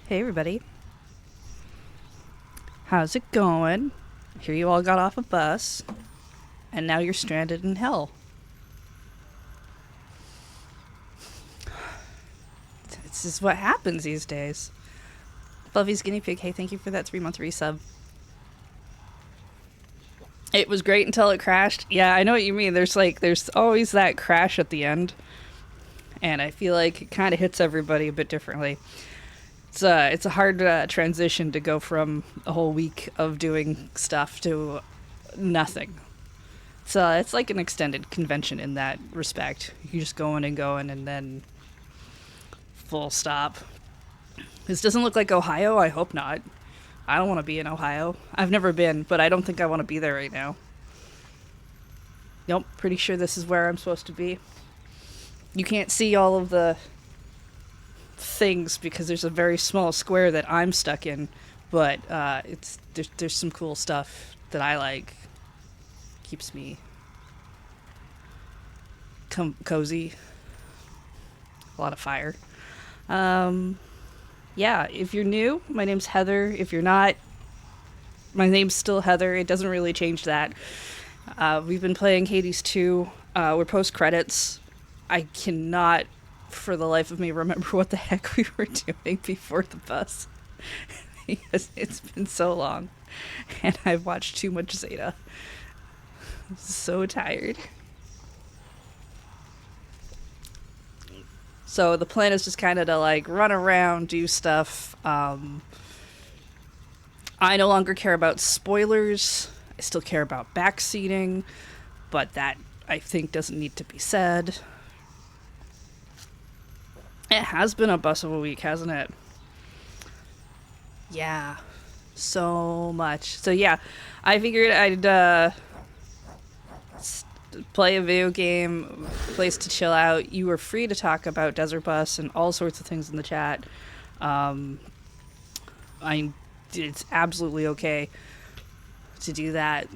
Hey everybody, how's it going? I hear you all got off a bus, and now you're stranded in hell. This is what happens these days. Fluffy's Guinea Pig, hey, thank you for that 3-month resub. It was great until it crashed. Yeah, I know what you mean. There's always that crash at the end, and I feel like it kind of hits everybody a bit differently. It's a hard transition to go from a whole week of doing stuff to nothing. It's like an extended convention in that respect. You just going and going and then full stop. This doesn't look like Ohio. I hope not. I don't want to be in Ohio. I've never been, but I don't think I want to be there right now. Nope, pretty sure this is where I'm supposed to be. You can't see all of the things because there's a very small square that I'm stuck in, but there's some cool stuff that I like. Keeps me cozy. A lot of fire. Yeah, if you're new, my name's Heather. If you're not, my name's still Heather. It doesn't really change that. We've been playing Hades 2. We're post-credits. I cannot, for the life of me, remember what the heck we were doing before the bus. Because it's been so long. And I've watched too much Zeta. I'm so tired. So the plan is just kind of to like run around, do stuff. I no longer care about spoilers. I still care about backseating, but that I think doesn't need to be said. It has been a bus of a week, hasn't it? Yeah, so much. So yeah, I figured I'd play a video game, place to chill out. You were free to talk about Desert Bus and all sorts of things in the chat. It's absolutely okay to do that.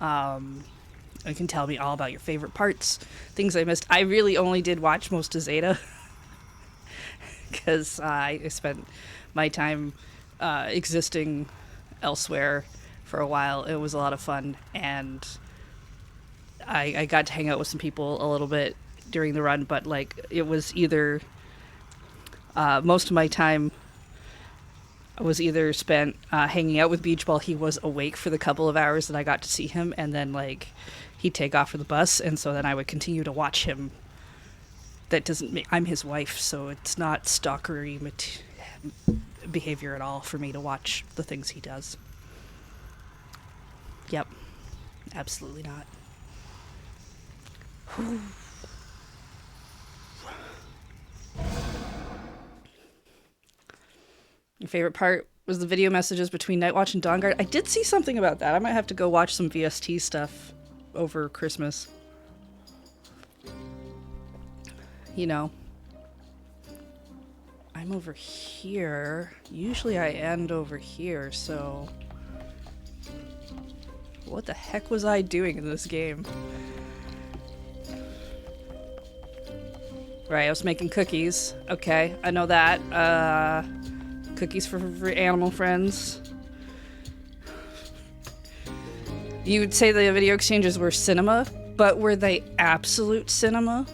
You can tell me all about your favorite parts, things I missed. I really only did watch most of Zeta because I spent my time existing elsewhere for a while. It was a lot of fun, and I got to hang out with some people a little bit during the run, but like it was either most of my time was either spent hanging out with Beach while he was awake for the couple of hours that I got to see him, and then like he'd take off for the bus, and so then I would continue to watch him. That doesn't make, I'm his wife, so it's not stalkery behavior at all for me to watch the things he does. Yep, absolutely not. Your favorite part was the video messages between Nightwatch and Dawnguard. I did see something about that. I might have to go watch some VST stuff over Christmas. You know, I'm over here. Usually I end over here, so what the heck was I doing in this game? Right, I was making cookies. Okay, I know that. Cookies for animal friends. You would say the video exchanges were cinema, but were they absolute cinema?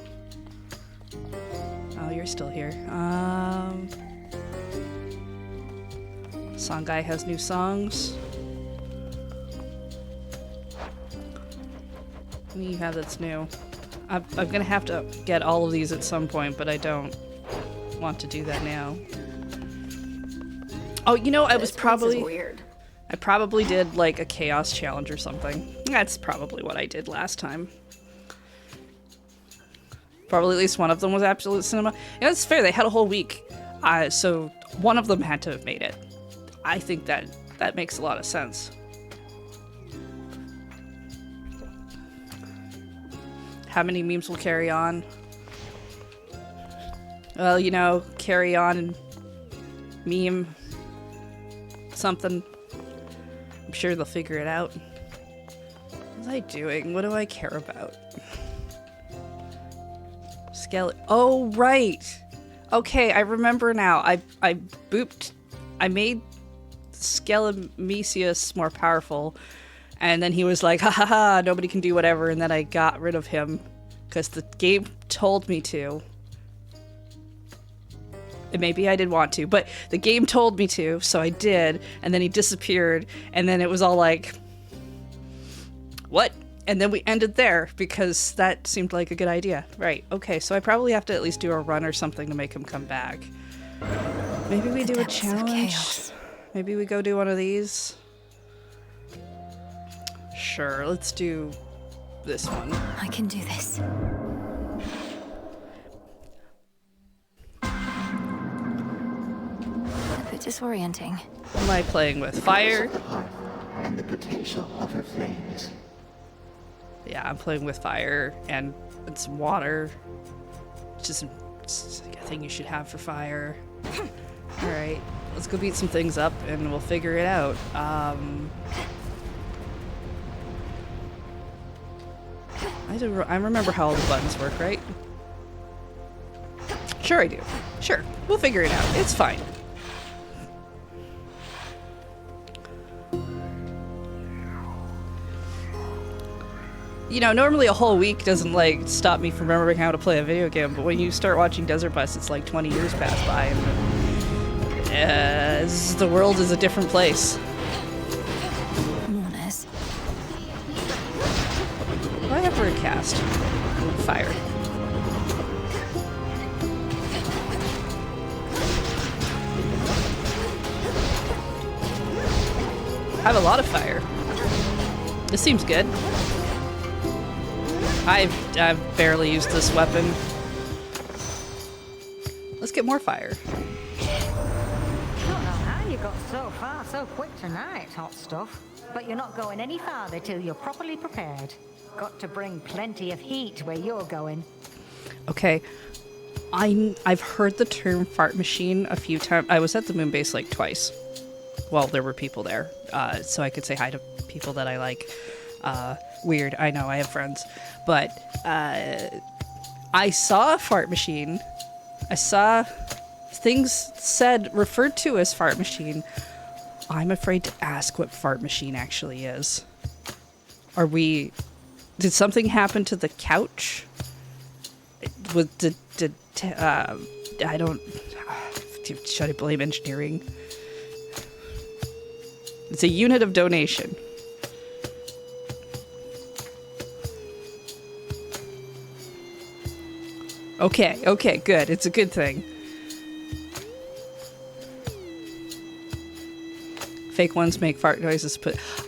Oh, you're still here. Song Guy has new songs. What do you have that's new? I'm gonna have to get all of these at some point, but I don't want to do that now. Oh, you know, I probably did like a chaos challenge or something. That's probably what I did last time. Probably at least one of them was absolute cinema. Yeah, that's fair. They had a whole week, so one of them had to have made it. I think that makes a lot of sense. How many memes will carry on? Well, you know, carry on and meme something. I'm sure they'll figure it out. What was I doing? What do I care about? Oh, right. Okay, I remember now. I booped I made Scalamecius more powerful, and then he was like, ha ha ha, nobody can do whatever, and then I got rid of him because the game told me to. And maybe I did want to, but the game told me to, so I did, and then he disappeared, and then it was all like, what? And then we ended there because that seemed like a good idea. Right, okay, so I probably have to at least do a run or something to make him come back. Maybe we do a challenge? Maybe we go do one of these? Sure, let's do this one. I can do this. A bit disorienting. Am I playing with fire? And the potential of her flames. Yeah, I'm playing with fire and some water. It's just a thing you should have for fire. Alright, let's go beat some things up and we'll figure it out. I remember how all the buttons work, right? Sure I do. Sure, we'll figure it out. It's fine. You know, normally a whole week doesn't, like, stop me from remembering how to play a video game, but when you start watching Desert Bus, it's like 20 years pass by, and the world is a different place. Mourners. What do I have for a cast? Fire. I have a lot of fire. This seems good. I've barely used this weapon. Let's get more fire. Don't know how you got so far so quick tonight, hot stuff. But you're not going any farther till you're properly prepared. Got to bring plenty of heat where you're going. Okay. I've heard the term fart machine a few times. I was at the moon base like twice. Well, there were people there, so I could say hi to people that I like. Weird, I know, I have friends. But I saw a fart machine. I saw things referred to as fart machine. I'm afraid to ask what fart machine actually is. Did something happen to the couch? I don't... Should I blame engineering? It's a unit of donation. Okay, good. It's a good thing. Fake ones make fart noises,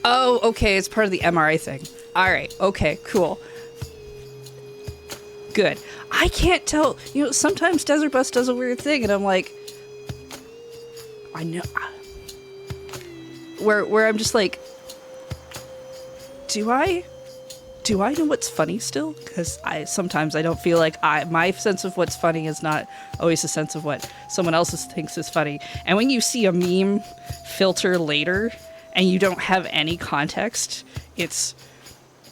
oh, okay, it's part of the MRI thing. Alright, okay, cool. Good. I can't tell. You know, sometimes Desert Bus does a weird thing, and I'm like... I know... Where I'm just like... Do I know what's funny still? Because sometimes I don't feel like my sense of what's funny is not always a sense of what someone else thinks is funny. And when you see a meme filter later and you don't have any context,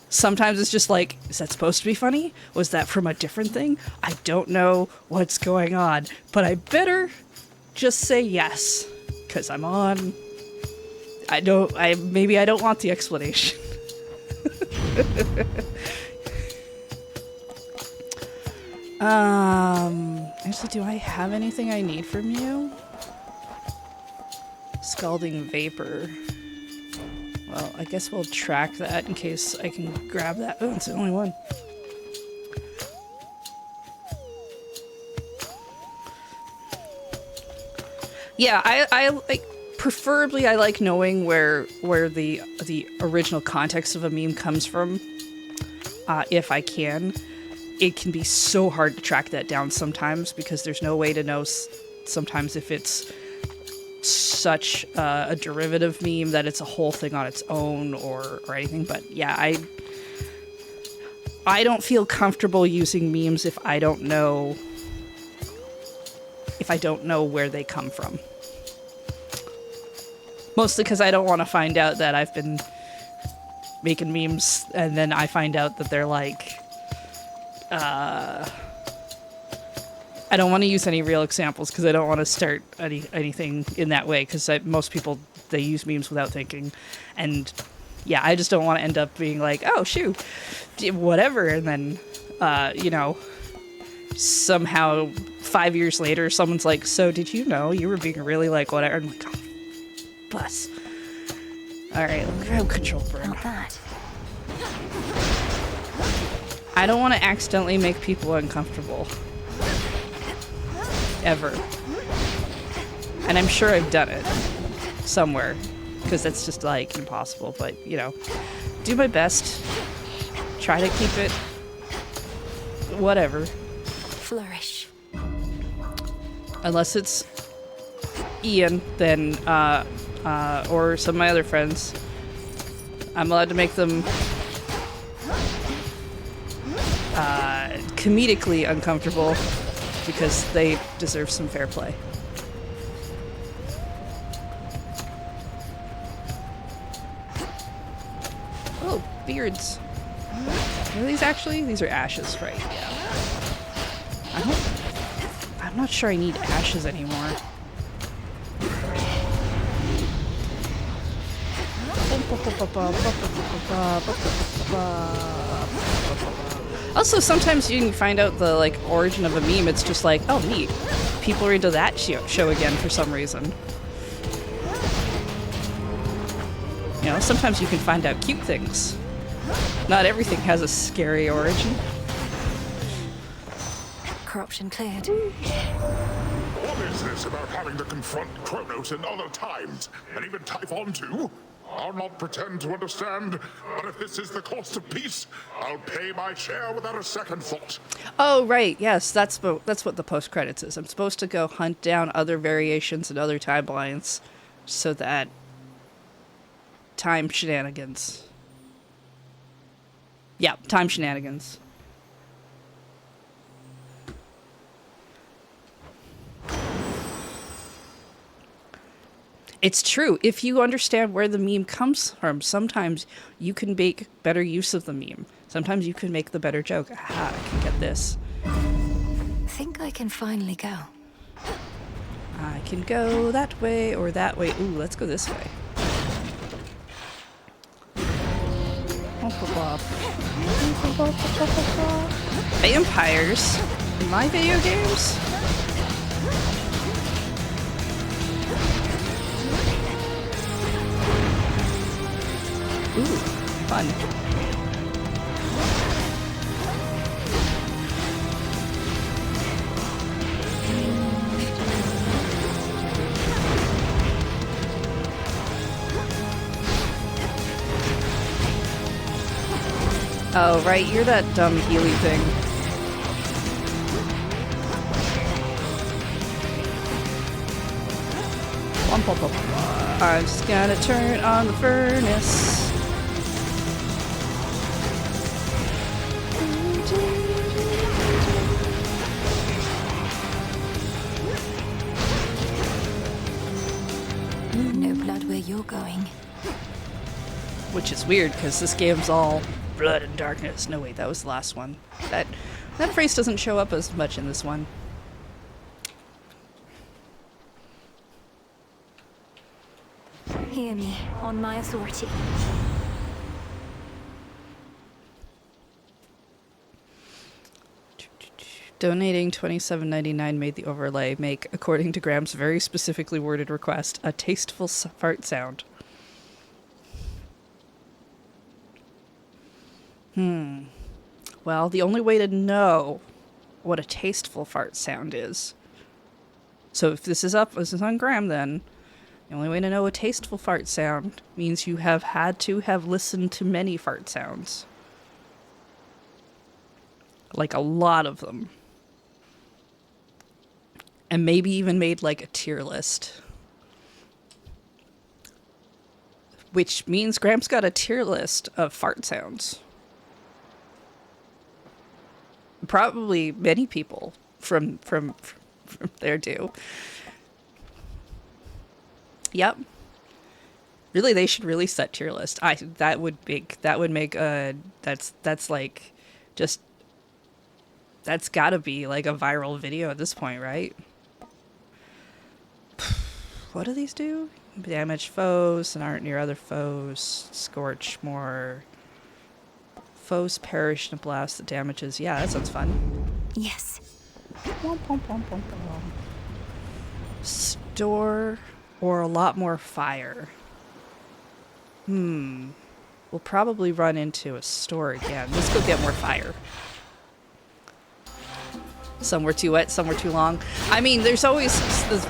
sometimes it's just like, is that supposed to be funny? Was that from a different thing? I don't know what's going on, but I better just say yes, because I'm on. Maybe I don't want the explanation. Actually, do I have anything I need from you? Scalding vapor. Well, I guess we'll track that in case I can grab that. Oh, it's the only one. Yeah, I like... Preferably, I like knowing where the original context of a meme comes from, if I can. It can be so hard to track that down sometimes because there's no way to know sometimes if it's such a derivative meme that it's a whole thing on its own or anything. But yeah, I don't feel comfortable using memes if I don't know where they come from. Mostly because I don't want to find out that I've been making memes and then I find out that they're like I don't want to use any real examples because I don't want to start anything in that way because most people, they use memes without thinking. And yeah, I just don't want to end up being like, oh, shoot, whatever. And then, you know, somehow 5 years later, someone's like, so did you know you were being really like whatever? I'm like, oh, bus. All right, grab control, bro. Not that. I don't want to accidentally make people uncomfortable. Ever. And I'm sure I've done it somewhere because that's just like impossible, but you know, do my best, try to keep it whatever, Flourish. unless it's Ian, then or some of my other friends, I'm allowed to make them comedically uncomfortable because they deserve some fair play. Oh, beards. Are these actually? These are ashes, right? Yeah. I'm not sure I need ashes anymore. Also, sometimes you can find out the like origin of a meme. It's just like, oh, neat. People are into that show again for some reason. You know, sometimes you can find out cute things. Not everything has a scary origin. Corruption cleared. What is this about having to confront Kronos in other times, and even Typhon too? I'll not pretend to understand, but if this is the cost of peace, I'll pay my share without a second thought. Oh, right. Yes, that's what the post credits is. I'm supposed to go hunt down other variations and other timelines so that time shenanigans. Yeah, time shenanigans. It's true. If you understand where the meme comes from, sometimes you can make better use of the meme. Sometimes you can make the better joke. Aha, I can get this. Think I can finally go. I can go that way or that way. Ooh, let's go this way. Vampires? In my video games? Ooh, fun. Oh, right, you're that dumb Healy thing. I'm just gonna turn on the furnace. No blood where you're going. Which is weird, because this game's all blood and darkness. No, wait, that was the last one. That phrase doesn't show up as much in this one. Hear me, on my authority. Donating $27.99 made the overlay make, according to Graham's very specifically worded request, a tasteful fart sound. Well, the only way to know what a tasteful fart sound is. So if this is on Graham, then the only way to know a tasteful fart sound means you have had to have listened to many fart sounds. Like a lot of them. And maybe even made like a tier list. Which means Graham's got a tier list of fart sounds. Probably many people from there do. Yep. Really, they should release that tier list. That's That's gotta be like a viral video at this point, right? What do these do? Damage foes and aren't near other foes. Scorch more. Foes perish in a blast that damages. Yeah, that sounds fun. Yes. Store or a lot more fire. We'll probably run into a store again. Let's go get more fire. Some were too wet, some were too long. I mean, there's always,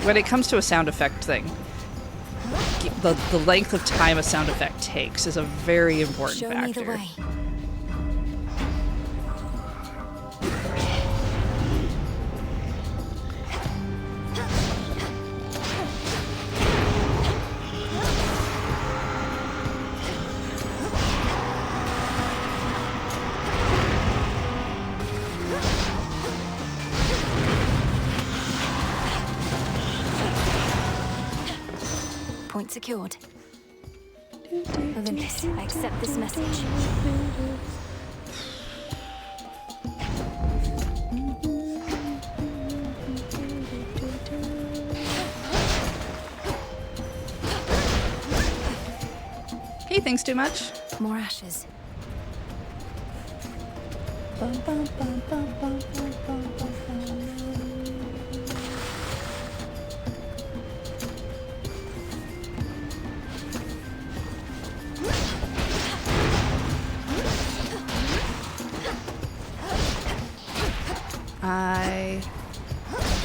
when it comes to a sound effect thing, the length of time a sound effect takes is a very important Show factor. me the way. Point secured. Olympus, I accept this message. He thinks too much. More ashes.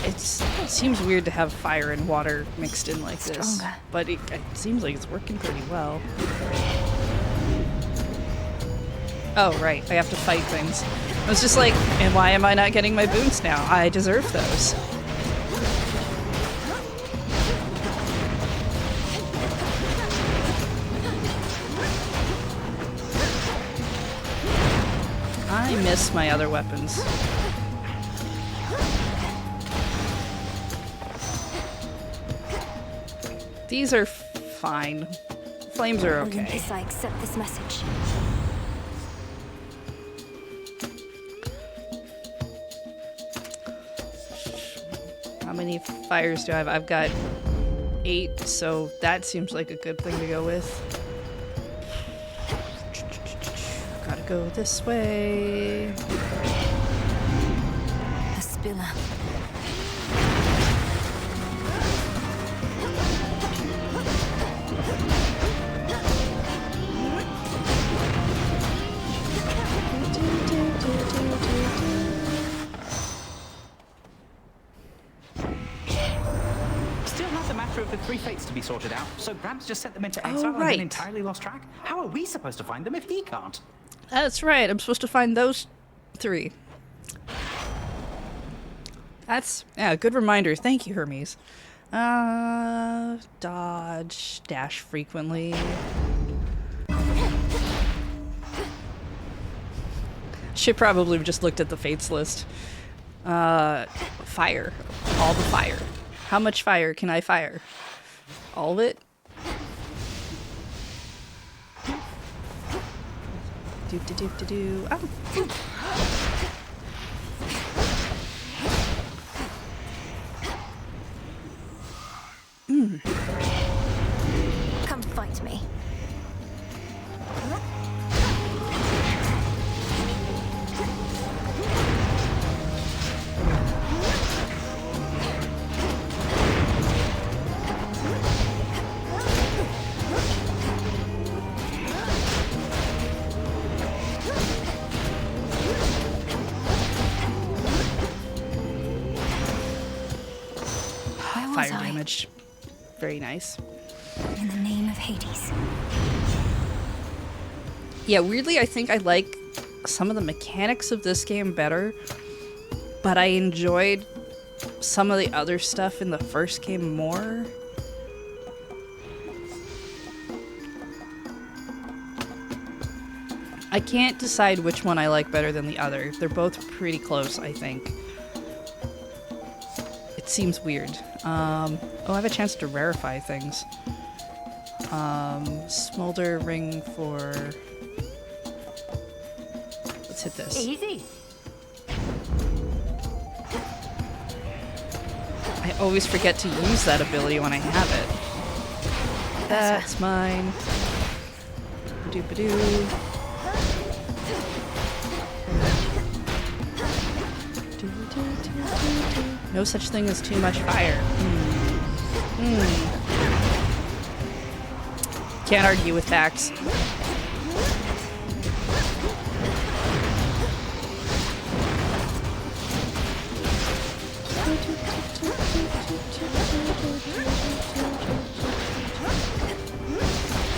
It seems weird to have fire and water mixed in like this, Stronger. but it seems like it's working pretty well. Oh, right, I have to fight things. I was just like, and why am I not getting my boons now? I deserve those. I miss my other weapons. These are fine. Flames are okay. Olympus, I accept this message. How many fires do I have? I've got 8, so that seems like a good thing to go with. Gotta go this way. A spiller. Still has a matter of the 3 fates to be sorted out, so Gramps just set them into exile and right. then entirely lost track? How are we supposed to find them if he can't? That's right. I'm supposed to find those 3. That's, yeah, good reminder. Thank you, Hermes. Dodge, dash frequently. Should probably have just looked at the fates list. Fire. All the fire. How much fire can I fire? All of it? Do. Oh. Come fight me. Where was Fire I? damage. Very nice. In the name of Hades. Yeah, weirdly, I think I like some of the mechanics of this game better, but I enjoyed some of the other stuff in the first game more. I can't decide which one I like better than the other. They're both pretty close, I think. It seems weird. Oh, I have a chance to rarefy things. Smolder ring for... Let's hit this. Easy. I always forget to use that ability when I have it. That's mine. Doop-a-doo. No such thing as too much fire. Can't argue with facts.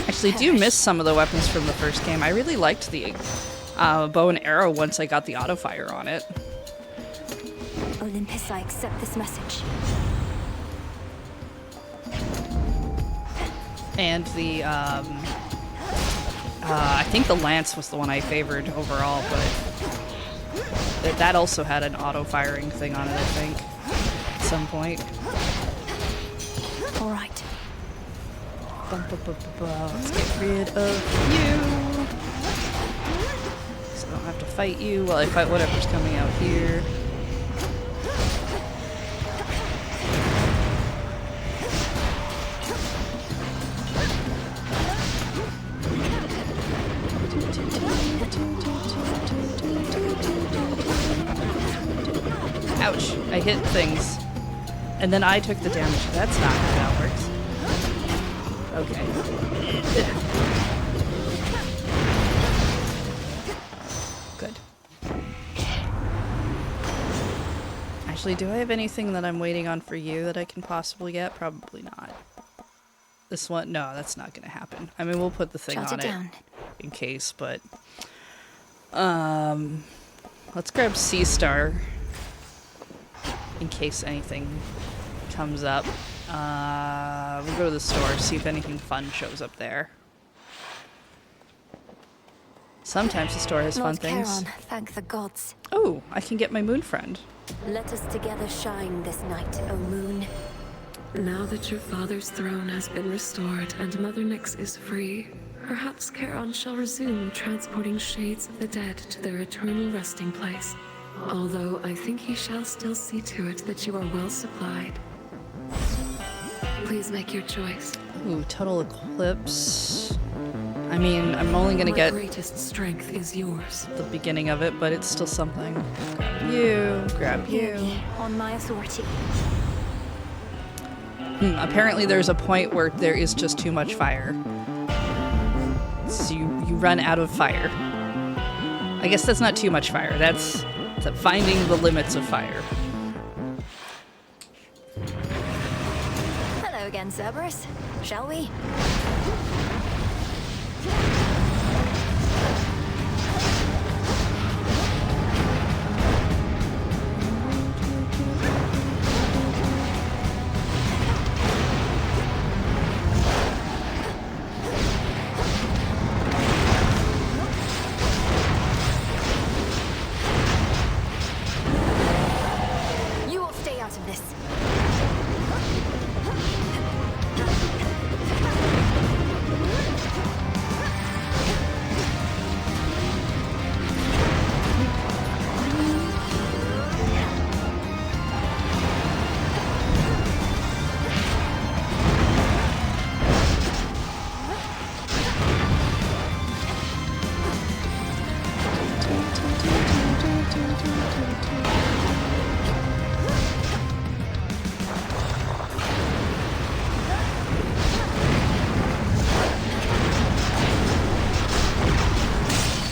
Actually, do miss some of the weapons from the first game. I really liked the bow and arrow once I got the auto fire on it. Olympus, I accept this message. And the I think the lance was the one I favored overall, but that also had an auto firing thing on it, I think, at some point. All right. Let's get rid of you. So I don't have to fight you while I fight whatever's coming out here. Ouch, I hit things. And then I took the damage. That's not how that works. Okay. Good. Actually, do I have anything that I'm waiting on for you that I can possibly get? Probably not. This one? No, that's not going to happen. I mean, we'll put the thing on it in case, but... let's grab Sea Star in case anything comes up. We'll go to the store, see if anything fun shows up there. Sometimes the store has fun things. Charon, thank the gods. Oh, I can get my moon friend. Let us together shine this night, O moon. Now that your father's throne has been restored and Mother Nyx is free, perhaps Charon shall resume transporting shades of the dead to their eternal resting place. Although I think he shall still see to it that you are well supplied. Please make your choice. Ooh, total eclipse. I mean, I'm only gonna get greatest strength is yours. The beginning of it, but it's still something. Grab you, grab you. On my authority. Apparently there's a point where there is just too much fire. So you run out of fire. I guess that's not too much fire. That's finding the limits of fire. Hello again, Cerberus. Shall we? You will stay out of this.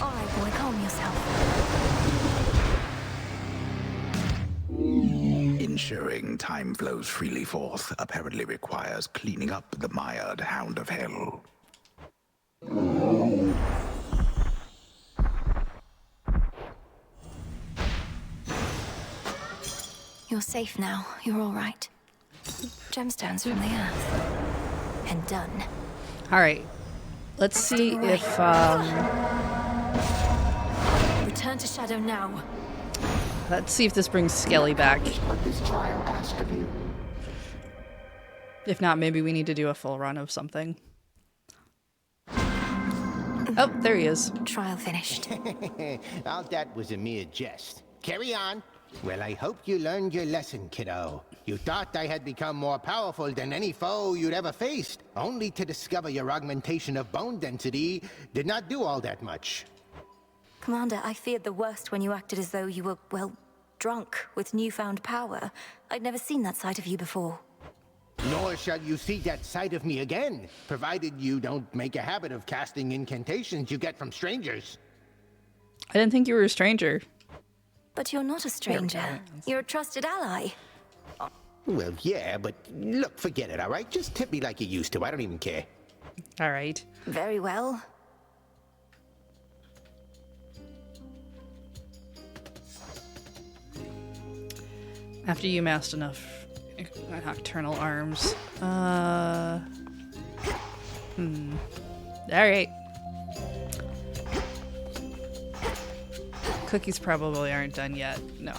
All right, boy, calm yourself. Ensuring time flows freely forth apparently requires cleaning up the mired hound of hell. You're safe now. You're all right. Gemstones from the earth. And done. All right. Let's see if Return to Shadow now. let's see if this brings Skelly back. What this trial asked of you. If not, maybe we need to do a full run of something. Oh, there he is. Trial finished. All that was a mere jest. Carry on. Well, I hope you learned your lesson, kiddo. You thought I had become more powerful than any foe you'd ever faced, only to discover your augmentation of bone density did not do all that much. Commander, I feared the worst when you acted as though you were, well, drunk with newfound power. I'd never seen that side of you before. Nor shall you see that side of me again, provided you don't make a habit of casting incantations you get from strangers. I didn't think you were a stranger. But you're not a stranger. You're a trusted ally. Well, yeah, but look, forget it, all right? Just tip me like you used to. I don't even care. All right. Very well. After you amassed enough nocturnal arms. All right. Cookies probably aren't done yet. No.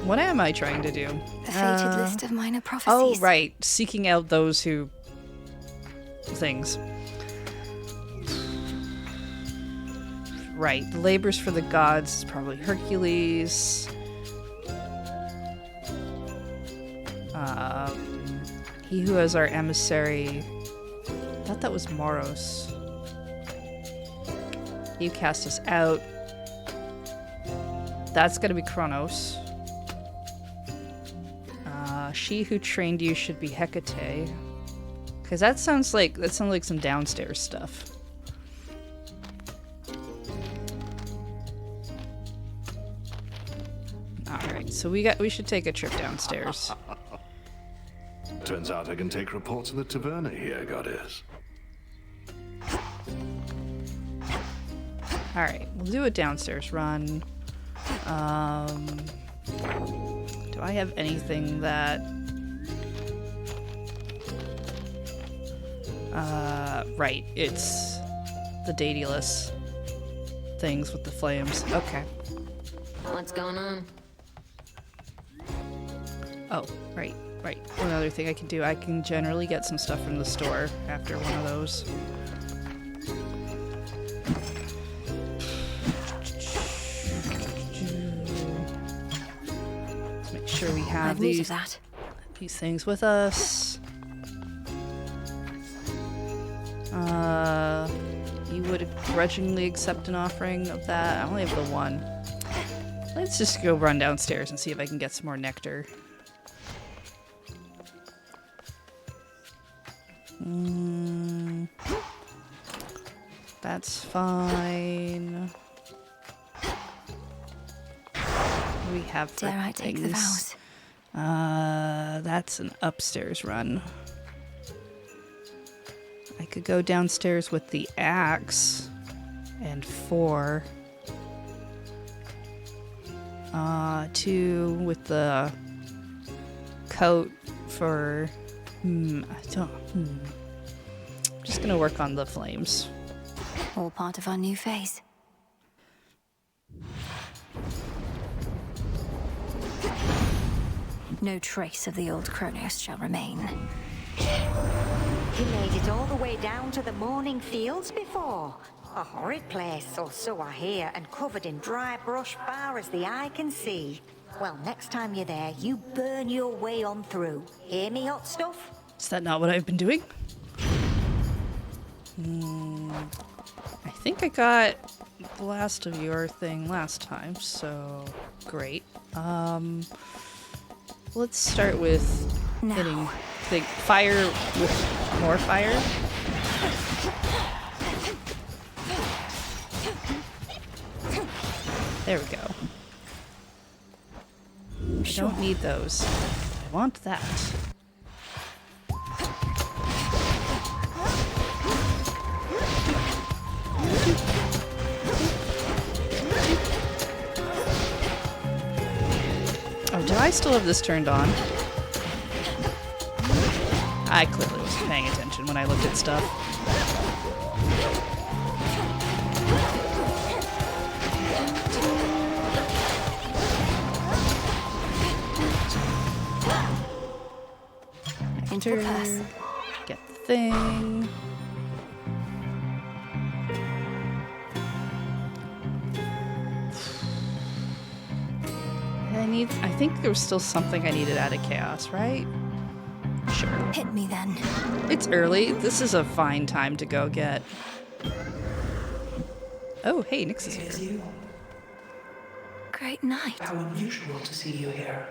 What am I trying to do? The fated list of minor prophecies. Oh, right. Seeking out those who... things. Right. The labors for the gods is probably Hercules. He who has our emissary... I thought that was Moros. You cast us out. That's gonna be Kronos. She who trained you should be Hecate. Because that sounds like some downstairs stuff. Alright, so we should take a trip downstairs. Turns out I can take reports of the taverna here, goddess. Alright, we'll do a downstairs run. Do I have anything that... right, it's the Daedalus things with the flames. Okay. What's going on? Oh, right. One other thing I can do, I can generally get some stuff from the store after one of those. Let's make sure we have these things with us. You would grudgingly accept an offering of that. I only have the one. Let's just go run downstairs and see if I can get some more nectar. That's fine. We have for Dare I take the things. vows? That's an upstairs run. I could go downstairs with the axe and 4. 2 with the coat for... I'm just gonna work on the flames. All part of our new phase. No trace of the old Kronos shall remain. You made it all the way down to the Morning Fields before. A horrid place, or so I hear, and covered in dry brush far as the eye can see. Well, next time you're there, you burn your way on through. Hear me, hot stuff? Is that not what I've been doing? I think I got the last of your thing last time, so great. Let's start with hitting the fire with more fire. There we go. I don't need those. I want that. Oh, do I still have this turned on? I clearly wasn't paying attention when I looked at stuff. Enter, get the thing. I I think there was still something I needed out of Chaos, right? Sure. Hit me then. It's early. This is a fine time to go get. Oh, hey, Nyx is here. It is you. Great night. How unusual to see you here.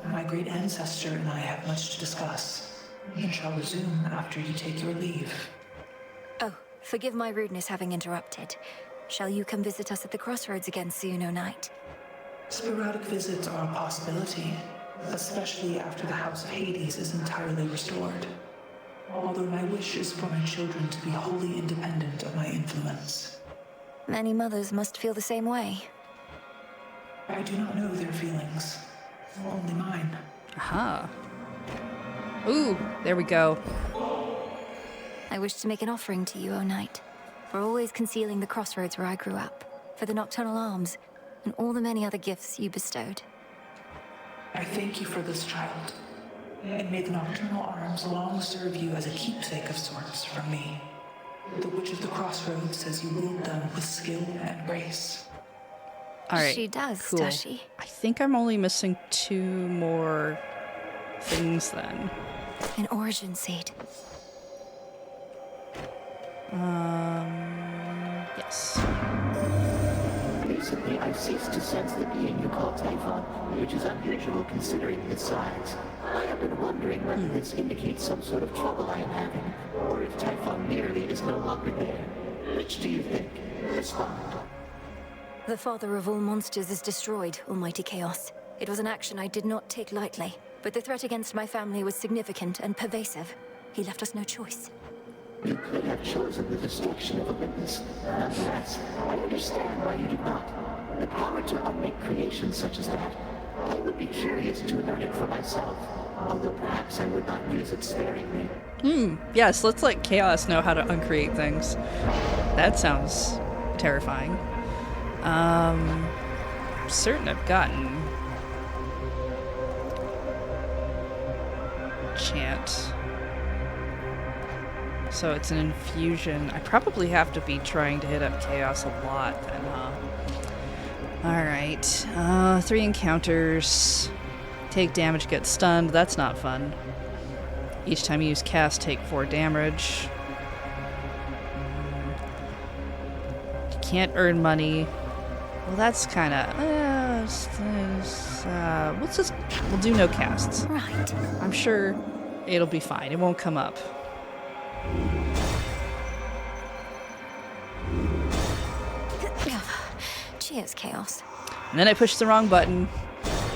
My great ancestor and I have much to discuss, and shall resume after you take your leave. Oh, forgive my rudeness having interrupted. Shall you come visit us at the crossroads again soon, O Knight? Sporadic visits are a possibility, especially after the House of Hades is entirely restored. Although my wish is for my children to be wholly independent of my influence. Many mothers must feel the same way. I do not know their feelings. Only mine. Aha. Ooh, there we go. I wish to make an offering to you, O Knight, for always concealing the crossroads where I grew up, for the nocturnal arms, and all the many other gifts you bestowed. I thank you for this, child, and may the nocturnal arms long serve you as a keepsake of sorts from me. The Witch of the Crossroads says you wield them with skill and grace. All right. She does, cool. does she? I think I'm only missing 2 more things then. An origin seed. Yes. Recently, I've ceased to sense the being you call Typhon, which is unusual considering his size. I have been wondering whether this indicates some sort of trouble I am having, or if Typhon merely is no longer there. Which do you think? Respond. The father of all monsters is destroyed, Almighty Chaos. It was an action I did not take lightly, but the threat against my family was significant and pervasive. He left us no choice. You could have chosen the destruction of a witness. Nonetheless, I understand why you did not. The power to unmake creations such as that, I would be curious to learn it for myself, although perhaps I would not use it sparingly. Yes, let's let Chaos know how to uncreate things. That sounds terrifying. I'm certain I've gotten Chant. So it's an infusion. I probably have to be trying to hit up Chaos a lot then, huh? Alright. 3 encounters. Take damage, get stunned. That's not fun. Each time you use cast, take 4 damage. You can't earn money. Well, that's kind of... we'll do no casts. Right. I'm sure it'll be fine. It won't come up. Cheers, Chaos. And then I pushed the wrong button,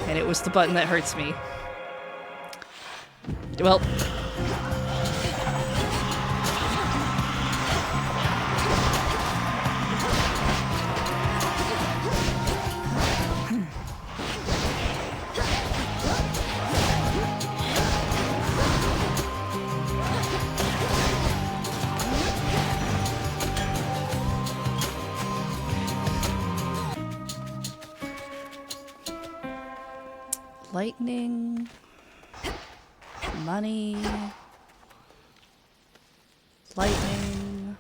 and it was the button that hurts me. Well... Lightning, money, lightning.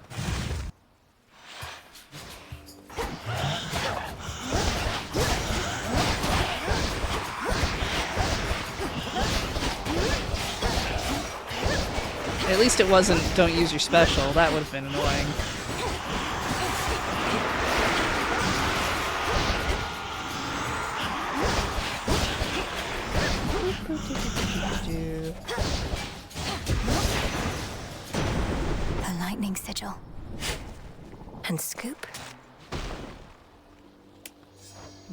At least it wasn't don't use your special. That would have been annoying. A lightning sigil. And scoop.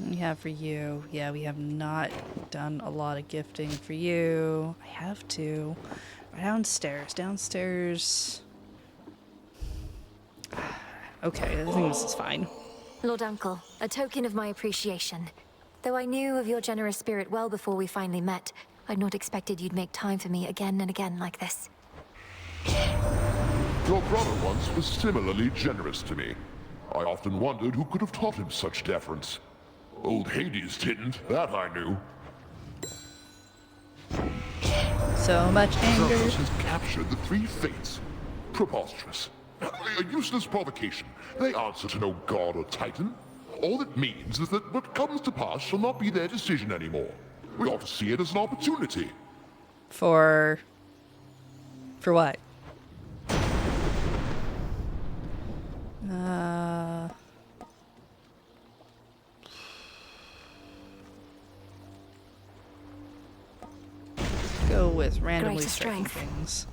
We have for you. Yeah, we have not done a lot of gifting for you. I have to. Downstairs. Downstairs. Okay, I think this is fine. Lord Uncle, a token of my appreciation. Though I knew of your generous spirit well before we finally met, I'd not expected you'd make time for me again and again like this. Your brother once was similarly generous to me. I often wondered who could have taught him such deference. Old Hades didn't, that I knew. So much anger. Zeus has captured the 3 fates. Preposterous. A useless provocation. They answer to no god or titan. All it means is that what comes to pass shall not be their decision anymore. We ought to see it as an opportunity. For what? Go with randomly Greater striking strength. things.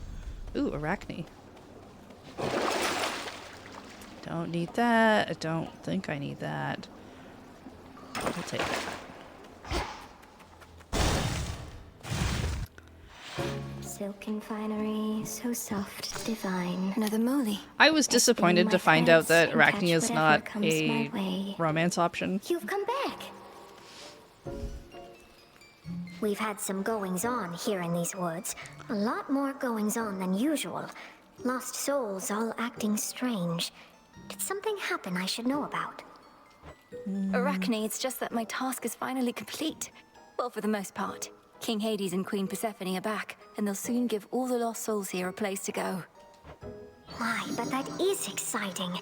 Ooh, Arachne. Don't need that. I don't think I need that. I'll take that. Silken finery, so soft, divine. Another Molly. I was disappointed to find out that Arachne is whatever not comes a my way. romance option. You've come back. We've had some goings-on here in these woods. A lot more goings-on than usual. Lost souls all acting strange. Did something happen I should know about? Arachne, it's just that my task is finally complete. Well, for the most part. King Hades and Queen Persephone are back, and they'll soon give all the lost souls here a place to go. My, but that is exciting.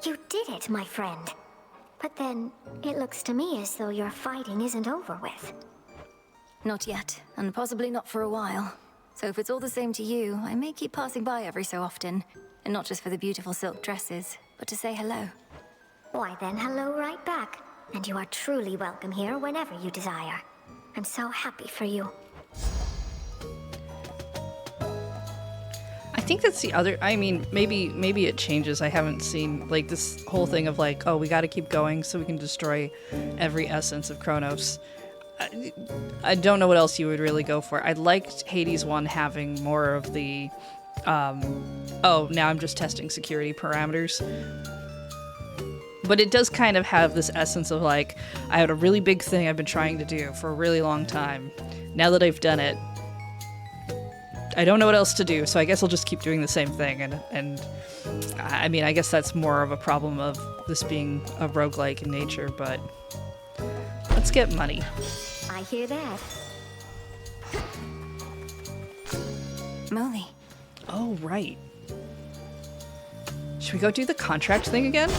You did it, my friend. But then, it looks to me as though your fighting isn't over with. Not yet, and possibly not for a while. So if it's all the same to you, I may keep passing by every so often. And not just for the beautiful silk dresses, but to say hello. Why then, hello right back. And you are truly welcome here whenever you desire. I'm so happy for you. I think that's the other, I mean, maybe it changes. I haven't seen, like, this whole thing of, like, oh, we gotta keep going so we can destroy every essence of Kronos. I don't know what else you would really go for. I liked Hades 1 having more of the, oh, now I'm just testing security parameters. But it does kind of have this essence of, like, I had a really big thing I've been trying to do for a really long time. Now that I've done it, I don't know what else to do, so I guess I'll just keep doing the same thing. And I mean, I guess that's more of a problem of this being a roguelike in nature, but let's get money. I hear that. Molly. Oh, right. Should we go do the contract thing again?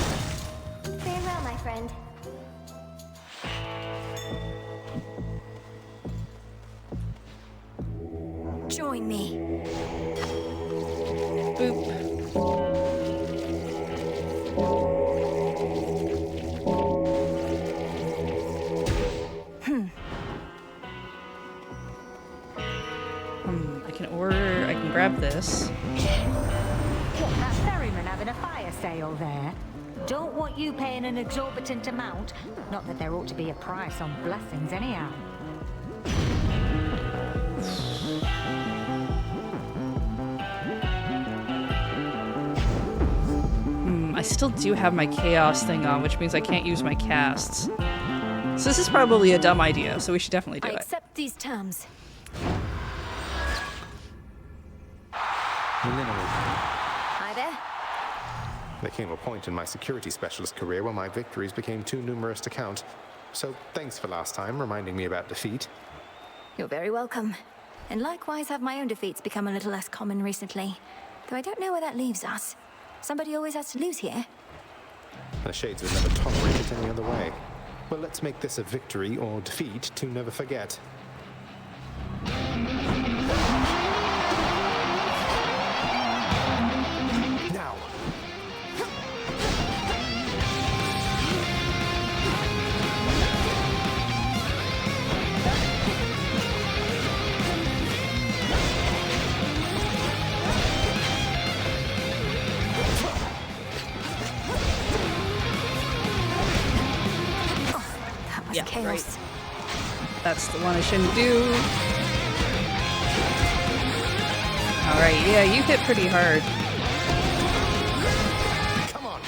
Farewell, my friend. Join me. Boop. I can grab this. What, that ferryman having a fire sale there? Don't want you paying an exorbitant amount. Not that there ought to be a price on blessings anyhow. I still do have my chaos thing on, which means I can't use my casts. So this is probably a dumb idea, so we should definitely do I it. accept these terms. Hi there. There came a point in my security specialist career where my victories became too numerous to count. So thanks for last time, reminding me about defeat. You're very welcome. And likewise have my own defeats become a little less common recently. Though I don't know where that leaves us. Somebody always has to lose here. The Shades would never tolerate it any other way. Well, let's make this a victory or defeat to never forget. Now! Yeah, chaos. right. That's the one I shouldn't do. Alright, yeah, you hit pretty hard. Come on!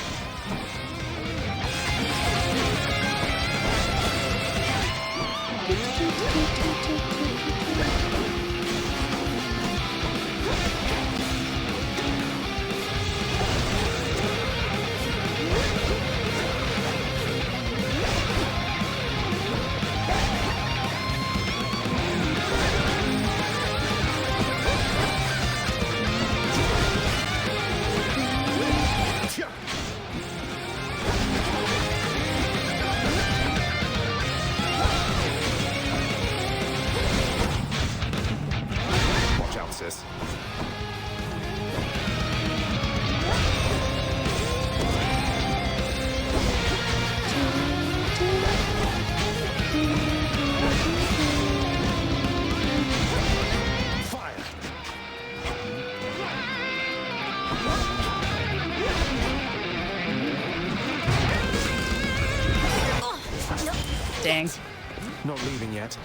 Dang. Not leaving yet.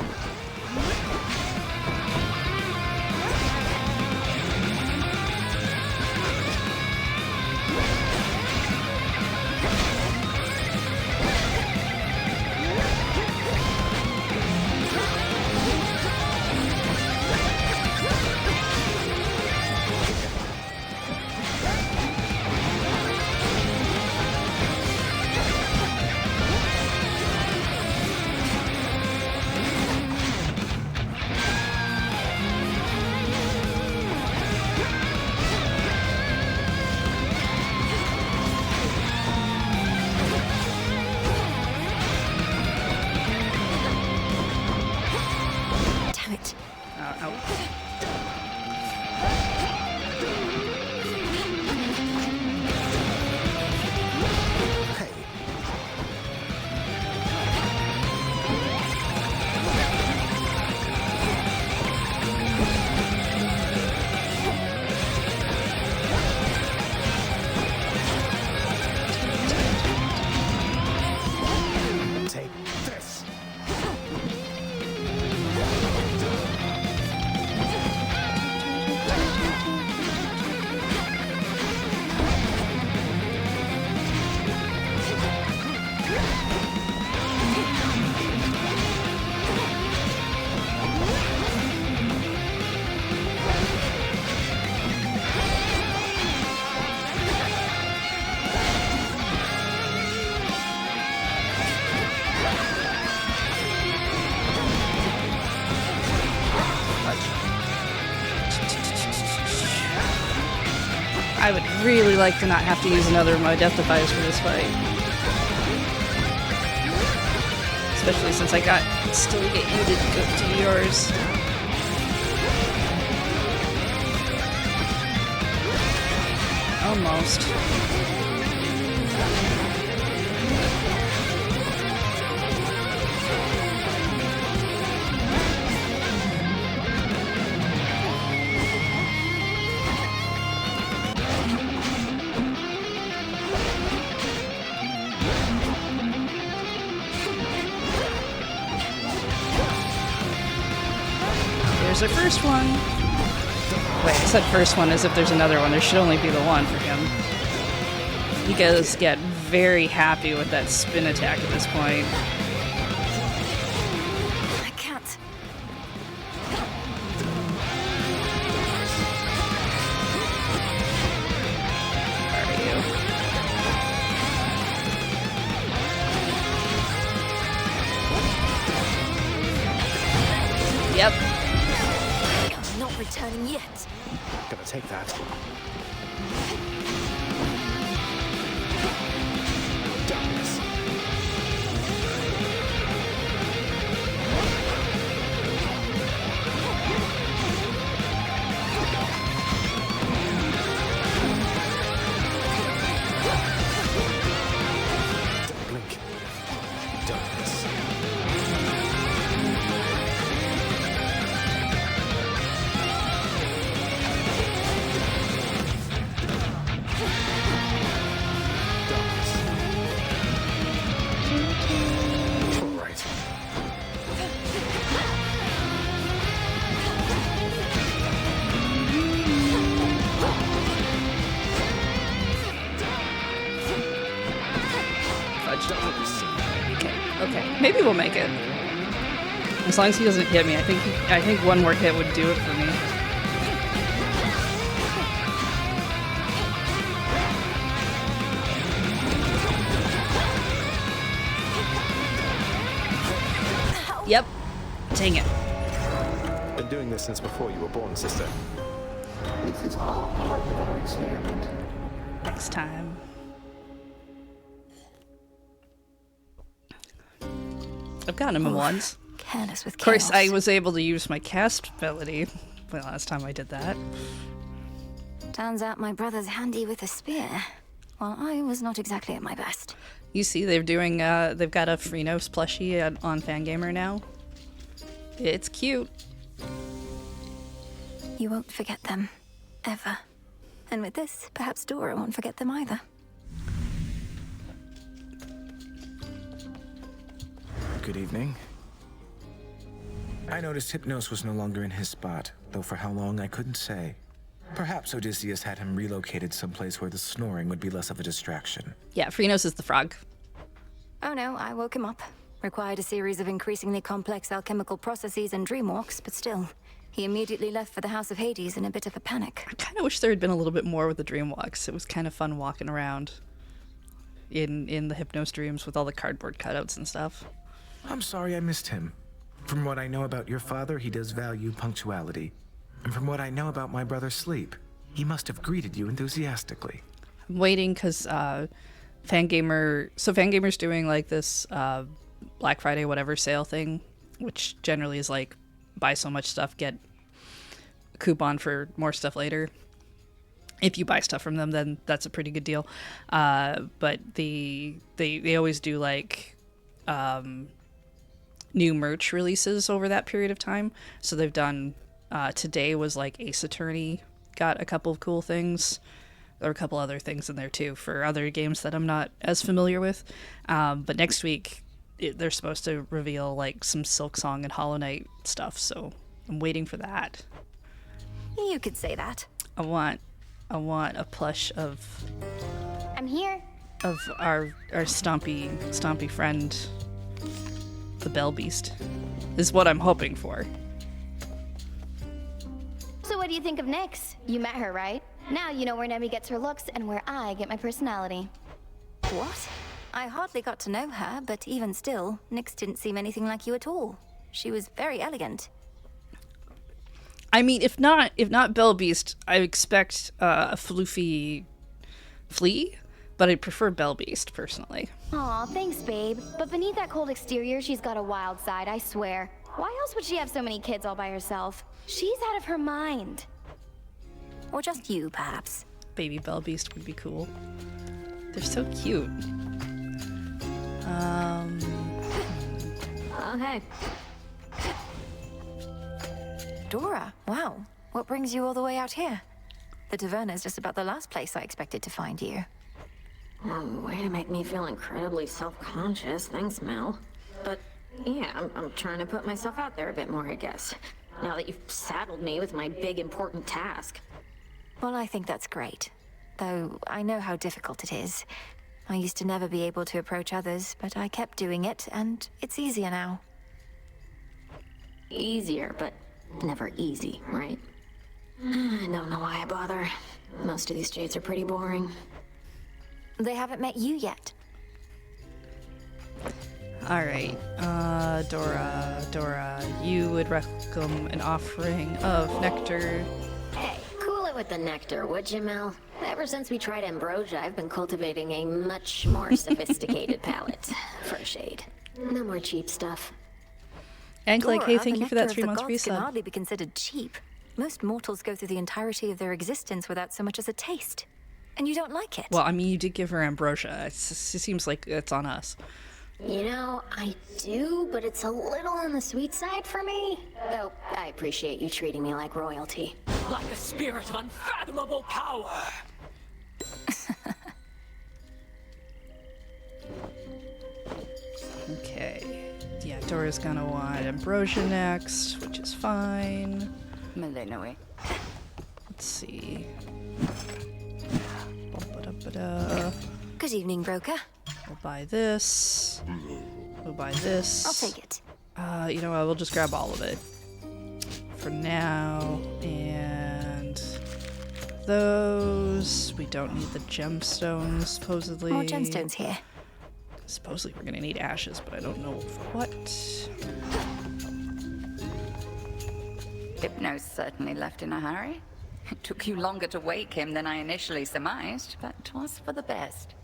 Damn it. Take this. I would really like to not have to use another of my death defies for this fight. Especially since I got still get you to go to yours. Almost. There's our first one. Wait, I said first one as if there's another one. There should only be the one for him. You guys get very happy with that spin attack at this point. I can't. Where are you? Yep. I'm not returning yet. Gonna take that. Darkness. Don't blink. Darkness. All right. Okay, maybe we'll make it. As long as he doesn't hit me, I think one more hit would do it for me. Yep. Dang it. Been doing this since before you were born, sister. This is all part of our experiment. Next time. I've gotten him once. Careless with Of course, chaos. I was able to use my cast ability the last time I did that. Turns out my brother's handy with a spear, while I was not exactly at my best. You see, they've got a Freenos plushie on Fangamer now. It's cute. You won't forget them, ever. And with this, perhaps Dora won't forget them either. Good evening. I noticed Hypnos was no longer in his spot, though for how long I couldn't say. Perhaps Odysseus had him relocated someplace where the snoring would be less of a distraction. Yeah, Phrynos is the frog. Oh no, I woke him up. Required a series of increasingly complex alchemical processes and dreamwalks, but still, he immediately left for the House of Hades in a bit of a panic. I kind of wish there had been a little bit more with the dreamwalks. It was kind of fun walking around in the Hypnos dreams with all the cardboard cutouts and stuff. I'm sorry I missed him. From what I know about your father, he does value punctuality. And from what I know about my brother Sleep, he must have greeted you enthusiastically. I'm waiting because Fangamer's doing like this Black Friday whatever sale thing, which generally is like buy so much stuff, get a coupon for more stuff later. If you buy stuff from them, then that's a pretty good deal. But they always do like new merch releases over that period of time. So they've done today was like Ace Attorney got a couple of cool things. There are a couple other things in there too for other games that I'm not as familiar with. But next week they're supposed to reveal like some Silksong and Hollow Knight stuff. So I'm waiting for that. You could say that. I want a plush of. I'm here. Of our stompy friend, the Bell Beast, is what I'm hoping for. So what do you think of Nyx? You met her, right? Now you know where Nemi gets her looks and where I get my personality. What? I hardly got to know her, but even still, Nyx didn't seem anything like you at all. She was very elegant. I mean, if not Bell Beast, I expect a floofy flea, but I prefer Bell Beast personally. Aw, thanks, babe. But beneath that cold exterior, she's got a wild side, I swear. Why else would she have so many kids all by herself? She's out of her mind. Or just you, perhaps. Baby Bell Beast would be cool. They're so cute. Okay. Dora, wow. What brings you all the way out here? The Taverna is just about the last place I expected to find you. Oh, way to make me feel incredibly self-conscious. Thanks, Mel. But yeah, I'm trying to put myself out there a bit more, I guess. Now that you've saddled me with my big, important task. Well, I think that's great. Though I know how difficult it is. I used to never be able to approach others, but I kept doing it, and it's easier now. Easier, but never easy, right? I don't know why I bother. Most of these jades are pretty boring. They haven't met you yet. Alright, Dora, you would welcome an offering of nectar. Hey, cool it with the nectar, would you, Mel? Ever since we tried ambrosia, I've been cultivating a much more sophisticated palate for shade. No more cheap stuff. And like, hey, Dora, thank the you for that nectar 3 of the months gods can resub. hardly be considered cheap. Most mortals go through the entirety of their existence without so much as a taste. And you don't like it. Well, I mean, you did give her ambrosia. It seems like it's on us. You know, I do, but it's a little on the sweet side for me. Though, I appreciate you treating me like royalty. Like a spirit of unfathomable power. Okay. Yeah, Dora's gonna want ambrosia next, which is fine. Let's see. Ba-da-ba-da. Good evening, broker. We'll buy this. We'll buy this. I'll take it. You know what? We'll just grab all of it for now. And those. We don't need the gemstones, supposedly. More gemstones here. Supposedly we're gonna need ashes, but I don't know for what. Hypnos certainly left in a hurry. It took you longer to wake him than I initially surmised, but 'twas for the best.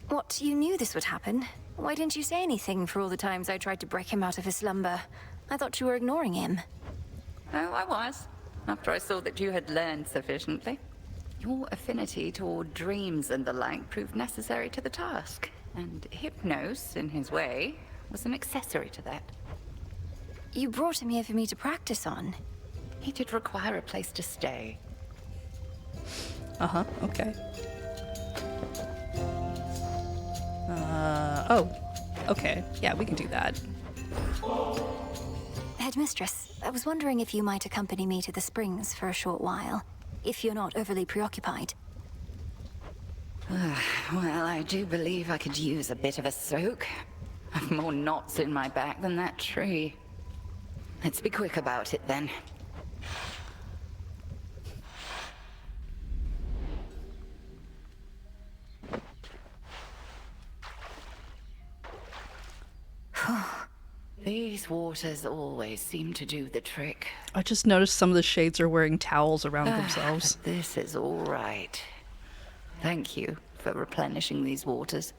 What, you knew this would happen? Why didn't you say anything for all the times I tried to break him out of his slumber? I thought you were ignoring him. Oh, I was, after I saw that you had learned sufficiently. Your affinity toward dreams and the like proved necessary to the task, and Hypnos, in his way, was an accessory to that. You brought him here for me to practice on. He did require a place to stay. Uh-huh, okay. Oh. Okay, yeah, we can do that. Headmistress, I was wondering if you might accompany me to the springs for a short while, if you're not overly preoccupied. Well, I do believe I could use a bit of a soak. I've more knots in my back than that tree. Let's be quick about it then. These waters always seem to do the trick. I just noticed some of the shades are wearing towels around themselves. This is all right. Thank you for replenishing these waters.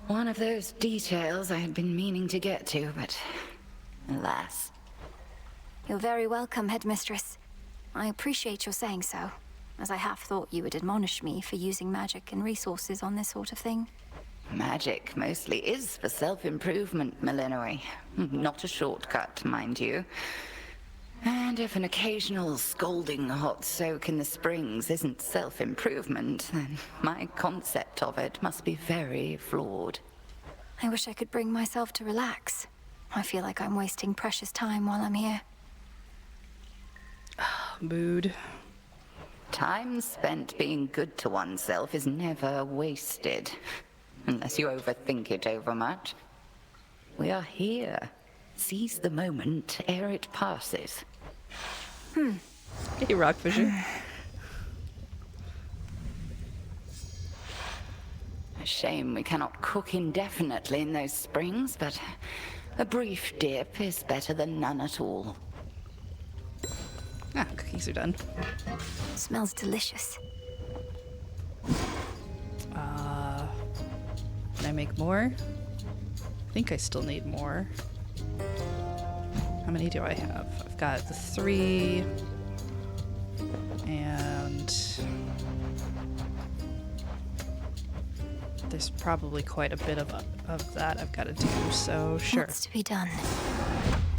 One of those details I had been meaning to get to, but alas. You're very welcome, Headmistress. I appreciate your saying so, as I half thought you would admonish me for using magic and resources on this sort of thing. Magic mostly is for self-improvement, Millenoi. Not a shortcut, mind you. And if an occasional scalding hot soak in the springs isn't self-improvement, then my concept of it must be very flawed. I wish I could bring myself to relax. I feel like I'm wasting precious time while I'm here. Mood. Time spent being good to oneself is never wasted. Unless you overthink it overmuch. We are here. Seize the moment ere it passes. Hey, Rockfisher. A shame we cannot cook indefinitely in those springs, but a brief dip is better than none at all. Ah, cookies are done. Smells delicious. Can I make more? I think I still need more. How many do I have? I've got the 3. And there's probably quite a bit of that I've got to do, so sure. What's to be done?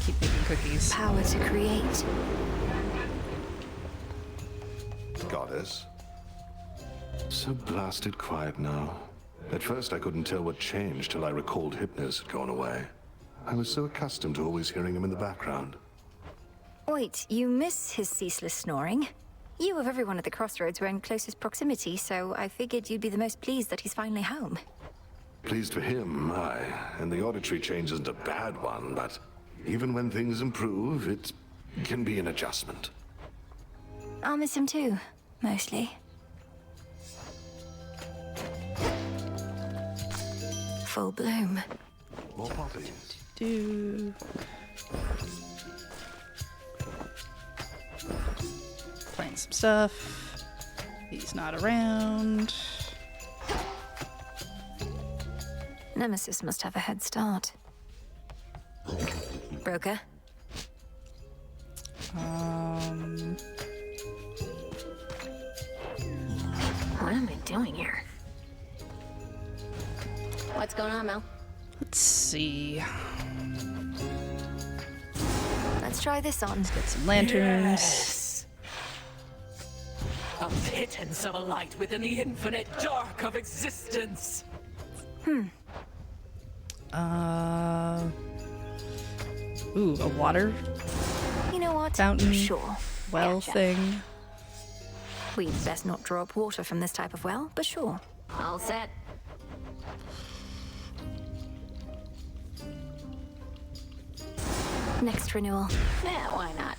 Keep making cookies. Power to create. Goddess. So blasted quiet now. At first I couldn't tell what changed till I recalled Hypnos had gone away. I was so accustomed to always hearing him in the background. Wait, you miss his ceaseless snoring? You of everyone at the crossroads were in closest proximity, so I figured you'd be the most pleased that he's finally home. Pleased for him, aye. And the auditory change isn't a bad one, but even when things improve, it can be an adjustment. I'll miss him too, mostly. Full bloom. More poppies. Playing some stuff. He's not around. Nemesis must have a head start. Broker? What am I doing here? What's going on, Mel? Let's see. Let's try this on. Let's get some lanterns. Yes. A pittance of a light within the infinite dark of existence. Ooh, a water You know what? fountain Sure. well Gotcha. thing. We'd best not draw up water from this type of well, but sure. All set. Next renewal. Yeah, why not?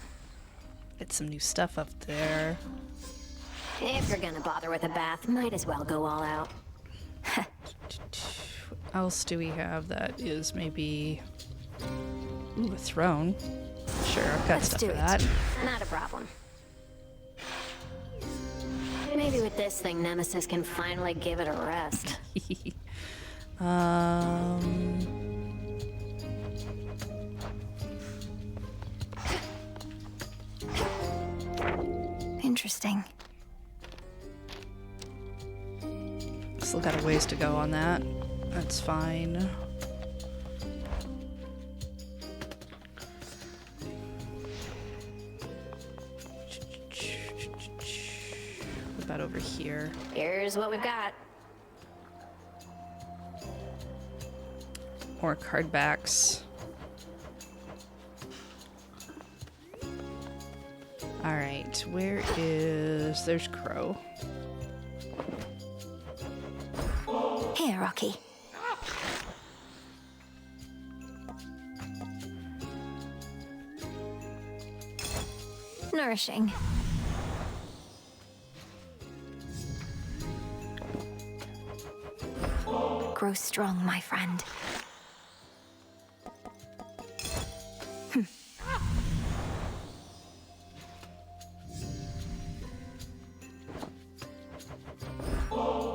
Get some new stuff up there. If you're gonna bother with a bath, might as well go all out. What else do we have that is maybe... Ooh, a throne. Sure, I've got Let's stuff do for it. that. Not a problem. Maybe with this thing, Nemesis can finally give it a rest. Interesting. Still got a ways to go on that. That's fine. about over here? Here's what we've got. More card backs. Alright, where is... There's Crow. Here, Rocky. Nourishing. Grow strong, my friend.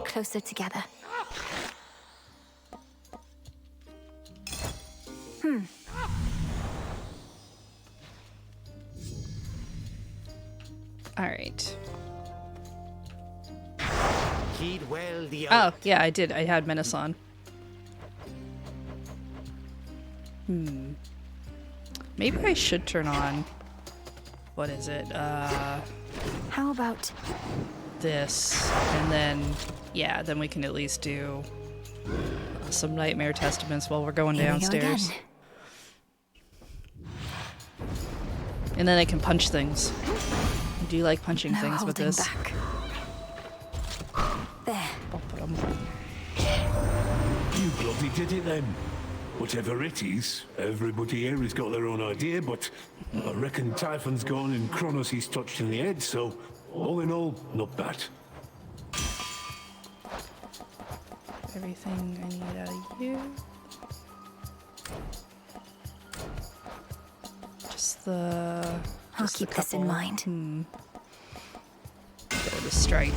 Closer together. All right. Heed well the Oh, yeah, I did. I had Menace on. Maybe I should turn on... What is it? How about... This. And then... Yeah, then we can at least do... some Nightmare Testaments while we're going downstairs. And then I can punch things. I do like punching things with this. Back. There. You bloody did it then. Whatever it is, everybody here has got their own idea, but I reckon Typhon's gone and Kronos he's touched in the head, so all in all, not bad. Everything I need out of you. Just the... I'll keep this in mind. Go to strike.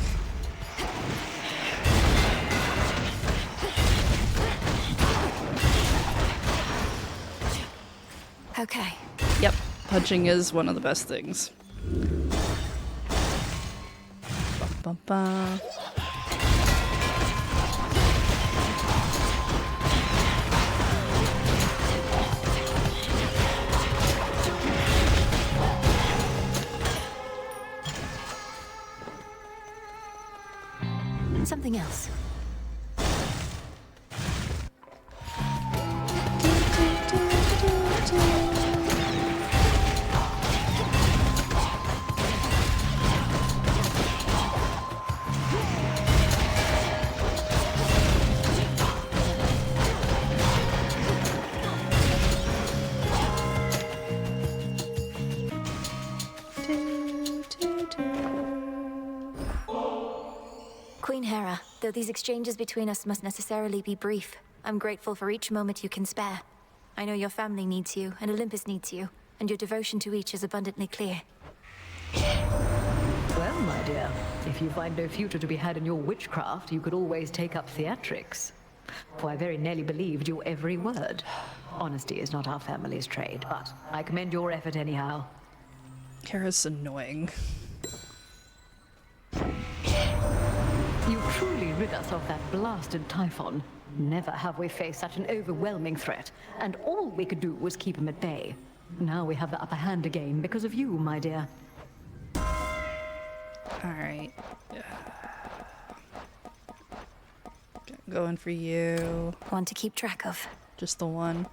Okay. Yep, punching is one of the best things. Bum, bum, bum. Something else. Queen Hera, though these exchanges between us must necessarily be brief, I'm grateful for each moment you can spare. I know your family needs you, and Olympus needs you, and your devotion to each is abundantly clear. Well, my dear, if you find no future to be had in your witchcraft, you could always take up theatrics. For I very nearly believed your every word. Honesty is not our family's trade, but I commend your effort anyhow. Hera's annoying. You truly rid us of that blasted Typhon. Never have we faced such an overwhelming threat, and all we could do was keep him at bay. Now we have the upper hand again because of you, my dear. Alright. Going for you. One to keep track of. Just the one.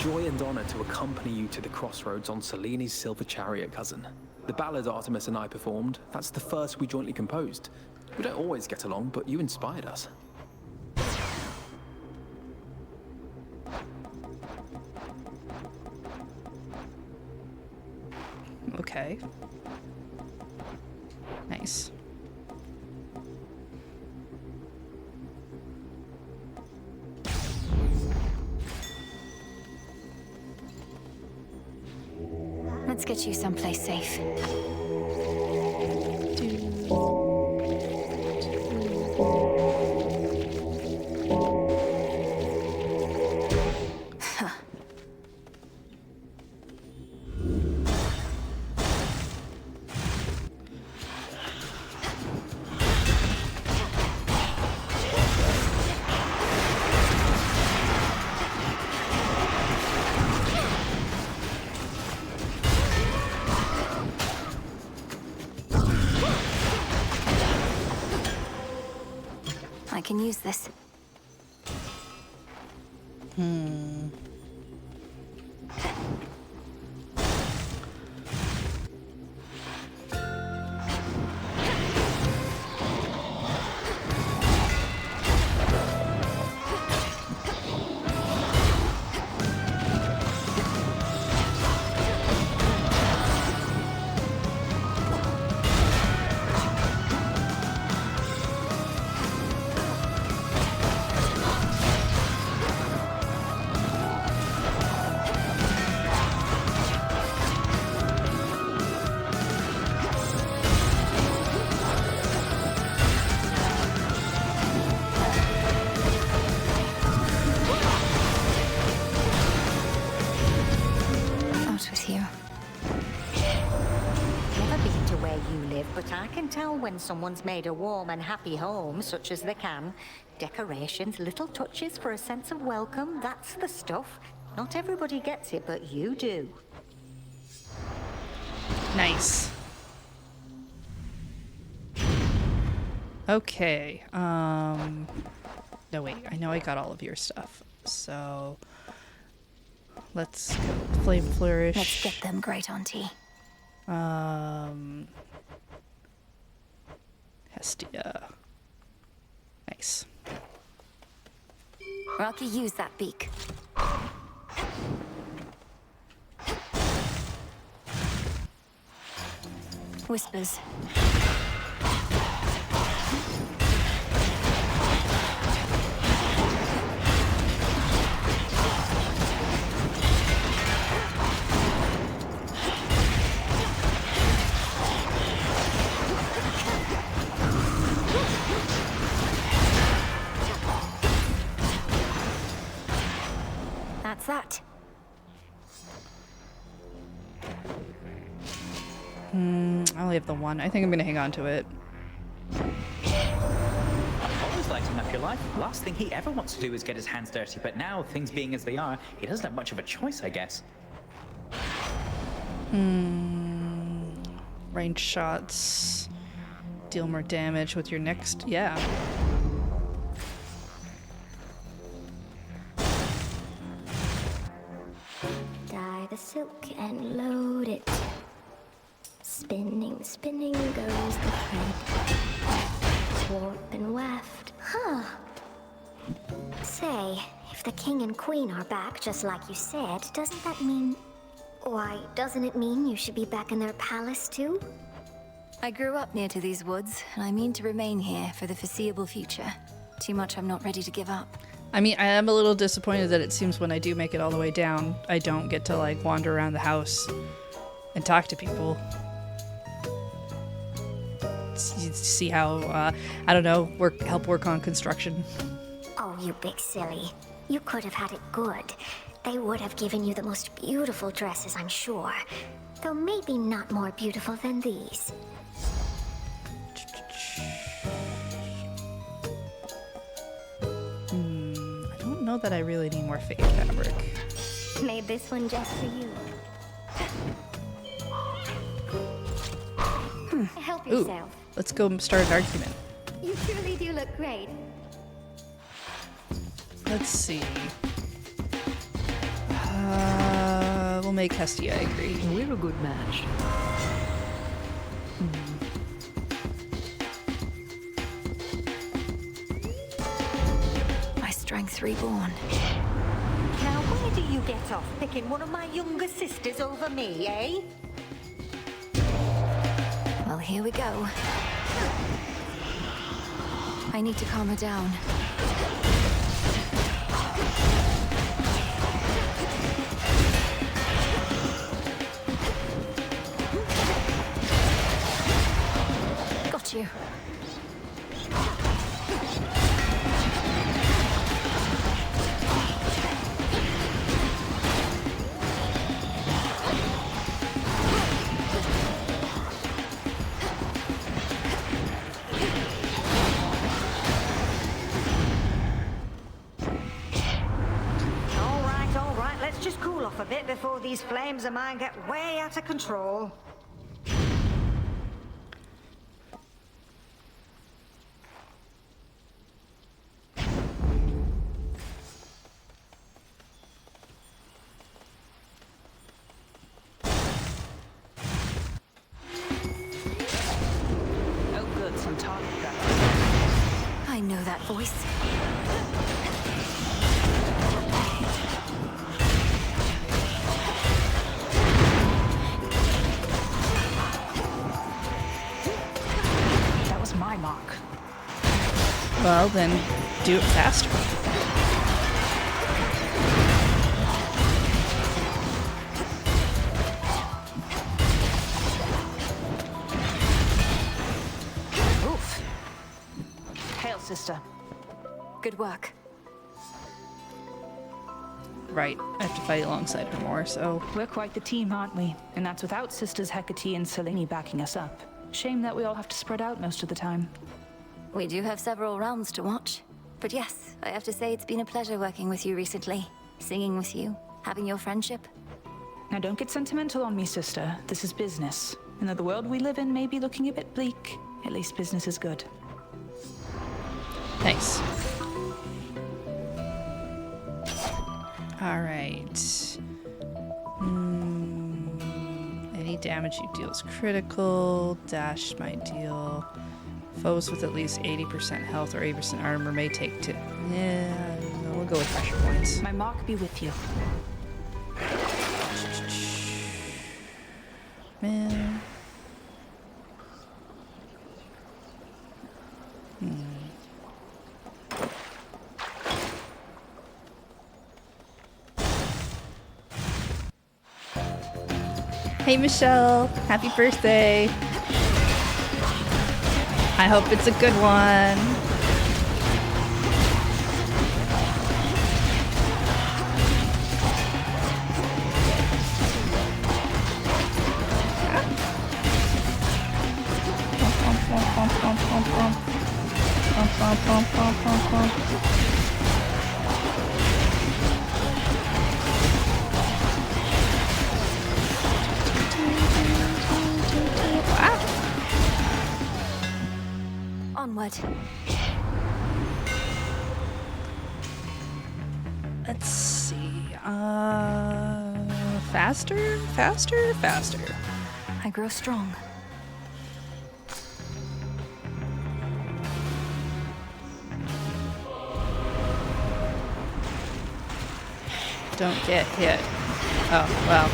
Joy and honor to accompany you to the crossroads on Seleni's Silver Chariot, cousin. The ballad Artemis and I performed, that's the first we jointly composed. We don't always get along, but you inspired us. Okay. Nice. Let's get you someplace safe. I can use this. But I can tell when someone's made a warm and happy home, such as they can. Decorations, little touches for a sense of welcome, that's the stuff. Not everybody gets it, but you do. Nice. Okay. No, wait. I know I got all of your stuff. So let's go. Flame Flourish. Let's get them, Great Auntie. Hestia. Nice. Rocky, use that beak. Whispers. That's that. I only have the one. I think I'm gonna hang on to it. Always lighting up your life. Last thing he ever wants to do is get his hands dirty, but now, things being as they are, he doesn't have much of a choice, I guess. Range shots. Deal more damage with your next... Yeah. Dye the silk and load it. Spinning, spinning goes the thread. Warp and weft. Huh. Say, if the king and queen are back just like you said, doesn't that mean... Why, doesn't it mean you should be back in their palace too? I grew up near to these woods, and I mean to remain here for the foreseeable future. Too much I'm not ready to give up. I mean, I am a little disappointed that it seems when I do make it all the way down, I don't get to, like, wander around the house and talk to people. See how, I don't know, help work on construction. Oh, you big silly. You could have had it good. They would have given you the most beautiful dresses, I'm sure. Though maybe not more beautiful than these. I don't know that I really need more fake fabric. Made this one just for you. Help Ooh, yourself. let's go start an argument. You truly do look great. Let's see. We'll make Hestia, I agree. We're a good match. My strength reborn. Now, where do you get off picking one of my younger sisters over me, eh? Well, here we go. I need to calm her down. got you. All right, let's just cool off a bit before these flames of mine get way out of control. Oh, good, some target practice. I know that voice. That was my mark. Well, then do it faster. Oof. Hail, sister. Good work. Right, I have to fight alongside her more, so... We're quite the team, aren't we? And that's without Sisters Hecate and Selene backing us up. Shame that we all have to spread out most of the time. We do have several rounds to watch. But yes, I have to say it's been a pleasure working with you recently. Singing with you, having your friendship. Now don't get sentimental on me, sister. This is business. And though the world we live in may be looking a bit bleak, at least business is good. Nice. Alright. Any damage you deal is critical. Dash might deal. Foes with at least 80% health or 80% armor may take to... Yeah, we'll go with pressure points. My mark be with you. Man. Hey Michelle, happy birthday. I hope it's a good one. Onward. Let's see. Faster, faster, faster. I grow strong. Don't get hit. Oh, well.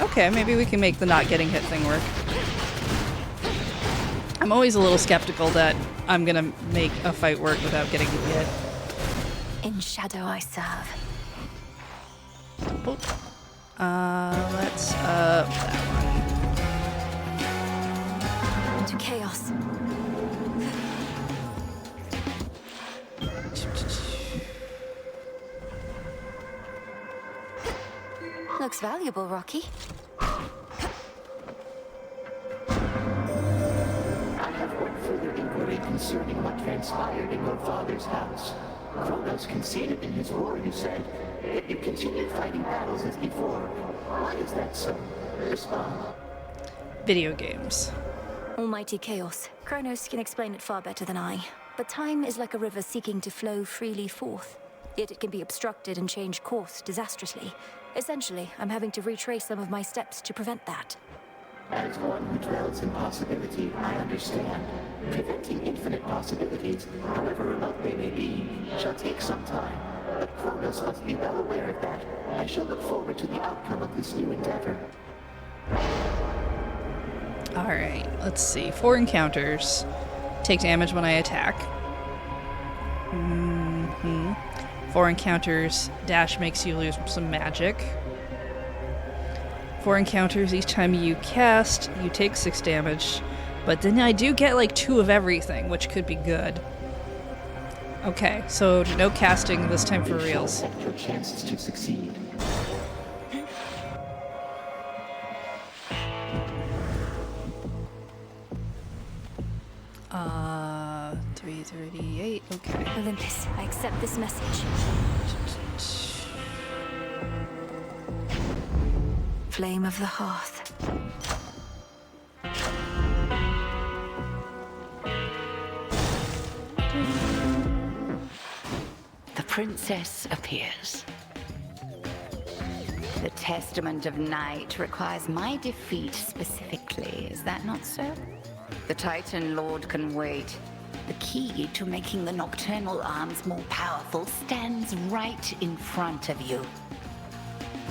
Okay, maybe we can make the not getting hit thing work. I'm always a little skeptical that I'm gonna make a fight work without getting hit. In shadow I serve. Let's up that one. Into chaos. Looks valuable, Rocky. I have one further inquiry concerning what transpired in your father's house. Kronos conceded in his war, you said. Yet you continued fighting battles as before. Why is that so? Respond. Video games. Almighty chaos. Kronos can explain it far better than I. But time is like a river seeking to flow freely forth. Yet it can be obstructed and change course disastrously. Essentially, I'm having to retrace some of my steps to prevent that. As one who dwells in possibility, I understand. Preventing infinite possibilities, however remote they may be, shall take some time. But Kronos must be well aware of that. I shall look forward to the outcome of this new endeavor. Alright, let's see. 4 encounters. Take damage when I attack. 4 encounters, dash makes you lose some magic. 4 encounters, each time you cast, you take 6 damage. But then I do get like 2 of everything, which could be good. Okay, so no casting this time for reals. Your chances to succeed. 338, okay. Olympus, I accept this message. Flame of the Hearth. The princess appears. The Testament of Night requires my defeat specifically, is that not so? The Titan Lord can wait. The key to making the nocturnal arms more powerful stands right in front of you.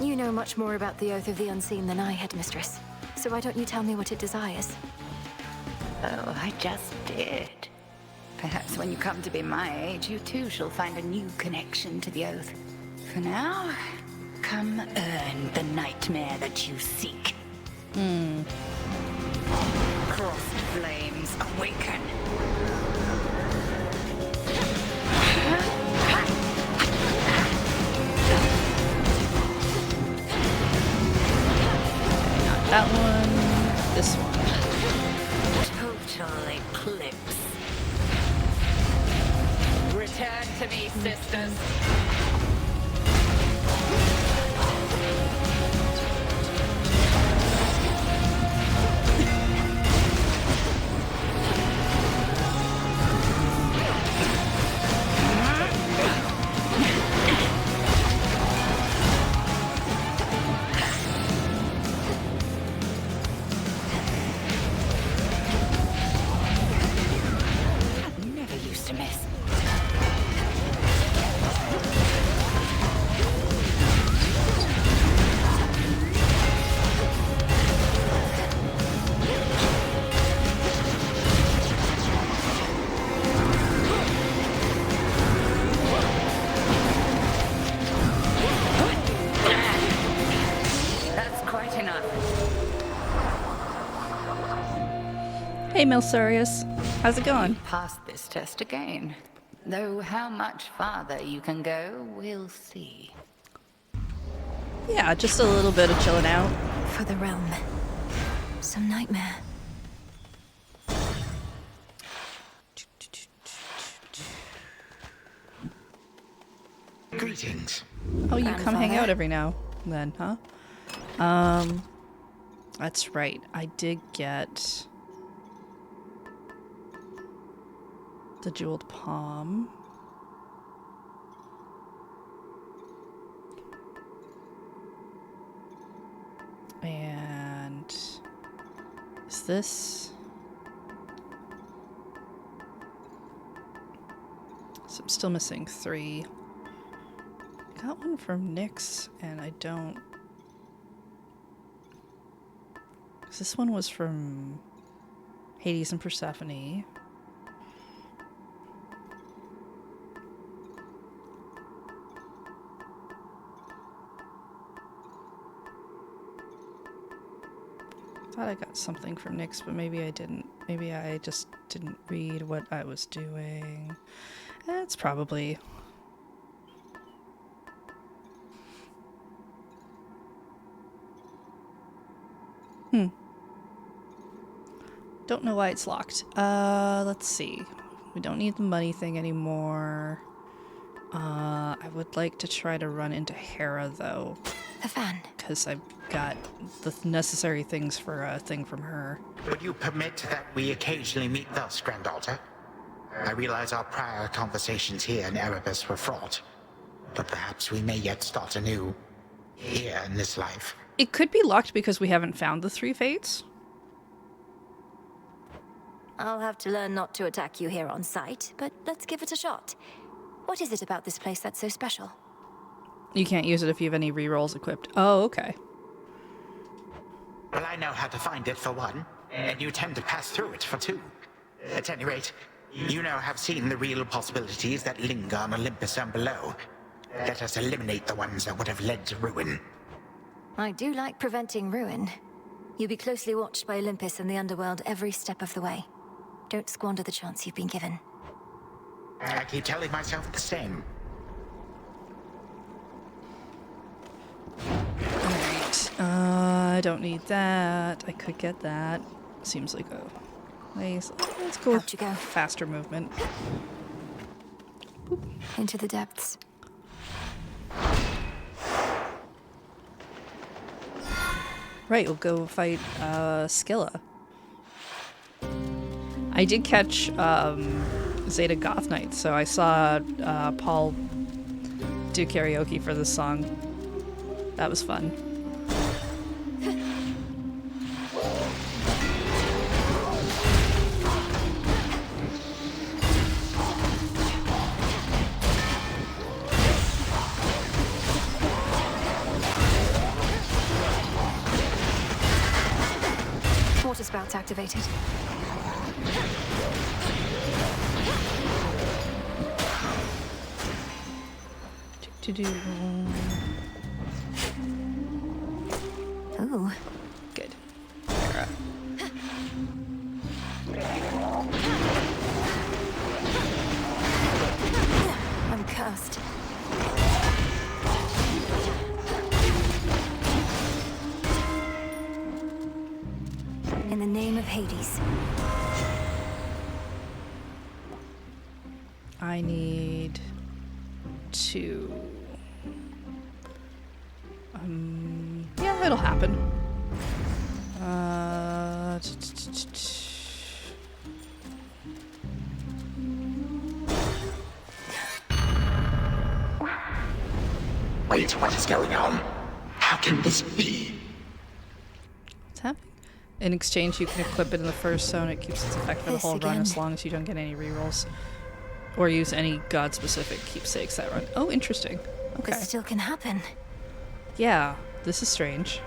You know much more about the Oath of the Unseen than I, Headmistress. So why don't you tell me what it desires? Oh, I just did. Perhaps when you come to be my age, you too shall find a new connection to the Oath. For now, come earn the nightmare that you seek. Crossed flames awaken. Not that one, this one. Total eclipse. Return to me, sisters. Never used to miss. That's quite enough. Hey, Milsarius. How's it going? Pass this test again. Though how much farther you can go, we'll see. Yeah, just a little bit of chilling out. For the realm. Some nightmare. Greetings. Oh, you come hang Grandfather? out every now and then, huh? That's right. I did get the jeweled palm. And is this? So I'm still missing 3. Got one from Nyx, and I don't. 'Cause this one was from Hades and Persephone. Thought I got something from Nyx, but maybe I didn't. Maybe I just didn't read what I was doing. It's probably. Don't know why it's locked. Let's see. We don't need the money thing anymore. I would like to try to run into Hera, though. The fan. Because I've got the necessary things for a thing from her. Would you permit that we occasionally meet thus, Granddaughter? I realize our prior conversations here in Erebus were fraught, but perhaps we may yet start anew here in this life. It could be locked because we haven't found the 3 fates. I'll have to learn not to attack you here on sight, but let's give it a shot. What is it about this place that's so special? You can't use it if you have any rerolls equipped. Oh, okay. Well, I know how to find it for one, and you tend to pass through it for 2. At any rate, you now have seen the real possibilities that linger on Olympus and below. Let us eliminate the ones that would have led to ruin. I do like preventing ruin. You'll be closely watched by Olympus and the underworld every step of the way. Don't squander the chance you've been given. I keep telling myself the same. Alright, I don't need that. I could get that. Seems like a nice. Let's go. How'd you go? Faster movement. Into the depths. Right, we'll go fight Scylla. I did catch Zeta Goth Night, so I saw Paul do karaoke for this song. That was fun. Water spouts activated. Ooh. Good. I'm cursed. In the name of Hades. I need to... yeah, it'll happen. Wait, what is going on? How can this be? What's happening? In exchange, you can equip it in the first zone. It keeps its effect for the This whole run again. as long as you don't get any rerolls. Or use any god-specific keepsakes that run. Oh, interesting. Okay. This still can happen. Yeah, this is strange.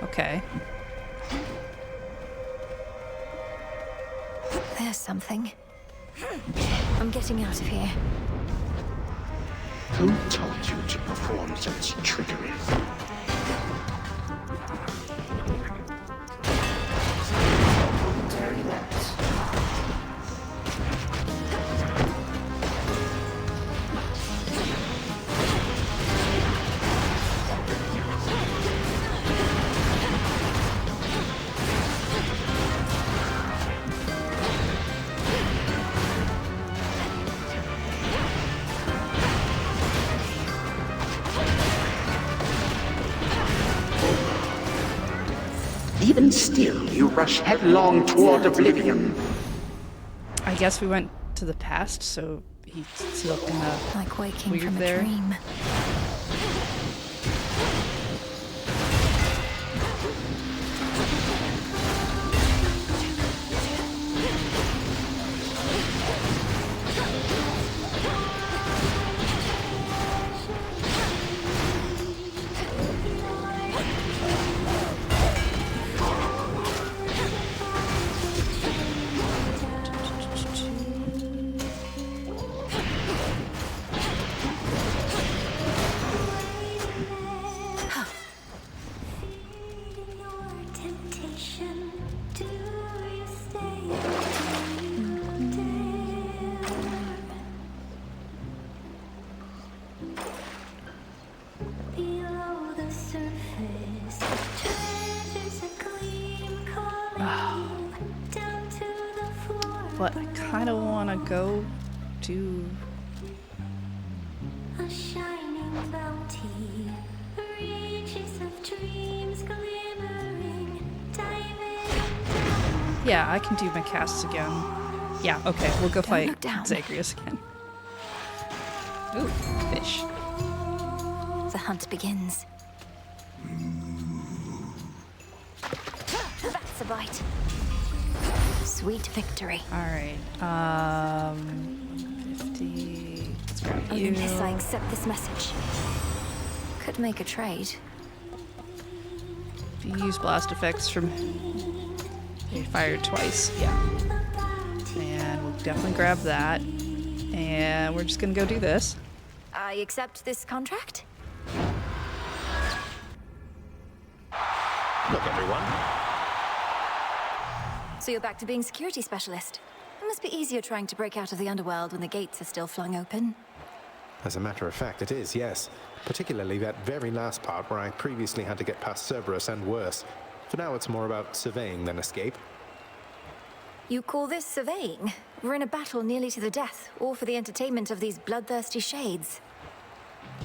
Okay. There's something. I'm getting out of here. Who told you to perform such trickery? Even still, you rush headlong toward oblivion. I guess we went to the past, so he's still kinda like waking weird from a there. dream. But I kind of want to go to... A shining bounty, riches of dreams glimmering, diving. Yeah, I can do my casts again. Yeah, okay, we'll go fight look down. Zagreus again. Ooh, fish. The hunt begins. That's a bite. Sweet victory. Alright, 50... Let's grab you. Olympus, I accept this message. Could make a trade. If you use blast effects from... You fired twice, yeah. And we'll definitely grab that. And we're just gonna go do this. I accept this contract. Look, everyone. So you're back to being security specialist. It must be easier trying to break out of the underworld when the gates are still flung open. As a matter of fact, it is, yes. Particularly that very last part where I previously had to get past Cerberus and worse. For now, it's more about surveying than escape. You call this surveying? We're in a battle nearly to the death, all for the entertainment of these bloodthirsty shades.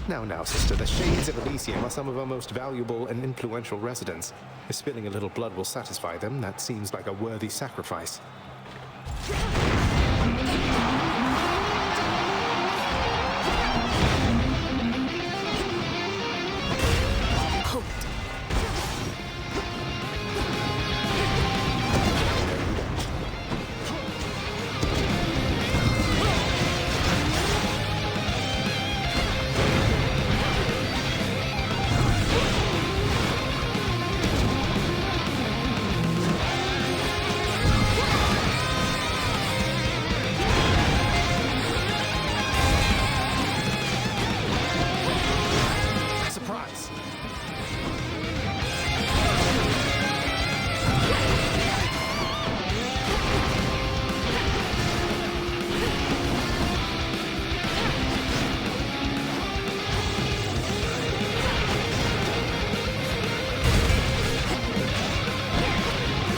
Now, sister, the Shades of Elysium are some of our most valuable and influential residents. If spilling a little blood will satisfy them, that seems like a worthy sacrifice.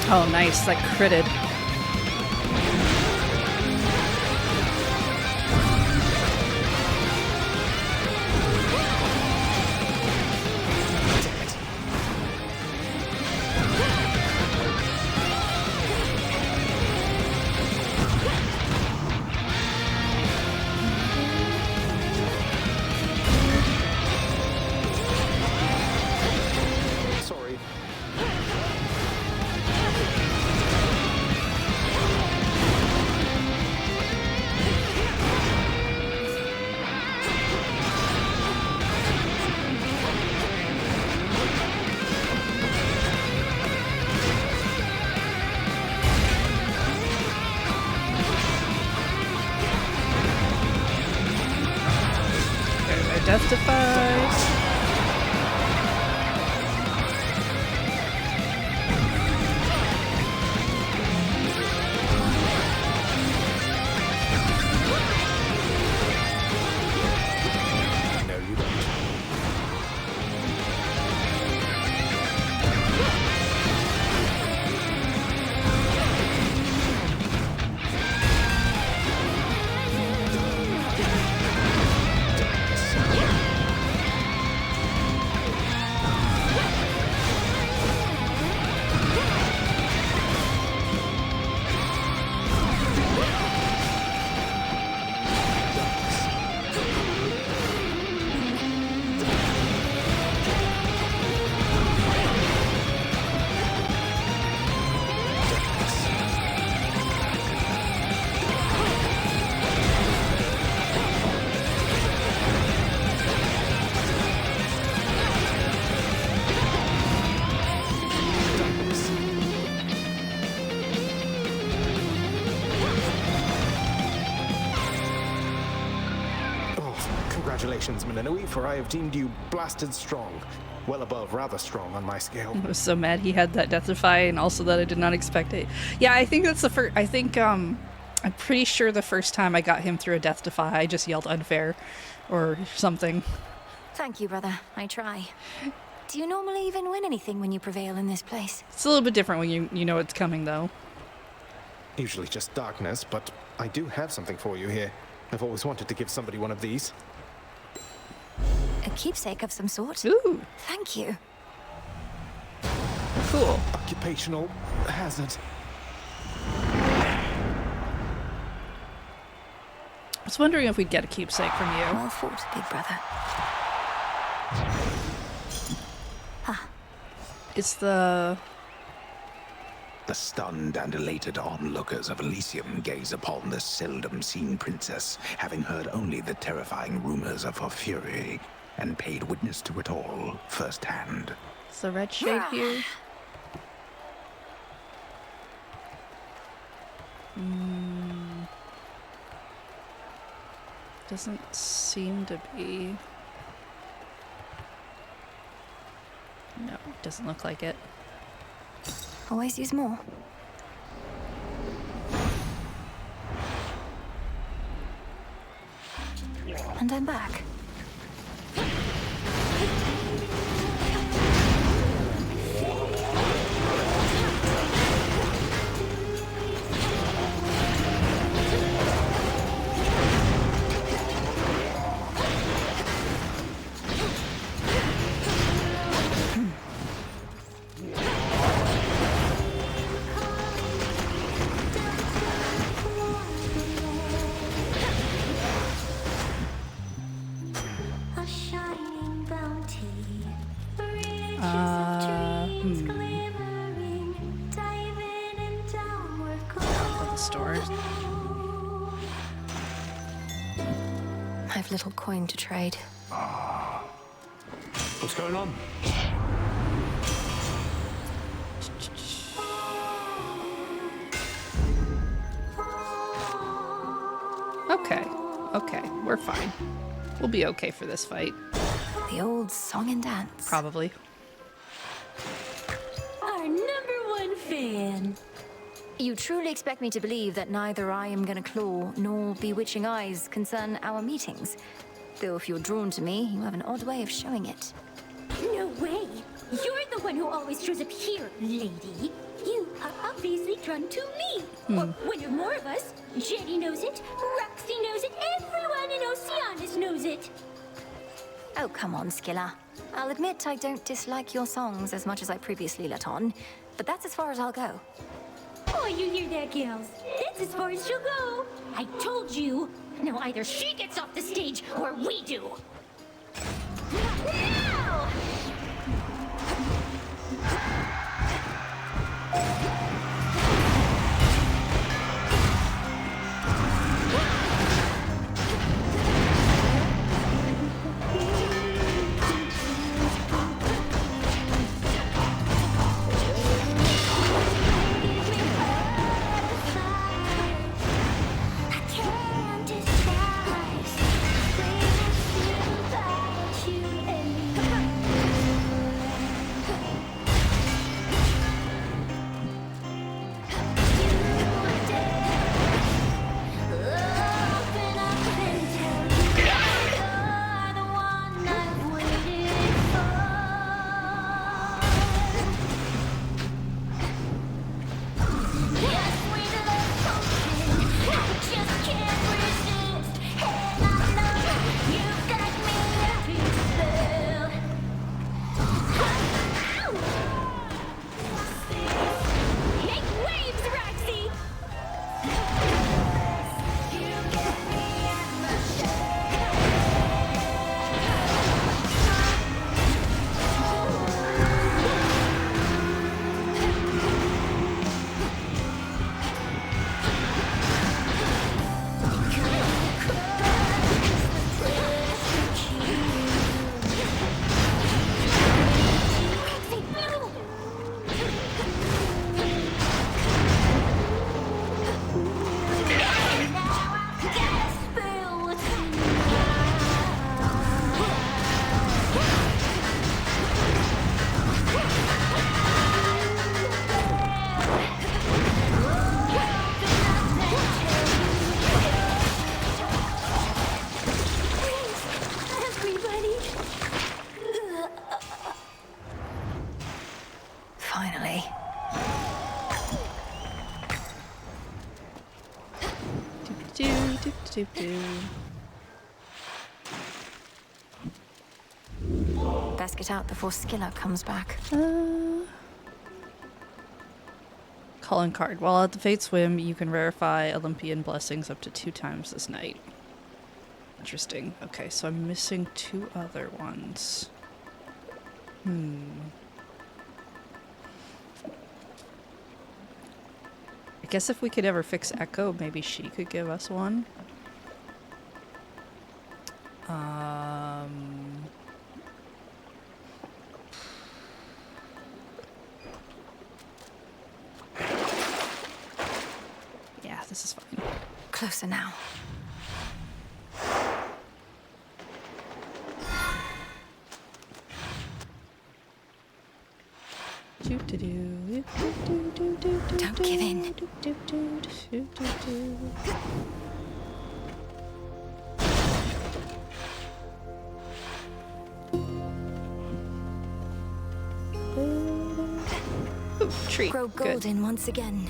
Oh, nice. That critted. Sorry. Justified. Congratulations, Mininoe, for I have deemed you blasted strong. Well above rather strong on my scale. I was so mad he had that Deathify and also that I did not expect it. Yeah, I think that's the first. I think, I'm pretty sure the first time I got him through a Deathify, I just yelled unfair or something. Thank you, brother. I try. Do you normally even win anything when you prevail in this place? It's a little bit different when you know it's coming, though. Usually just darkness, but I do have something for you here. I've always wanted to give somebody one of these. A keepsake of some sort? Ooh. Thank you. Cool. Occupational hazard. I was wondering if we'd get a keepsake from you. Well fought, big brother. It's the stunned and elated onlookers of Elysium gaze upon this seldom-seen princess, having heard only the terrifying rumors of her fury, and paid witness to it all firsthand. It's the red shade here. Doesn't seem to be. No, doesn't look like it. Always use more. And I'm back. I've little coin to trade. What's going on? Okay, we're fine. We'll be okay for this fight. The old song and dance. Probably. Our #1 fan. You truly expect me to believe that neither I am gonna claw nor bewitching eyes concern our meetings? Though if you're drawn to me, you have an odd way of showing it. No way! You're the one who always shows up here, lady. You are obviously drawn to me. Or when there are more of us, Jetty knows it, Roxy knows it, everyone in Oceanus knows it. Oh, come on, Skilla. I'll admit I don't dislike your songs as much as I previously let on, but that's as far as I'll go. Oh, you hear that, gals? That's as far as she'll go. I told you. Now either she gets off the stage or we do. Now! Finally. Best get out before Skilla comes back. Calling card. While at the Fate Swim, you can verify Olympian blessings up to 2 times this night. Interesting. Okay, so I'm missing 2 other ones. I guess if we could ever fix Echo, maybe she could give us one. Yeah, this is fine. Closer now. Don't give in. Ooh, tree. Grow Good. golden once again.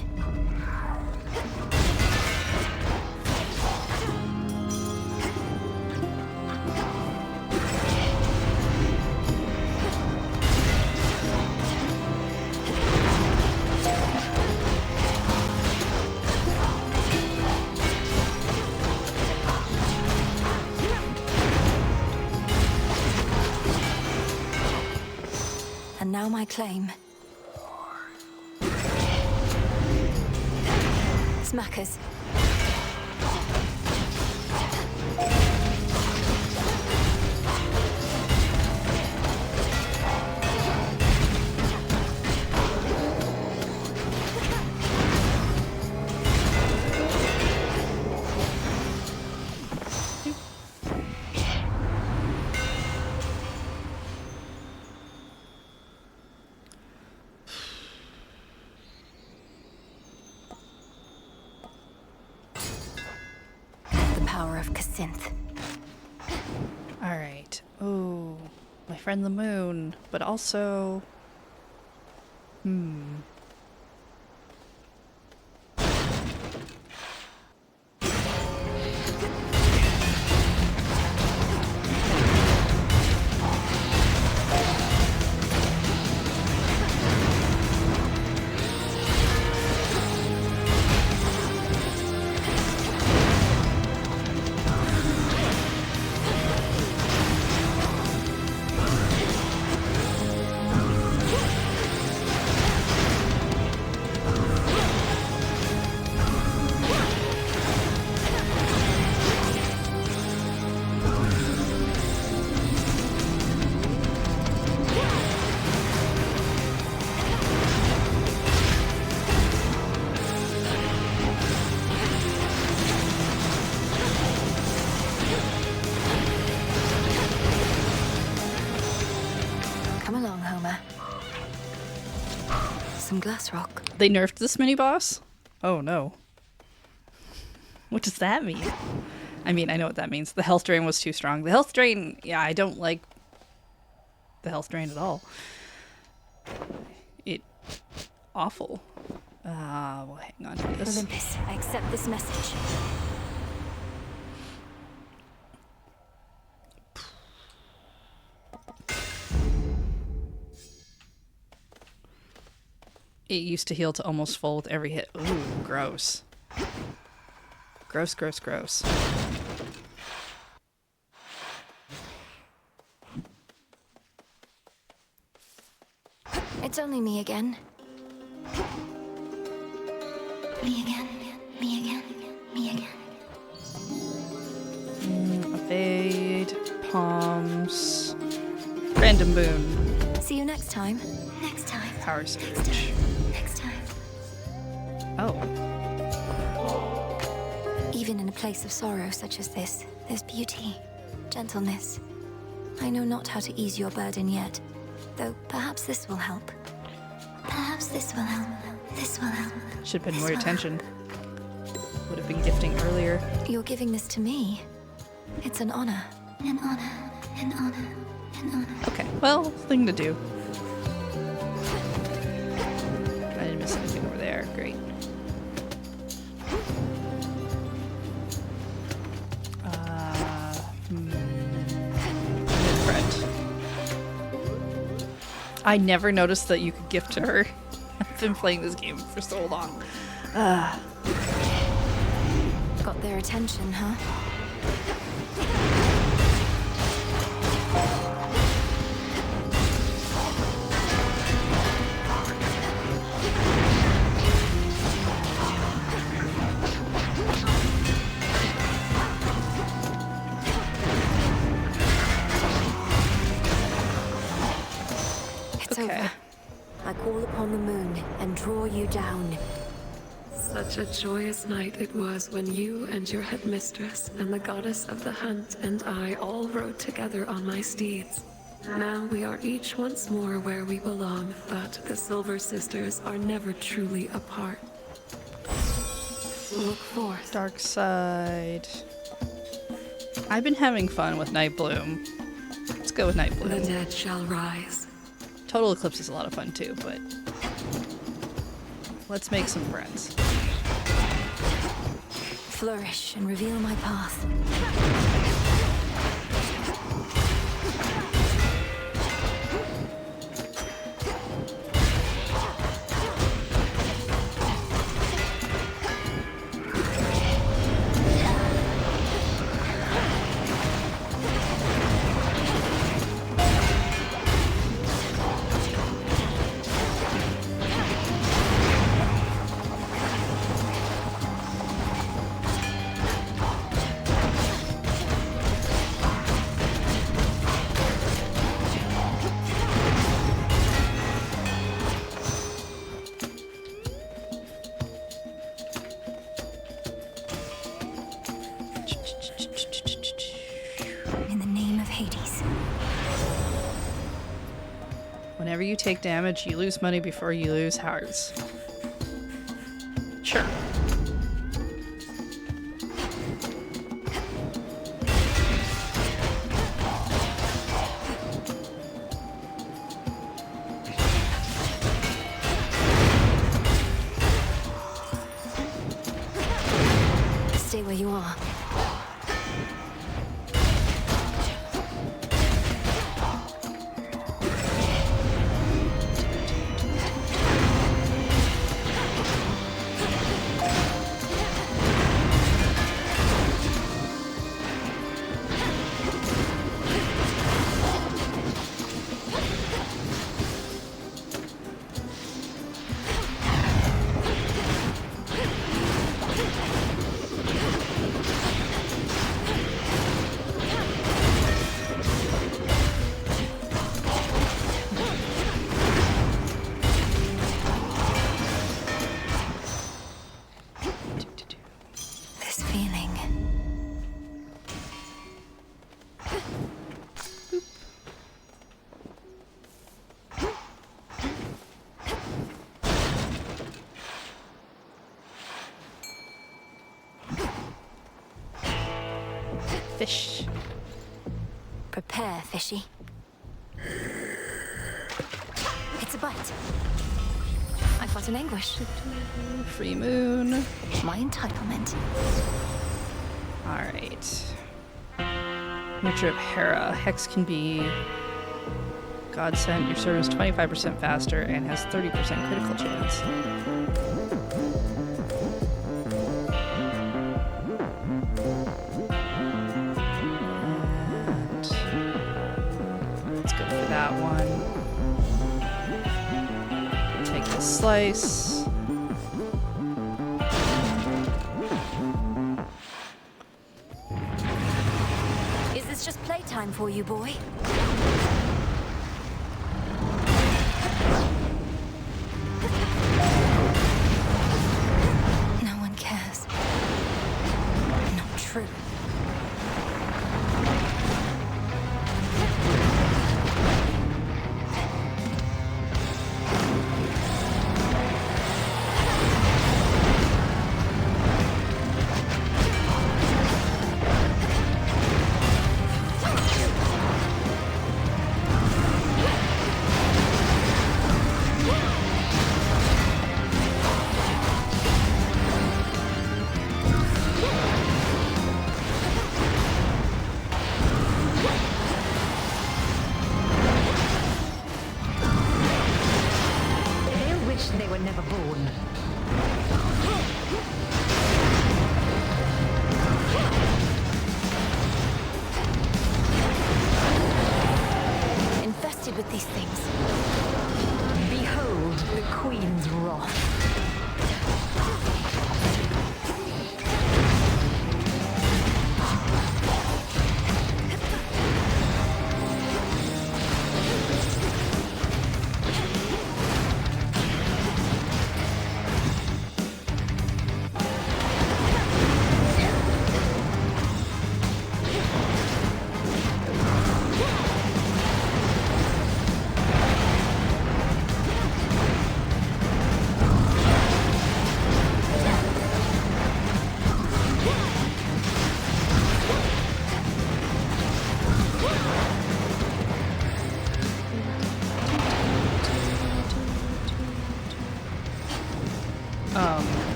And now my claim. Smackers. Power of Kacinth. Alright. Oh, my friend the moon. But also... Some glass rock. They nerfed this mini boss? Oh no. What does that mean? I mean, I know what that means. The health drain was too strong. The health drain, yeah, I don't like the health drain at all. It awful. Well, hang on to this. Olympus, I accept this message. It used to heal to almost full with every hit. Ooh, gross. Gross, gross, gross. It's only me again. Me again, me again, me again. Evade, palms, random boon. See you next time. Next time. Power surge. Next time. Oh. Even in a place of sorrow such as this, there's beauty, gentleness. I know not how to ease your burden yet, though perhaps this will help. Perhaps this will help. This will help. Should have been more attention. Would have been gifting earlier. You're giving this to me. It's an honor. An honor. An honor. An honor. Okay, well, thing to do. I didn't miss anything over there. Great. Friend. I never noticed that you could gift to her. I've been playing this game for so long. Got their attention, huh? It's over. I call upon the moon and draw you down. Such a joyous night it was when you and your headmistress and the goddess of the hunt and I all rode together on my steeds. Now we are each once more where we belong, but the Silver Sisters are never truly apart. Look forth. Dark side. I've been having fun with Night Bloom. Let's go with Night Bloom. The dead shall rise. Total Eclipse is a lot of fun too, but let's make some friends. Flourish and reveal my path. Whenever you take damage, you lose money before you lose hearts. Sure. Stay where you are. Fish. Prepare, fishy. It's a bite. I fought an anguish. Free moon. My entitlement. Alright. Nature of Hera. Hex can be Godsent. Your sword is 25% faster and has 30% critical chance. That one. Take the slice. Is this just playtime for you, boy? No one cares. Not true.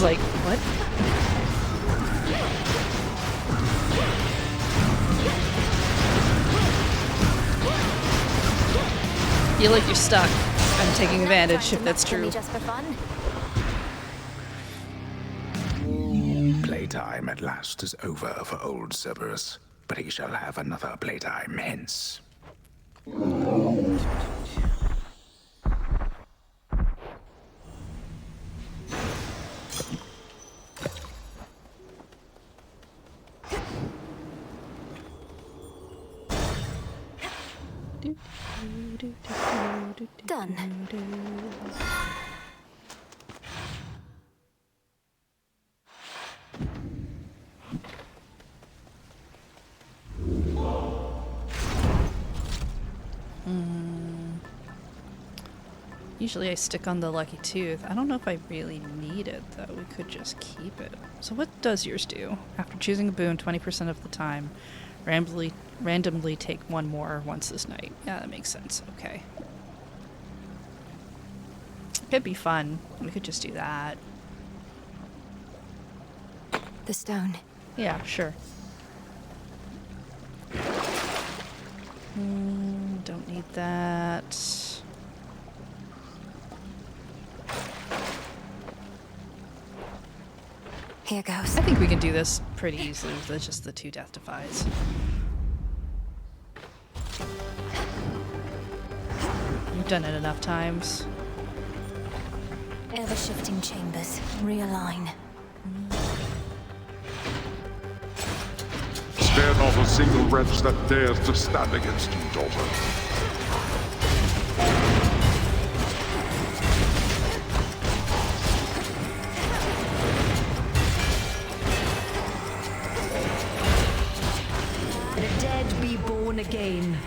was like, what? Feel like you're stuck. I'm taking advantage if that's true. Just for fun. Playtime at last is over for old Cerberus, but he shall have another playtime hence. Done. Usually I stick on the Lucky Tooth. I don't know if I really need it, though. We could just keep it. So what does yours do? After choosing a boon 20% of the time, randomly take one more once this night. Yeah, that makes sense. Okay. Could be fun. We could just do that. The stone. Yeah, sure. Don't need that. Here goes. I think we can do this pretty easily with just the 2 death defies. We've done it enough times. Ever-shifting chambers. Realign. Spare not a single wretch that dares to stand against you, daughter. The dead be born again.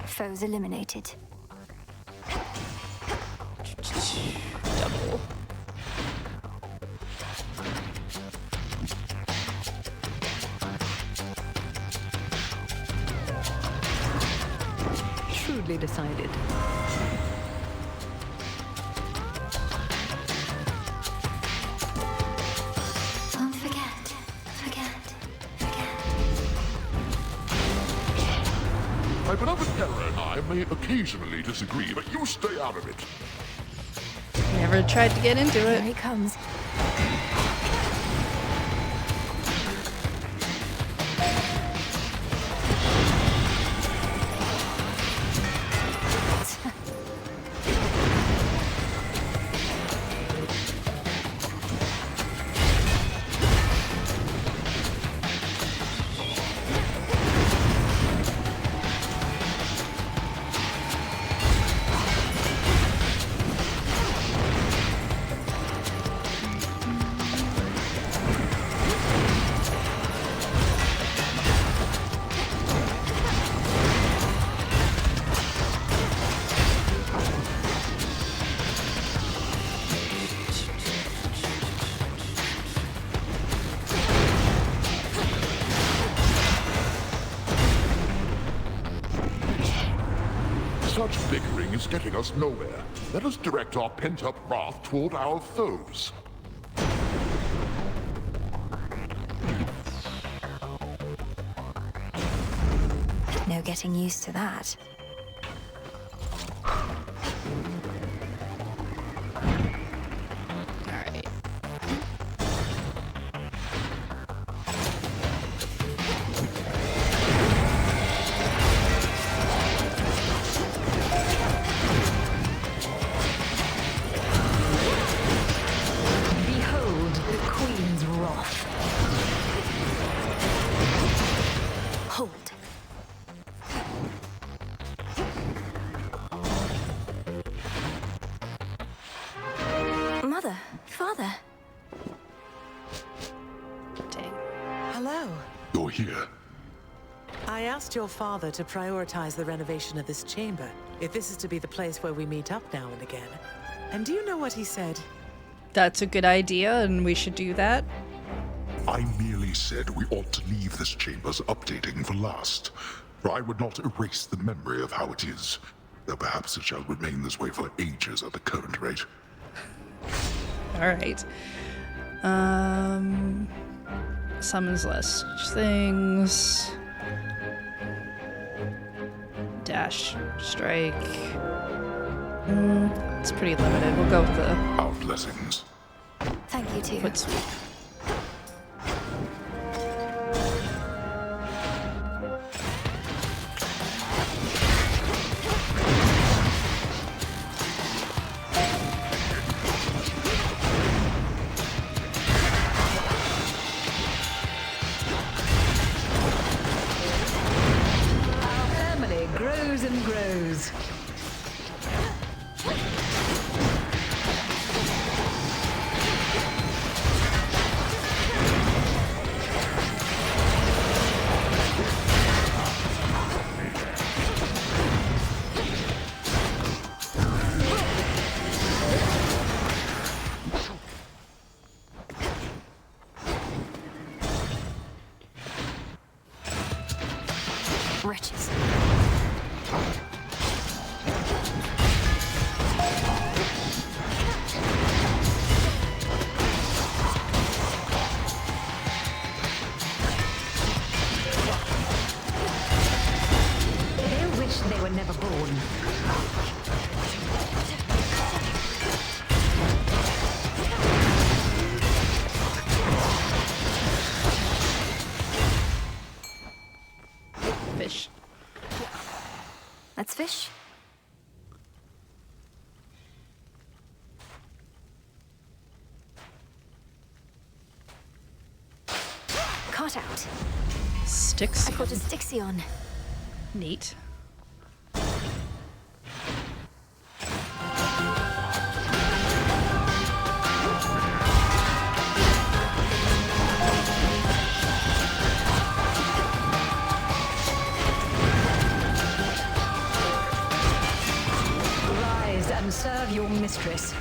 Foes eliminated. Double. Shrewdly decided. Don't forget. My beloved Terra and I may occasionally disagree, but you stay out of it. Never tried to get into it. Here he comes. Such bickering is getting us nowhere. Let us direct our pent-up wrath toward our foes. No getting used to that. Alright. Behold the Queen's wrath. Hold. Mother, father. Dang. Hello. You're here. asked your father to prioritize the renovation of this chamber, if this is to be the place where we meet up now and again. And do you know what he said? That's a good idea, and we should do that. I merely said we ought to leave this chamber's updating for last, for I would not erase the memory of how it is, though perhaps it shall remain this way for ages at the current rate. Alright. Summons less things. Dash, strike. It's pretty limited. We'll go with the... Our blessings. Thank you, too. Foot sweep. Wretches. They wish they were never born. Fish. Let's fish. Caught out. Sticks. I caught a Stixion. Neat. Rise and serve your mistress.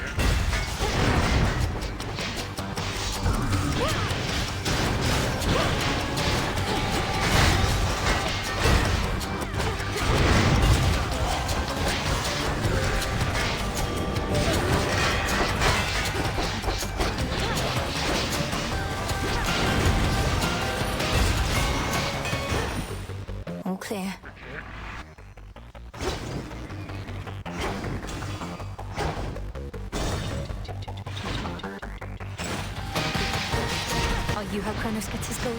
All clear. Are you how Kronos gets his gold?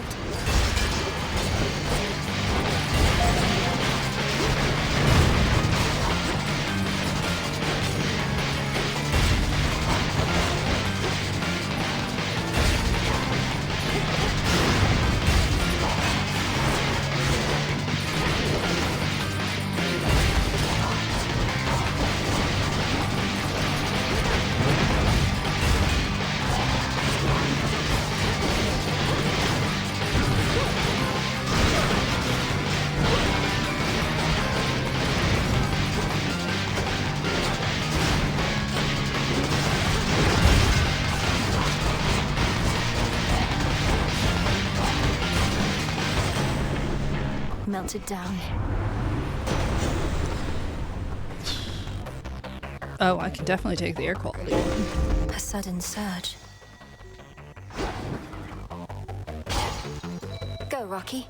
Melted down. Oh, I can definitely take the air quality one. A sudden surge. Go, Rocky.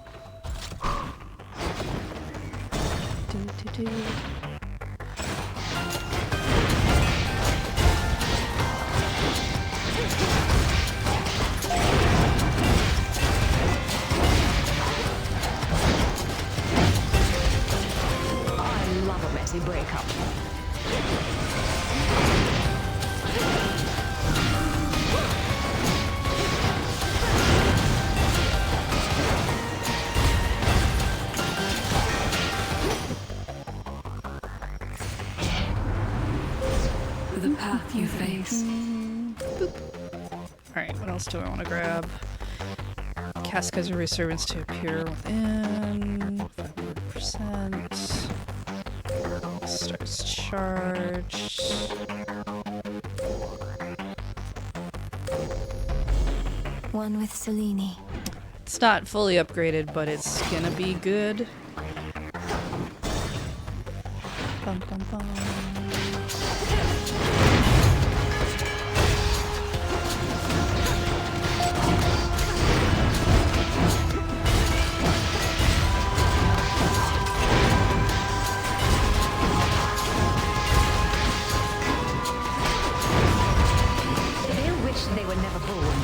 I love a messy breakup. The path you face. Alright, what else do I want to grab? Cast Kaiser servants to appear within 500%. Starts charged. One with Selene. It's not fully upgraded, but it's gonna be good. Bum, bum, bum. They'll wish they were never born.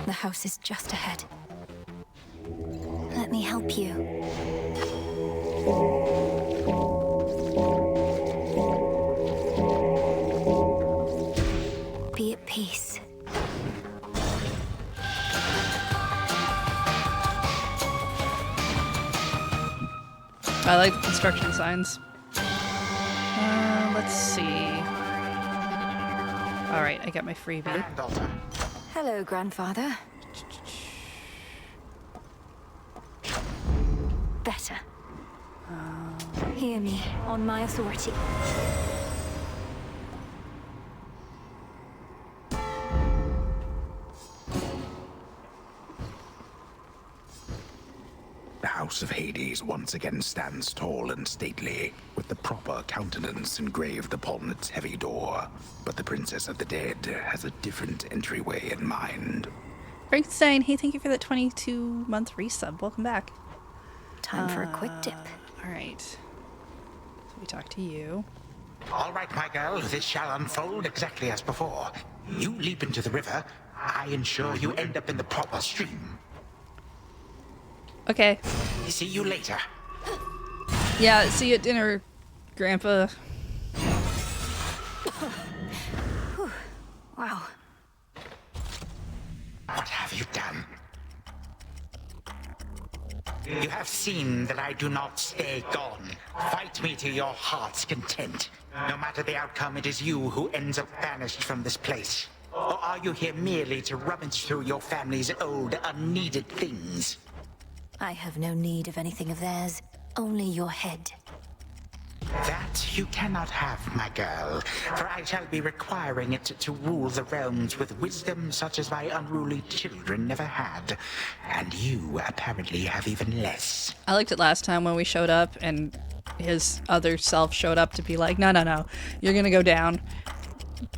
The house is just ahead. Let me help you. Be at peace. I like the construction signs. Let's see. Alright, I got my freebie. Hello, grandfather. Better. Hear me, on my authority. The House of Hades once again stands tall and stately, with the proper countenance engraved upon its heavy door. But the Princess of the Dead has a different entryway in mind. Frankenstein, hey, thank you for that 22-month resub. Welcome back. Time for a quick dip. Alright. So we talk to you. All right, my girl, this shall unfold exactly as before. You leap into the river, I ensure you end up in the proper stream. Okay. See you later. Yeah, see you at dinner, Grandpa. Wow. What have you done? You have seen that I do not stay gone. Fight me to your heart's content. No matter the outcome, it is you who ends up banished from this place. Or are you here merely to rummage through your family's old, unneeded things? I have no need of anything of theirs. Only your head. That you cannot have, my girl, for I shall be requiring it to rule the realms with wisdom such as my unruly children never had. And you apparently have even less. I liked it last time when we showed up and his other self showed up to be like, no, you're gonna go down.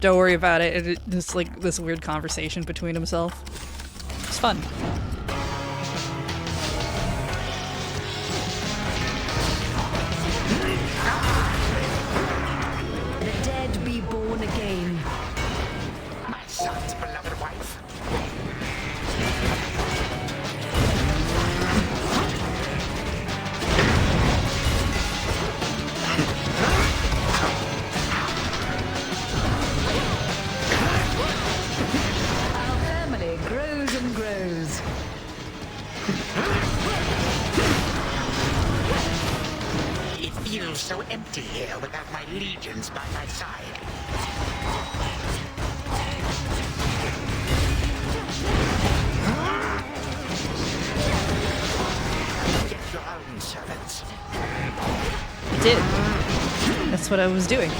Don't worry about it. And it's like this weird conversation between himself. It's fun. The dead be born again. My son's beloved wife. Our family grows and grows. It feels so empty here without my legions by my side. Get your own servants. I did. That's what I was doing.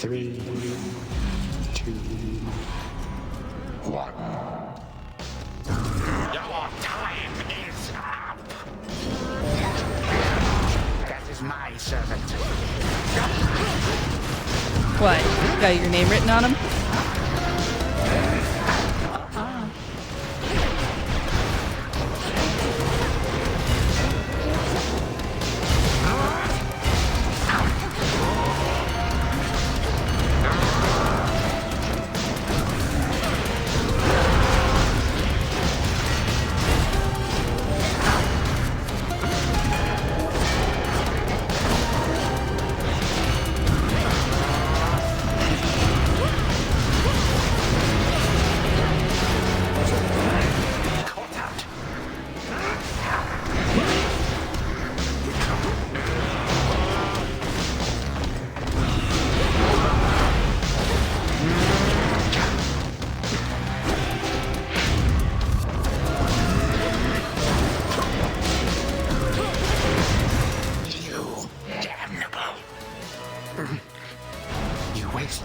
3, 2, 1. Your time is up. That is my servant. What? Got your name written on him?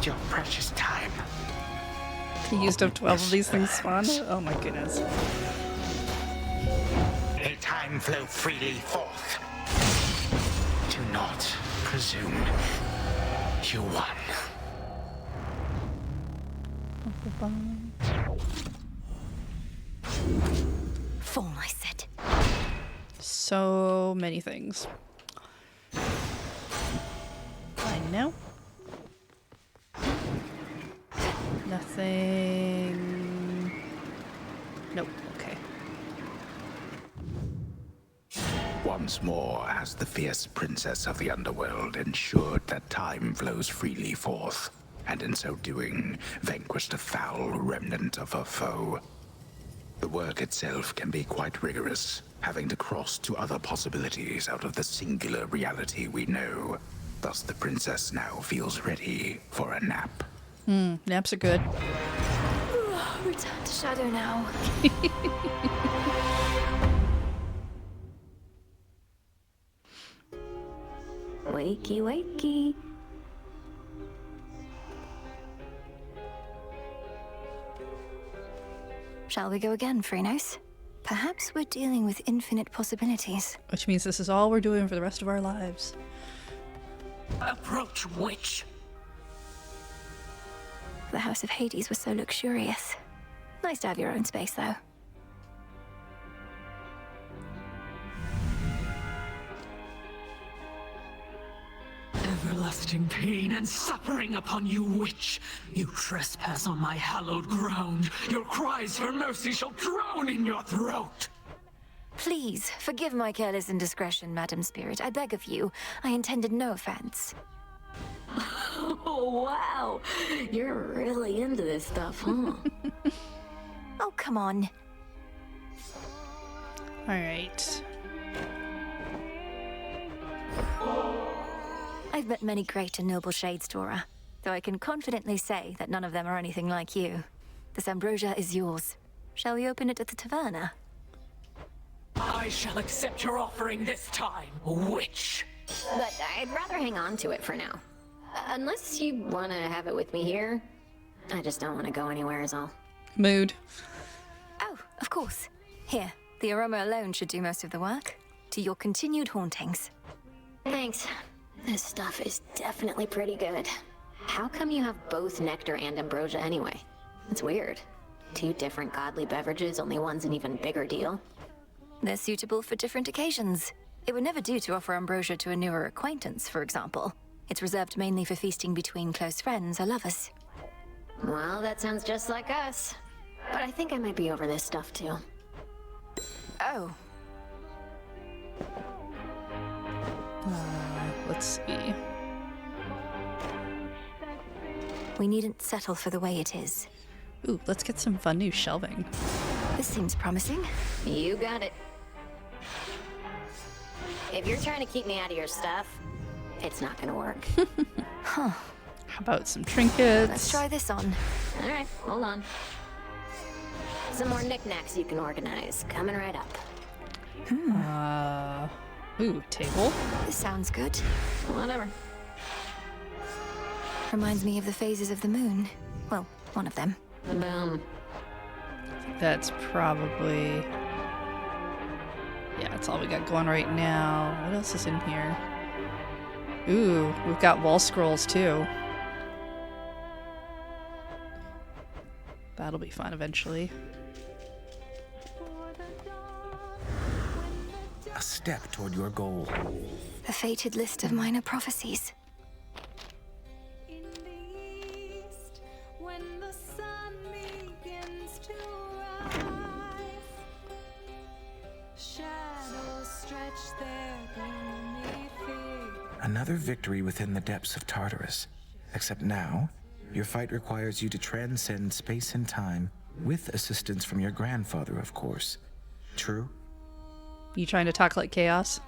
Your precious time. He used up 12 of these things spawned? Oh my goodness. May time flow freely forth. Do not presume. You won. Fall, I said. So many things. I know. Nothing. Nope. Okay. Once more has the fierce princess of the underworld ensured that time flows freely forth, and in so doing, vanquished a foul remnant of her foe. The work itself can be quite rigorous, having to cross to other possibilities out of the singular reality we know. Thus the princess now feels ready for a nap. Naps are good. Return to shadow now. Wakey, wakey. Shall we go again, Phrenos? Perhaps we're dealing with infinite possibilities. Which means this is all we're doing for the rest of our lives. Approach, witch. The House of Hades was so luxurious. Nice to have your own space, though. Everlasting pain and suffering upon you, witch! You trespass on my hallowed ground. Your cries for mercy shall drown in your throat! Please, forgive my careless indiscretion, Madam Spirit. I beg of you. I intended no offense. Oh, wow. You're really into this stuff, huh? Oh, come on. Alright. I've met many great and noble shades, Dora, though I can confidently say that none of them are anything like you. This ambrosia is yours. Shall we open it at the taverna? I shall accept your offering this time, witch! But I'd rather hang on to it for now. Unless you want to have it with me here. I just don't want to go anywhere is all. Mood. Oh, of course. Here, the aroma alone should do most of the work. To your continued hauntings. Thanks. This stuff is definitely pretty good. How come you have both nectar and ambrosia anyway? It's weird. Two different godly beverages, only one's an even bigger deal. They're suitable for different occasions. It would never do to offer ambrosia to a newer acquaintance, for example. It's reserved mainly for feasting between close friends or lovers. Well, that sounds just like us. But I think I might be over this stuff too. Oh. Let's see. We needn't settle for the way it is. Ooh, let's get some fun new shelving. This seems promising. You got it. If you're trying to keep me out of your stuff, it's not gonna work. Huh. How about some trinkets? Let's try this on. All right, hold on. Some more knickknacks you can organize. Coming right up. Ooh, table. This sounds good. Whatever. Reminds me of the phases of the moon. Well, one of them. Boom. That's probably... Yeah, that's all we got going right now. What else is in here? Ooh, we've got wall scrolls too. That'll be fun eventually. A step toward your goal. The fated list of minor prophecies. Another victory within the depths of Tartarus. Except now, your fight requires you to transcend space and time, with assistance from your grandfather, of course. True? You trying to talk like Chaos?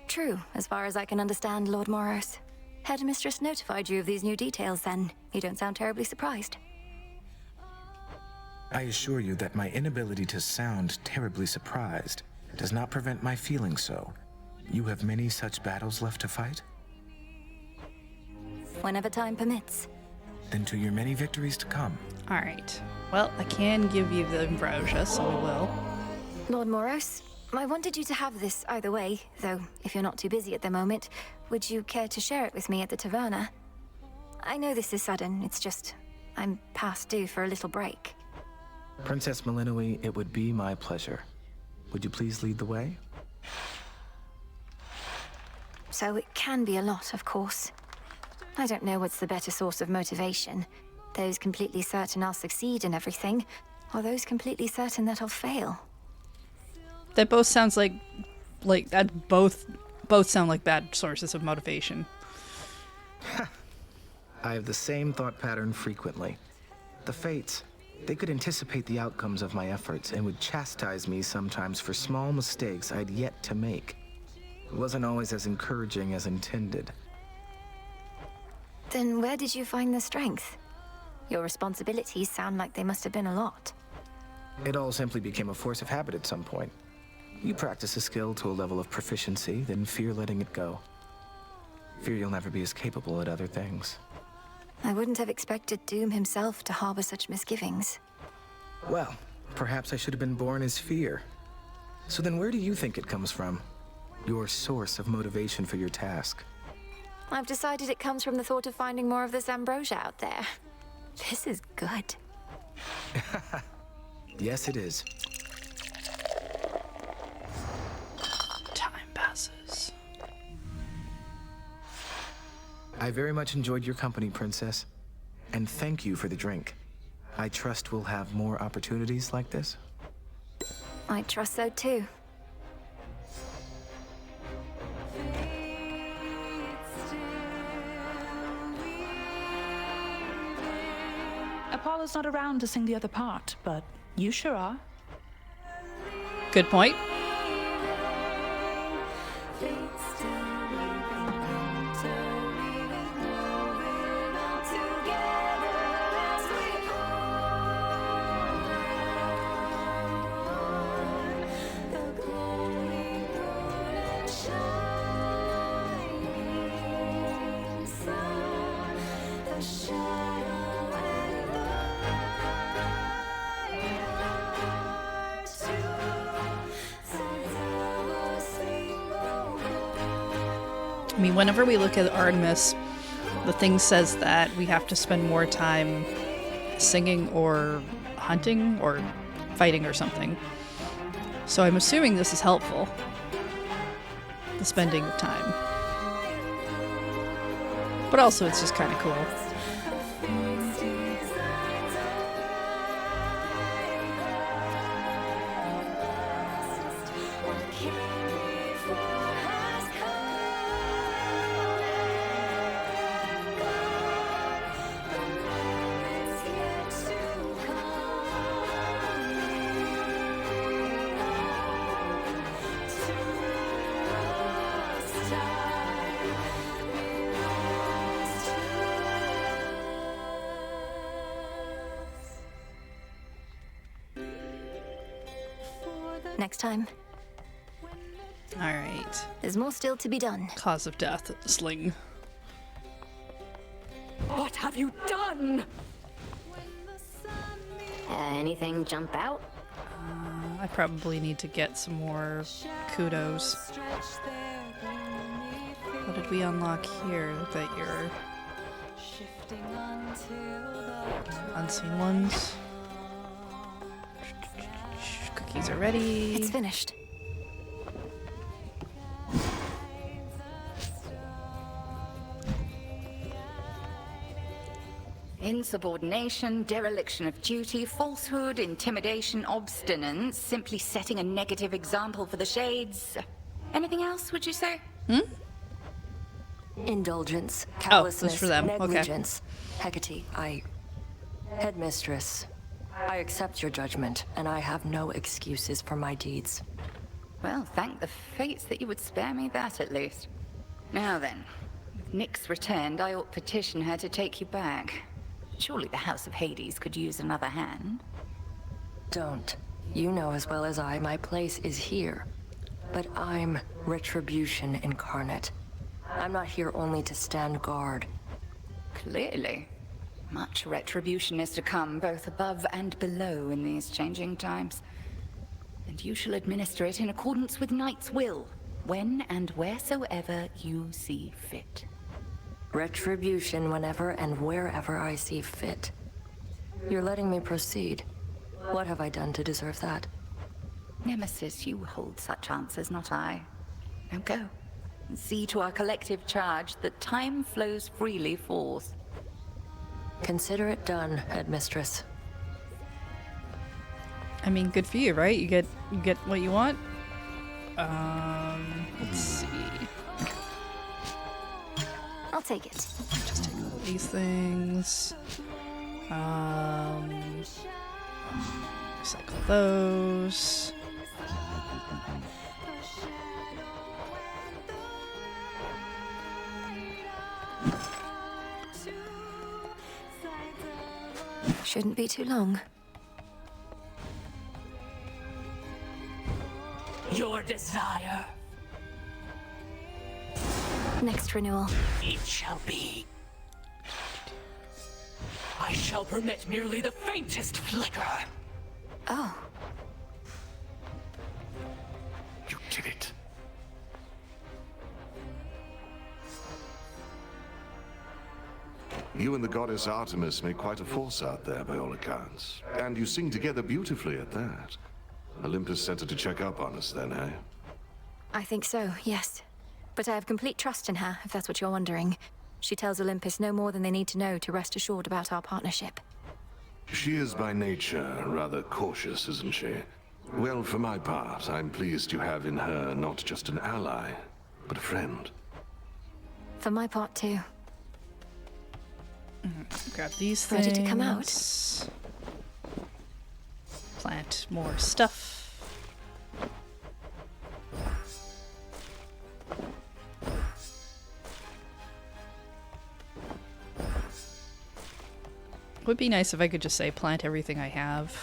True, as far as I can understand, Lord Moros. Headmistress notified you of these new details, then. You don't sound terribly surprised. I assure you that my inability to sound terribly surprised does not prevent my feeling so. You have many such battles left to fight? Whenever time permits. Then to your many victories to come. Alright. Well, I can give you the ambrosia, so we will. Lord Moros, I wanted you to have this either way, though if you're not too busy at the moment, would you care to share it with me at the taverna? I know this is sudden, it's just I'm past due for a little break. Princess Malinois, it would be my pleasure. Would you please lead the way? So it can be a lot, of course. I don't know what's the better source of motivation. Those completely certain I'll succeed in everything, or those completely certain that I'll fail. That both sounds like that both sound like bad sources of motivation. I have the same thought pattern frequently. The fates, they could anticipate the outcomes of my efforts and would chastise me sometimes for small mistakes I'd yet to make. It wasn't always as encouraging as intended. Then where did you find the strength? Your responsibilities sound like they must have been a lot. It all simply became a force of habit at some point. You practice a skill to a level of proficiency, then fear letting it go. Fear you'll never be as capable at other things. I wouldn't have expected Doom himself to harbor such misgivings. Well, perhaps I should have been born as fear. So then where do you think it comes from? Your source of motivation for your task? I've decided it comes from the thought of finding more of this ambrosia out there. This is good. Yes, it is. Time passes. I very much enjoyed your company, Princess. And thank you for the drink. I trust we'll have more opportunities like this. I trust so too. Apollo's not around to sing the other part, but you sure are. Good point. I mean, whenever we look at Artemis, the thing says that we have to spend more time singing or hunting or fighting or something. So I'm assuming this is helpful. The spending of time. But also it's just kind of cool. Next time. Alright. There's more still to be done. Cause of death, sling. What have you done? Anything jump out? I probably need to get some more kudos. What did we unlock here that you're... Unseen ones. Cookies are ready. It's finished. Insubordination, dereliction of duty, falsehood, intimidation, obstinance, simply setting a negative example for the shades. Anything else, would you say? Indulgence, Oh, callousness, that's for them. Okay. negligence. Hecate, Headmistress, I accept your judgment, and I have no excuses for my deeds. Well, thank the fates that you would spare me that, at least. Now then, with Nyx returned, I ought petition her to take you back. Surely the House of Hades could use another hand. Don't. You know as well as I, my place is here. But I'm retribution incarnate. I'm not here only to stand guard. Clearly. Much retribution is to come, both above and below in these changing times. And you shall administer it in accordance with Knight's will, when and wheresoever you see fit. Retribution whenever and wherever I see fit. You're letting me proceed. What have I done to deserve that? Nemesis, you hold such answers, not I. Now go, and see to our collective charge that time flows freely forth. Consider it done, Headmistress. I mean, good for you, right? You get what you want. Let's see. I'll take it. Just take all these things. Recycle those. Shouldn't be too long. Your desire. Next renewal. It shall be. I shall permit merely the faintest flicker. Oh. You did it. You and the goddess Artemis make quite a force out there, by all accounts. And you sing together beautifully at that. Olympus sent her to check up on us then, eh? I think so, yes. But I have complete trust in her, if that's what you're wondering. She tells Olympus no more than they need to know to rest assured about our partnership. She is by nature rather cautious, isn't she? Well, for my part, I'm pleased you have in her not just an ally, but a friend. For my part, too. Grab these things. Ready to come out? Plant more stuff. Would be nice if I could just say plant everything I have.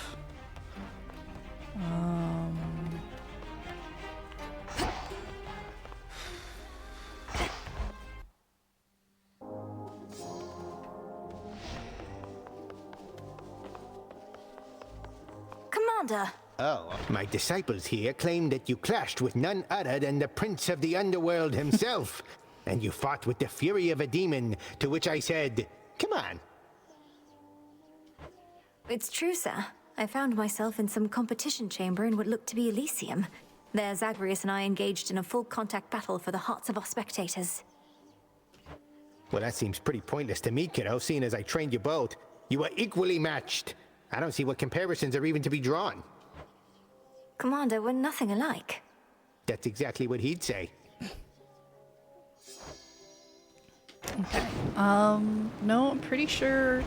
Commander! Oh, my disciples here claim that you clashed with none other than the Prince of the Underworld himself. And you fought with the fury of a demon, to which I said, come on. It's true, sir. I found myself in some competition chamber in what looked to be Elysium. There, Zagreus and I engaged in a full contact battle for the hearts of our spectators. Well, that seems pretty pointless to me, kiddo, seeing as I trained you both. You were equally matched. I don't see what comparisons are even to be drawn. Commander, we're nothing alike. That's exactly what he'd say. Okay. No, I'm pretty sure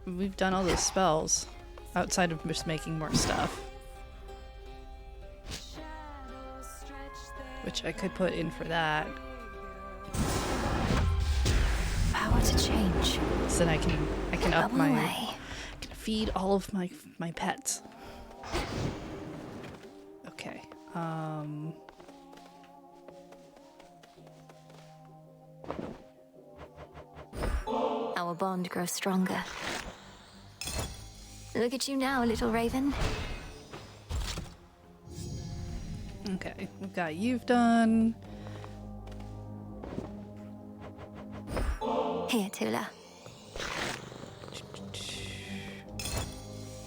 we've done all those spells outside of just making more stuff. Which I could put in for that. Power to change. So then I can up Bubble my away. can feed all of my pets. Okay. our bond grow stronger. Look at you now, little raven. Okay, we've got you've done. Here, Tula.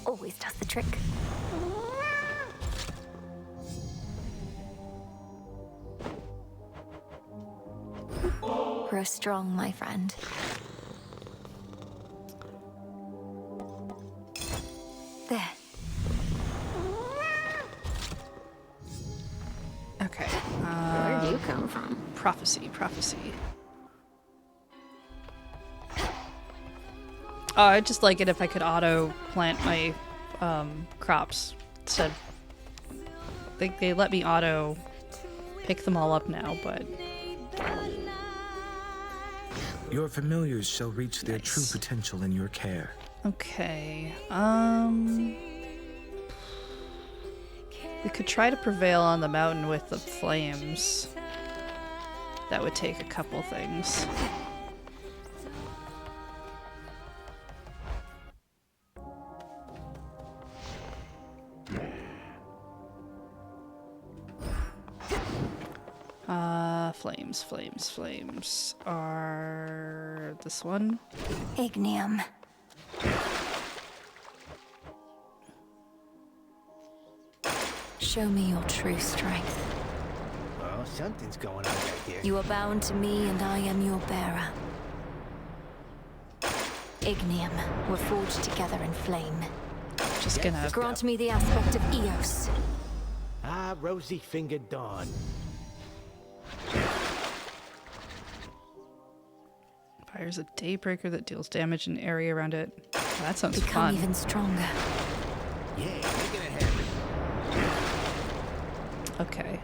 Always does the trick. Grow strong, my friend. There. Okay. Where'd you come from? Prophecy. Oh, I'd just like it if I could auto plant my crops. Instead, they let me auto pick them all up now, but Your familiars shall reach their true potential in your care. okay. We could try to prevail on the mountain with the flames. That would take a couple things. Flames are this one. Ignium. Show me your true strength. Oh, something's going on right here. You are bound to me, and I am your bearer. Ignium, we're forged together in flame. Just gonna grant me the aspect of Eos. Ah, rosy-fingered dawn. Fires a daybreaker that deals damage in an area around it. Oh, that sounds Become fun. even stronger. Yeah, making it happen. Okay.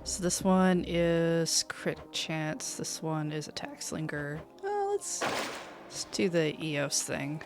So this one is crit chance. This one is attack slinger. Let's do the Eos thing.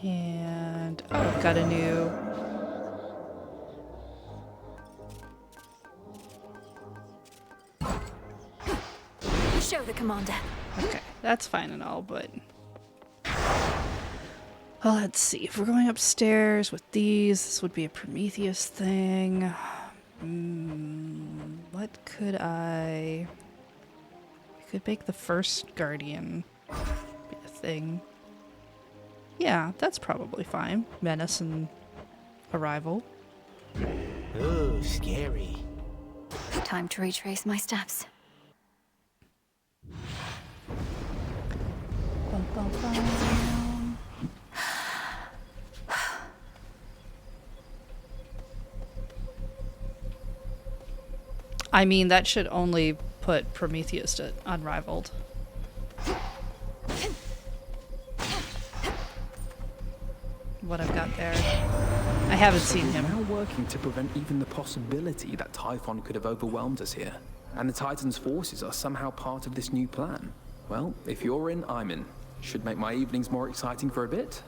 And I've got a new Show the commander. Okay, that's fine and all, but well, let's see. If we're going upstairs with these, this would be a Prometheus thing. What could I could make the first Guardian be a thing. Yeah, that's probably fine. Menace and Arrival. Ooh, scary. Time to retrace my steps. Bum, bum, bum. I mean, that should only put Prometheus to Unrivaled. What I've got there. I haven't seen him. We're now working to prevent even the possibility that Typhon could have overwhelmed us here. And the Titan's forces are somehow part of this new plan. Well, if you're in, I'm in. Should make my evenings more exciting for a bit.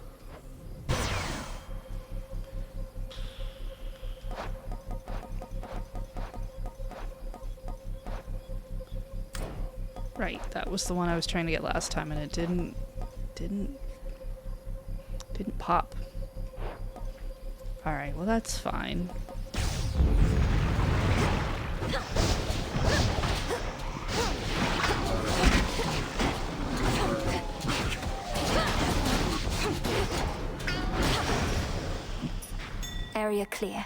Right, that was the one I was trying to get last time, and it didn't pop. All right, well that's fine. Area clear.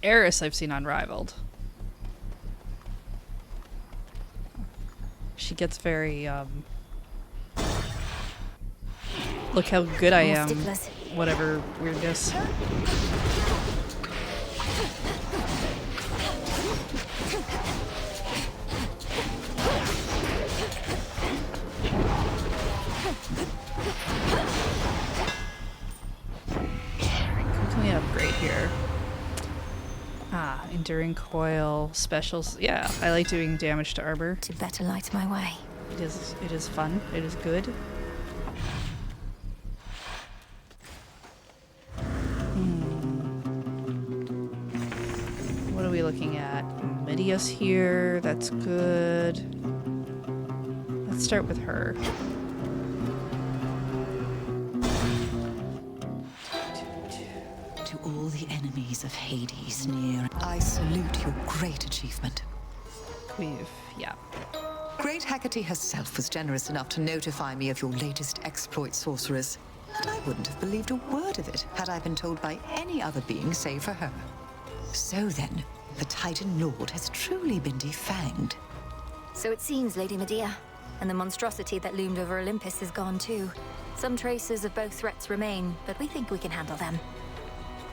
Eris I've seen Unrivaled. She gets very, look how good I am. Whatever weirdness. great here. Ah, enduring coil, specials. Yeah, I like doing damage to armor. To better light my way. It is fun. It is good. What are we looking at? Midia's here. That's good. Let's start with her. To all the enemies of Hades near, I salute your great achievement. Yeah. Great Hecate herself was generous enough to notify me of your latest exploit, sorceress. And I wouldn't have believed a word of it had I been told by any other being save for her. So then, the Titan Lord has truly been defanged. So it seems, Lady Medea. And the monstrosity that loomed over Olympus is gone too. Some traces of both threats remain, but we think we can handle them.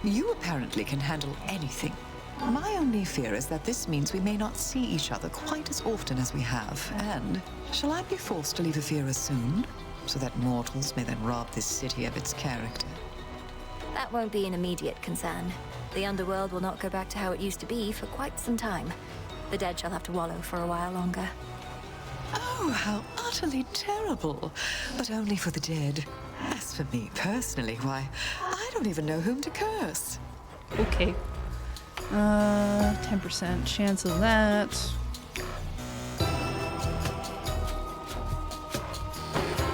You apparently can handle anything. My only fear is that this means we may not see each other quite as often as we have. And shall I be forced to leave Avira soon, so that mortals may then rob this city of its character? That won't be an immediate concern. The underworld will not go back to how it used to be for quite some time. The dead shall have to wallow for a while longer. Oh, how utterly terrible. But only for the dead. As for me personally, why, I don't even know whom to curse. Okay. 10% chance of that.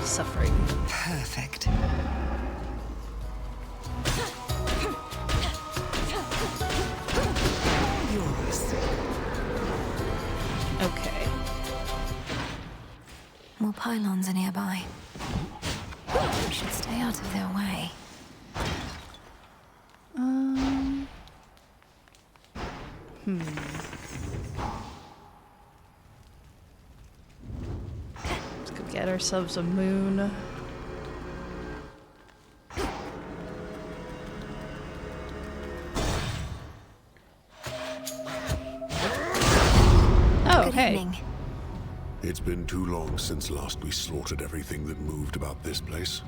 Suffering. Perfect. Yours. Okay. More pylons are nearby. We should stay out of their way. Let's go get ourselves a moon. Oh, Good hey. evening. It's been too long since last we slaughtered everything that moved about this place.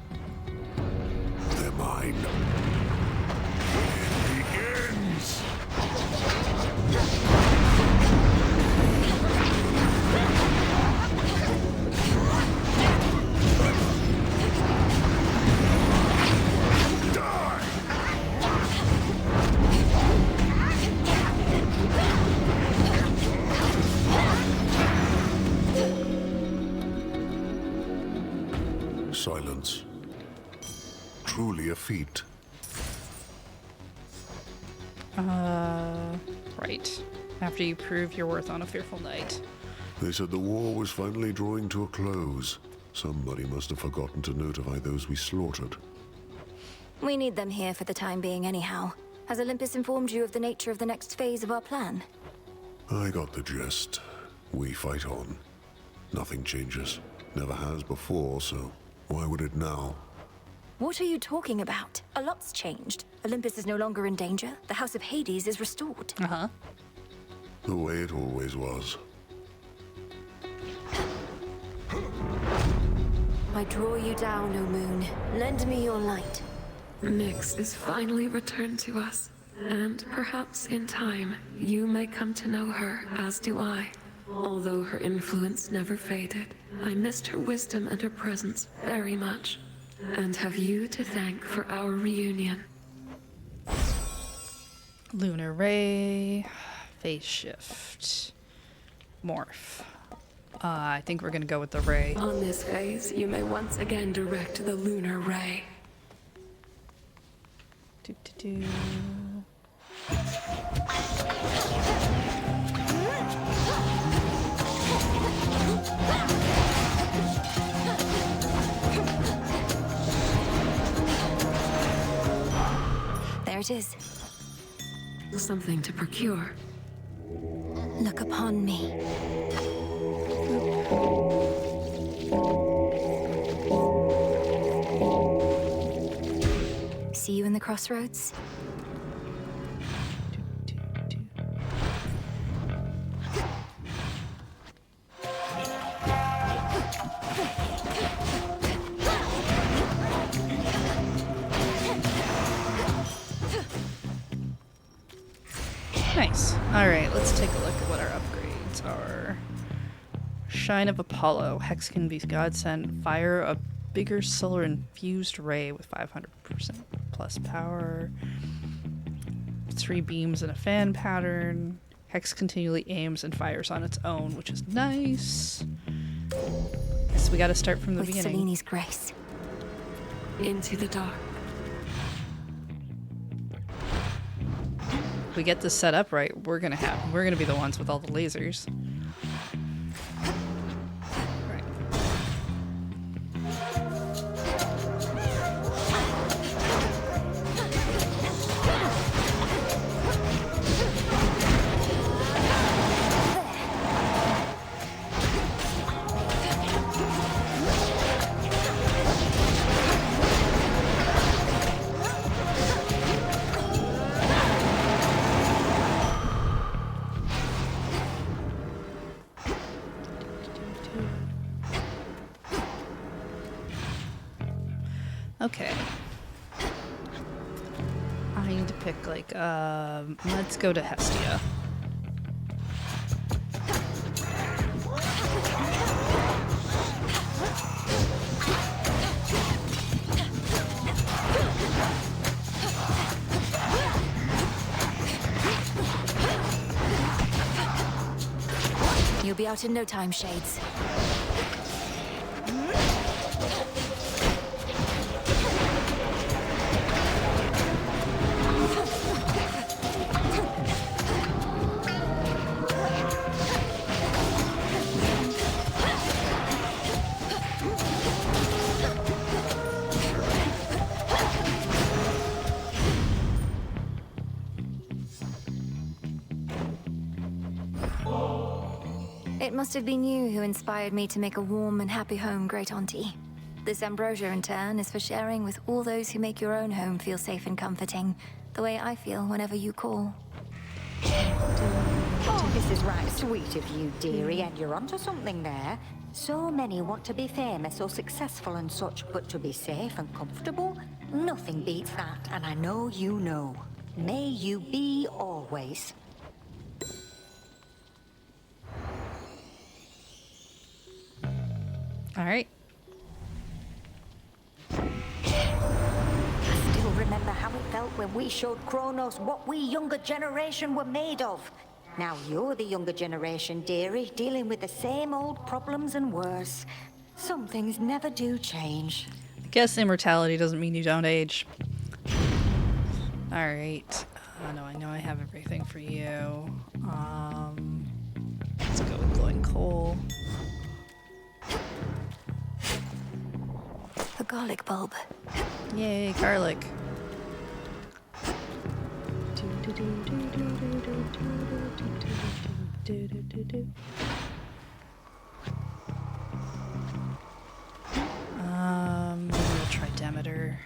They're mine. It begins! Silence. Truly a feat. Right. After you prove your worth on a fearful night. They said the war was finally drawing to a close. Somebody must have forgotten to notify those we slaughtered. We need them here for the time being anyhow. Has Olympus informed you of the nature of the next phase of our plan? I got the gist. We fight on. Nothing changes. Never has before, so why would it now? What are you talking about? A lot's changed. Olympus is no longer in danger. The House of Hades is restored. The way it always was. I draw you down, O moon. Lend me your light. Nyx is finally returned to us, and perhaps in time, you may come to know her, as do I. Although her influence never faded, I missed her wisdom and her presence very much, and have you to thank for our reunion. Lunar Ray, phase shift, morph. I think we're gonna go with the ray. On this phase, you may once again direct the Lunar Ray. There it is. Something to procure. Look upon me. See you in the crossroads? Nice. Alright, let's take a look at what our upgrades are. Shine of Apollo. Hex can be godsend. Fire a bigger solar infused ray with 500% plus power. 3 beams in a fan pattern. Hex continually aims and fires on its own, which is nice. So we gotta start from the beginning. Seleni's grace. Into the dark. If we get this set up right, we're gonna be the ones with all the lasers. Okay. I need to pick, like, let's go to Hestia. You'll be out in no time, Shades. It must have been you who inspired me to make a warm and happy home, Great Auntie. This ambrosia, in turn, is for sharing with all those who make your own home feel safe and comforting, the way I feel whenever you call. Oh, this is right sweet of you, dearie, and you're onto something there. So many want to be famous or successful and such, but to be safe and comfortable, nothing beats that, and I know you know. May you be always. All right. I still remember how it felt when we showed Kronos what we younger generation were made of. Now you're the younger generation, dearie, dealing with the same old problems and worse. Some things never do change. I guess immortality doesn't mean you don't age. All right. No, I know I have everything for you. Let's go with glowing coal. A garlic bulb. Yay, garlic. Maybe we'll try Demeter.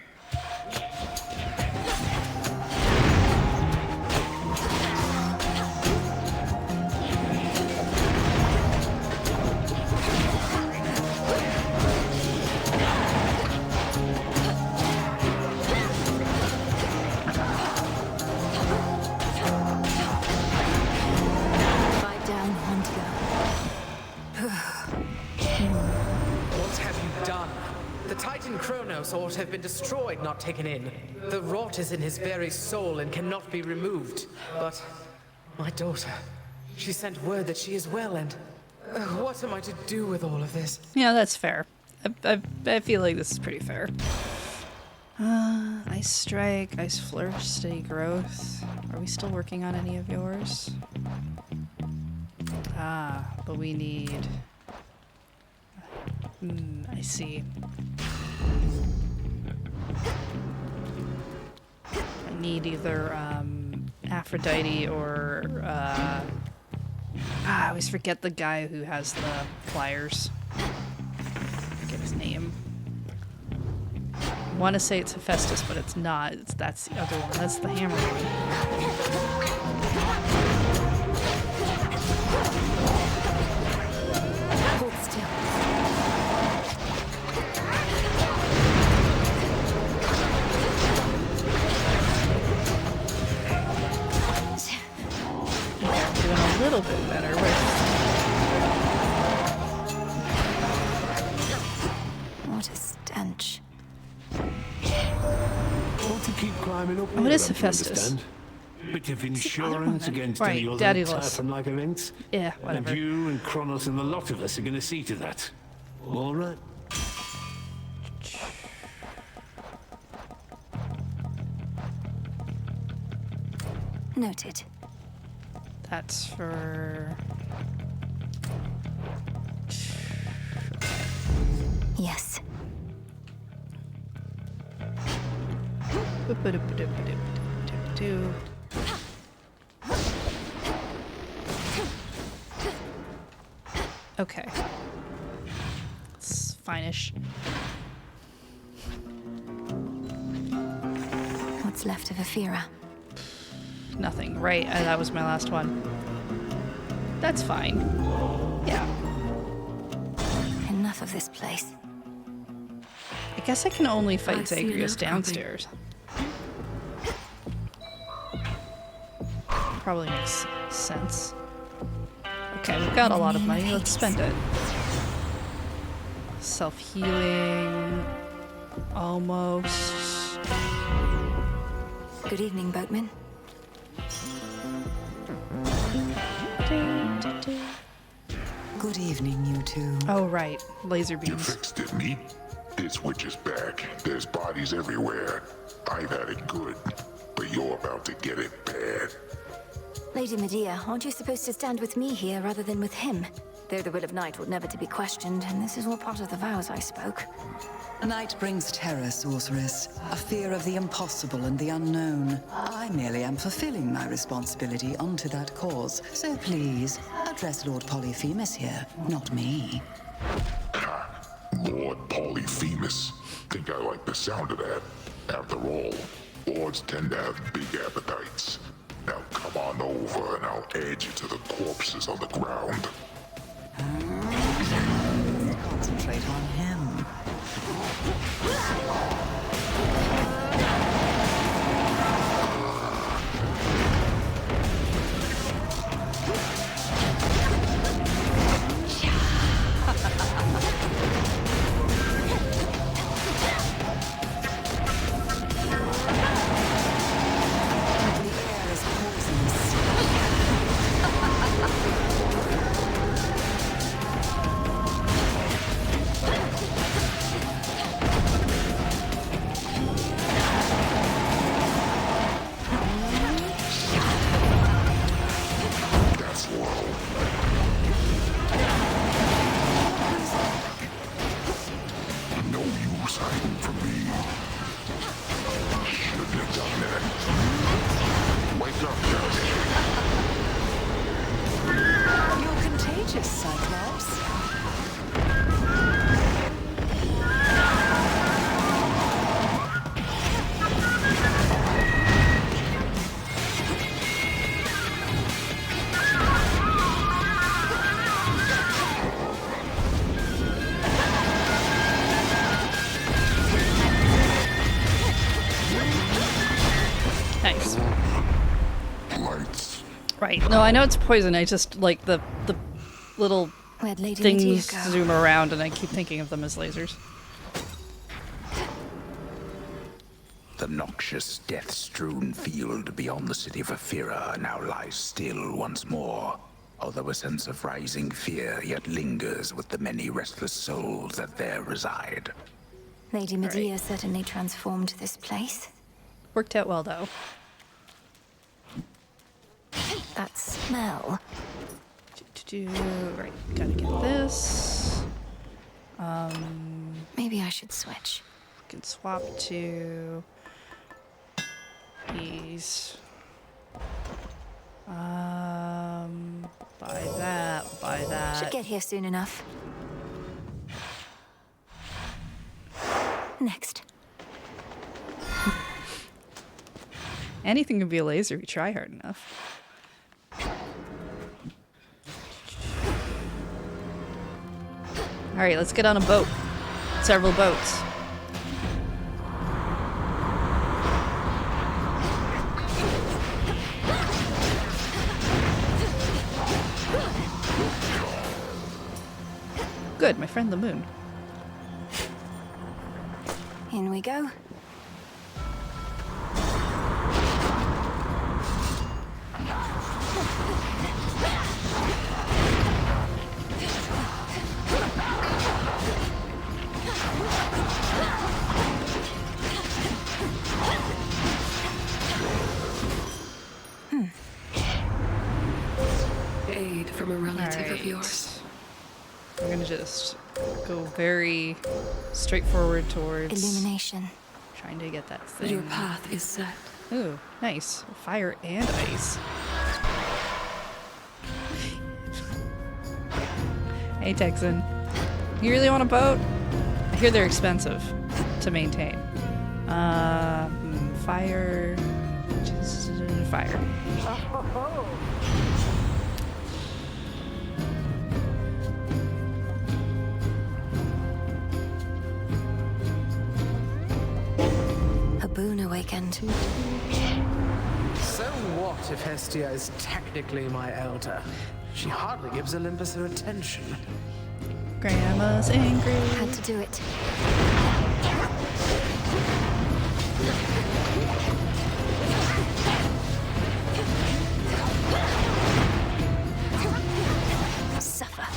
What have you done? The Titan Kronos ought to have been destroyed, not taken in. The rot is in his very soul and cannot be removed. But my daughter, she sent word that she is well, and what am I to do with all of this? Yeah, that's fair. I feel like this is pretty fair. Ice Strike, Ice Flourish, Steady Growth. Are we still working on any of yours? But we need... I see. I need either Aphrodite or I always forget the guy who has the pliers. I forget his name. I want to say it's Hephaestus, but it's not. That's the other one. That's the hammer one. Hold still. little bit better with... What a stench. Want to keep climbing up? What is don't you Hephaestus? understand? Bit of insurance against Right, any other daddyless. Typhon-like events. Yeah, whatever. And you and Kronos and the lot of us are going to see to that. All right. Noted. That's for... Yes. Okay. It's fine-ish. What's left of Aphira? Nothing, right? That was my last one. That's fine. Yeah. Enough of this place. I guess I can only fight I see Zagreus enough, downstairs. Probably makes sense. Okay, we've got a lot of money. Let's spend it. Self-healing. Almost. Good evening, boatman. Good evening, you two. Oh, right. Laser You beams. fixed it, meat. This witch is back. There's bodies everywhere. I've had it good, but you're about to get it bad. Lady Medea, aren't you supposed to stand with me here rather than with him? Though the will of Night would never to be questioned, and this is all part of the vows I spoke. Night brings terror, sorceress. A fear of the impossible and the unknown. I merely am fulfilling my responsibility unto that cause. So please, address Lord Polyphemus here, not me. Lord Polyphemus. Think I like the sound of that. After all, lords tend to have big appetites. Now come on over and I'll add you to the corpses on the ground. Concentrate on him. Nice. Right. No, I know it's poison. I just like the little Where'd Lady Medea things go? zoom around, and I keep thinking of them as lasers. The noxious, death-strewn field beyond the city of Aphira now lies still once more, although a sense of rising fear yet lingers with the many restless souls that there reside. Lady Medea certainly transformed this place. Worked out well, though. That smell. Right, gotta get this. Maybe I should switch. Can swap to these. Buy that. Should get here soon enough. Next. Anything can be a laser if you try hard enough. Alright, let's get on a boat. Several boats. good, my friend the moon. In we go. Aid from a relative of yours. I'm gonna just go very straightforward towards illumination. Trying to get that thing. Your path is set. Ooh, nice. Fire and ice. Hey, Texan. You really want a boat? I hear they're expensive to maintain. Fire. Fire. A boon awakened. So what if Hestia is technically my elder? She hardly gives Olympus her attention. Grandma's angry. Had to do it. Suffer.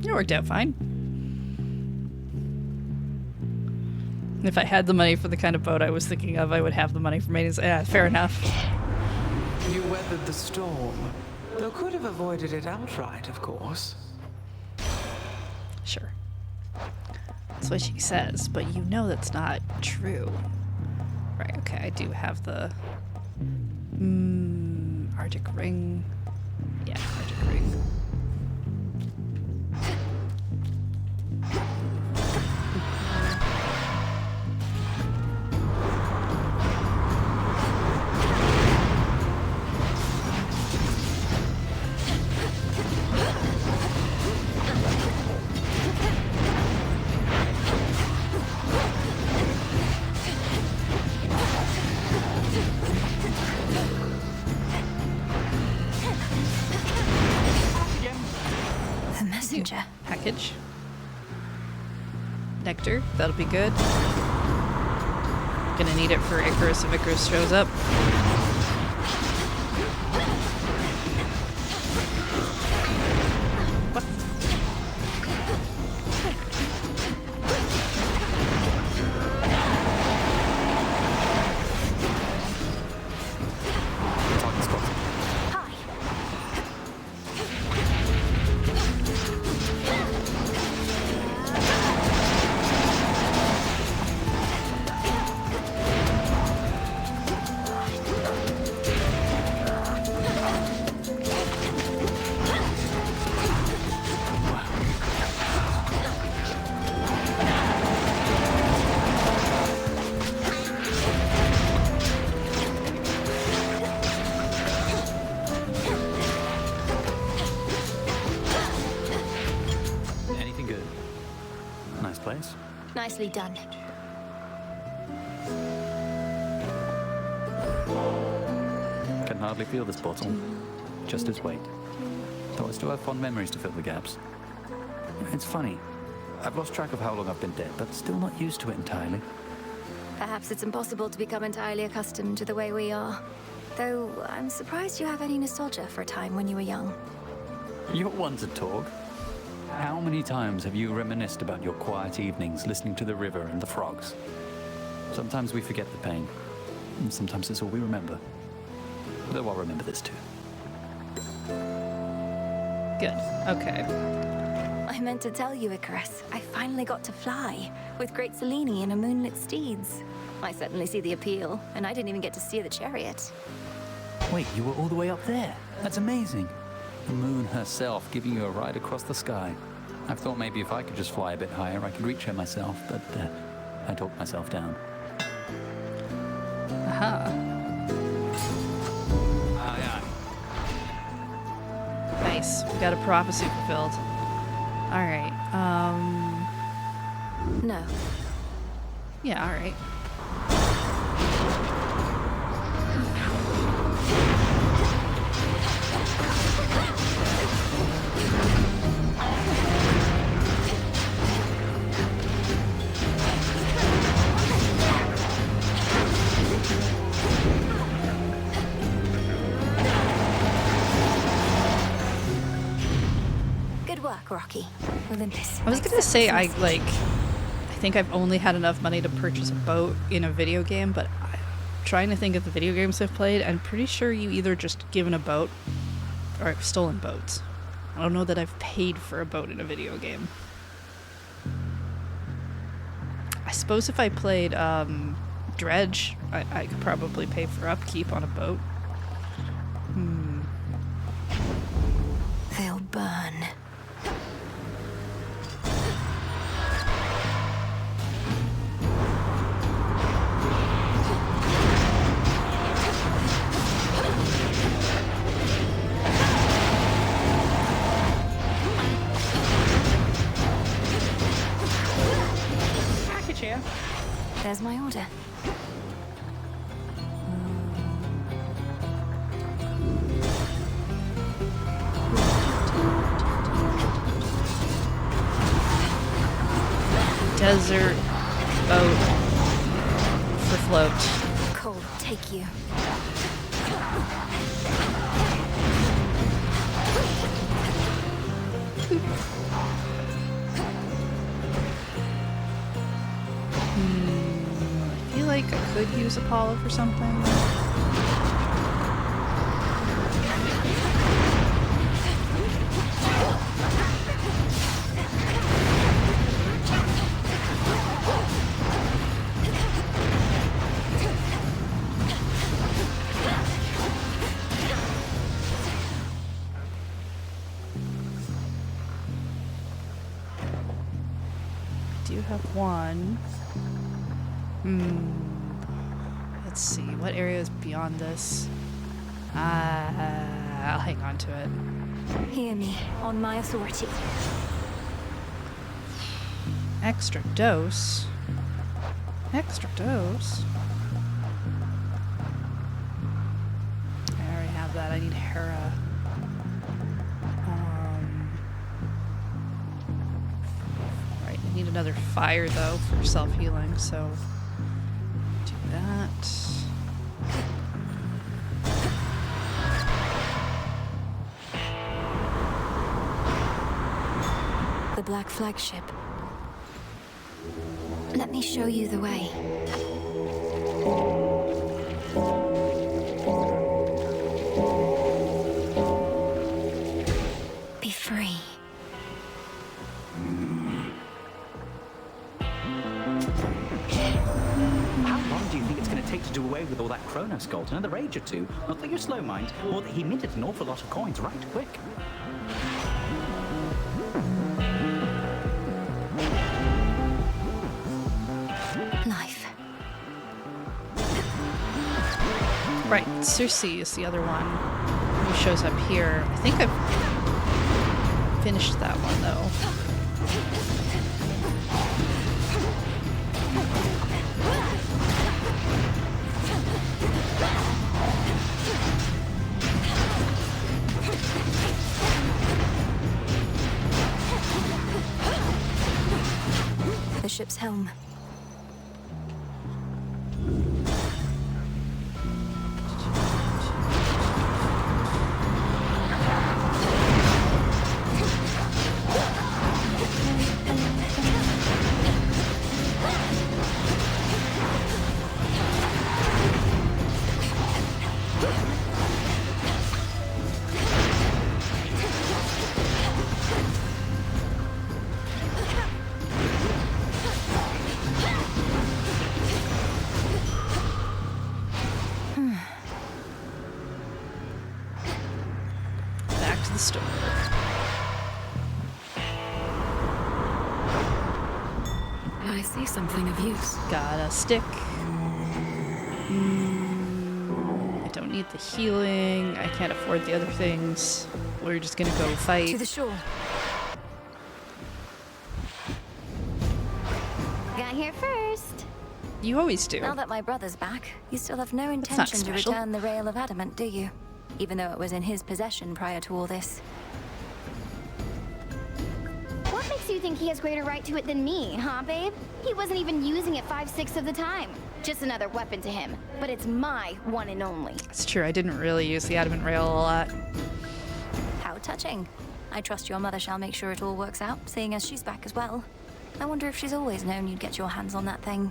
It worked out fine. If I had the money for the kind of boat I was thinking of, I would have the money for maintenance. Yeah, fair enough. You weathered the storm, though could have avoided it outright, of course. Sure. That's what she says, but you know that's not true. Right, okay, I do have the Arctic ring. Yeah, Arctic ring. Package. Nectar, that'll be good. Gonna need it for Icarus if Icarus shows up. What? Nicely done. Can hardly feel this bottle. Just its weight. Though I still have fond memories to fill the gaps. It's funny. I've lost track of how long I've been dead, but still not used to it entirely. Perhaps it's impossible to become entirely accustomed to the way we are. Though I'm surprised you have any nostalgia for a time when you were young. You're one to talk. How many times have you reminisced about your quiet evenings listening to the river and the frogs? Sometimes we forget the pain, and sometimes it's all we remember. Though I'll remember this too. Good. Okay. I meant to tell you, Icarus, I finally got to fly with Great Selene in a moonlit steeds. I certainly see the appeal, and I didn't even get to steer the chariot. Wait, you were all the way up there? That's amazing. The moon herself giving you a ride across the sky. I've thought maybe if I could just fly a bit higher, I could reach her myself, but I talked myself down. Aha. Aye, aye. Nice. We got a prophecy fulfilled. Alright. No. Yeah, alright. Good work, Rocky. Olympus. I was gonna say, I think I've only had enough money to purchase a boat in a video game, but I'm trying to think of the video games I've played. I'm pretty sure you either just given a boat or I've stolen boats. I don't know that I've paid for a boat in a video game. I suppose if I played Dredge, I could probably pay for upkeep on a boat. They'll burn. Package here. There's my order. Desert boat for float. Cold, take you. I feel like I could use Apollo for something. Do have one. Let's see, what area is beyond this? I'll hang on to it. Hear me, on my authority. Extra dose? Extra dose? I already have that. I need Hera. Right, I need another fire, though, for self-healing, so... do that. The Black Flagship. Let me show you the way. Be free. How long do you think it's going to take to do away with all that Kronos gold? Another age or two? Not that you're slow mind, or that he minted an awful lot of coins right quick. Life. Right, Circe is the other one who shows up here. I think I've finished that one, though. The ship's helm. store. I see something of use. Got a stick. I don't need the healing. I can't afford the other things. We're just gonna go fight. To the shore. Got here first. You always do. Now that my brother's back, you still have no not intention to special. return the Rail of Adamant, do you? Even though it was in his possession prior to all this. What makes you think he has greater right to it than me, huh, babe? He wasn't even using it 5/6 of the time. Just another weapon to him. But it's my one and only. It's true, I didn't really use the adamant rail a lot. How touching. I trust your mother shall make sure it all works out, seeing as she's back as well. I wonder if she's always known you'd get your hands on that thing.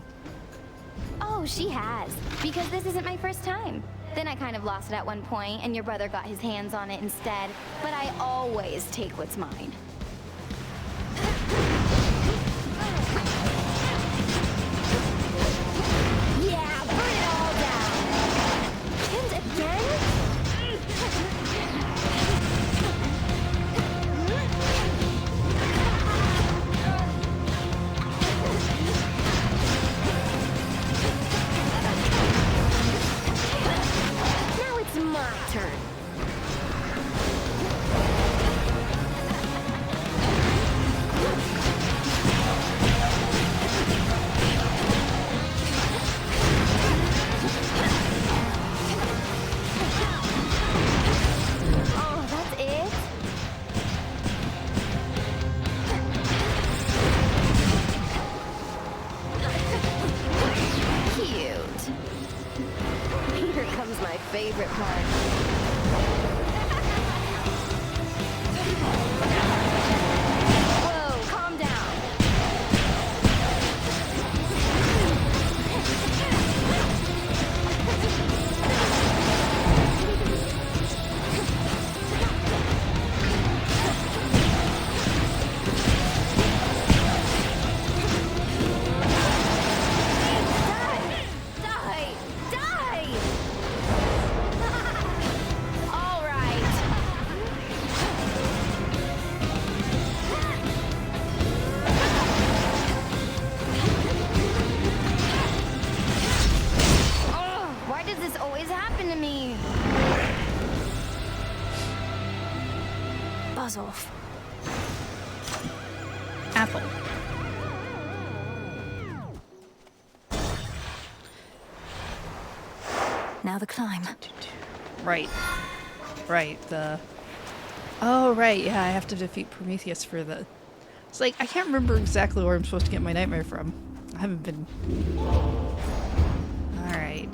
Oh, she has. Because this isn't my first time. Then I kind of lost it at one point, and your brother got his hands on it instead. But I always take what's mine. Yeah, burn it all down! And again? Now it's my turn. Oh, that's it? Cute. Here comes my favorite part. Whoa, calm down. Die! Die! All right. Oh, why does this always happen to me? Buzz off. Apple. Now the climb. Right. Right, Oh, right, yeah, I have to defeat Prometheus for the... It's like, I can't remember exactly where I'm supposed to get my nightmare from. I haven't been... Alright,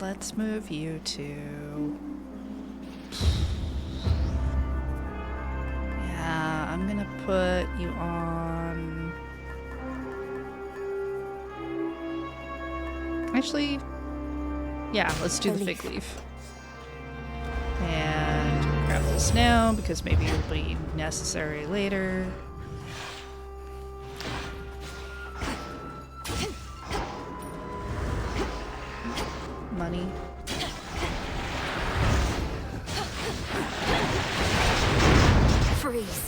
let's move you to... Yeah, I'm gonna put you on... Actually, yeah, let's do the fig leaf. And grab this now because maybe it'll be necessary later. Money. Freeze.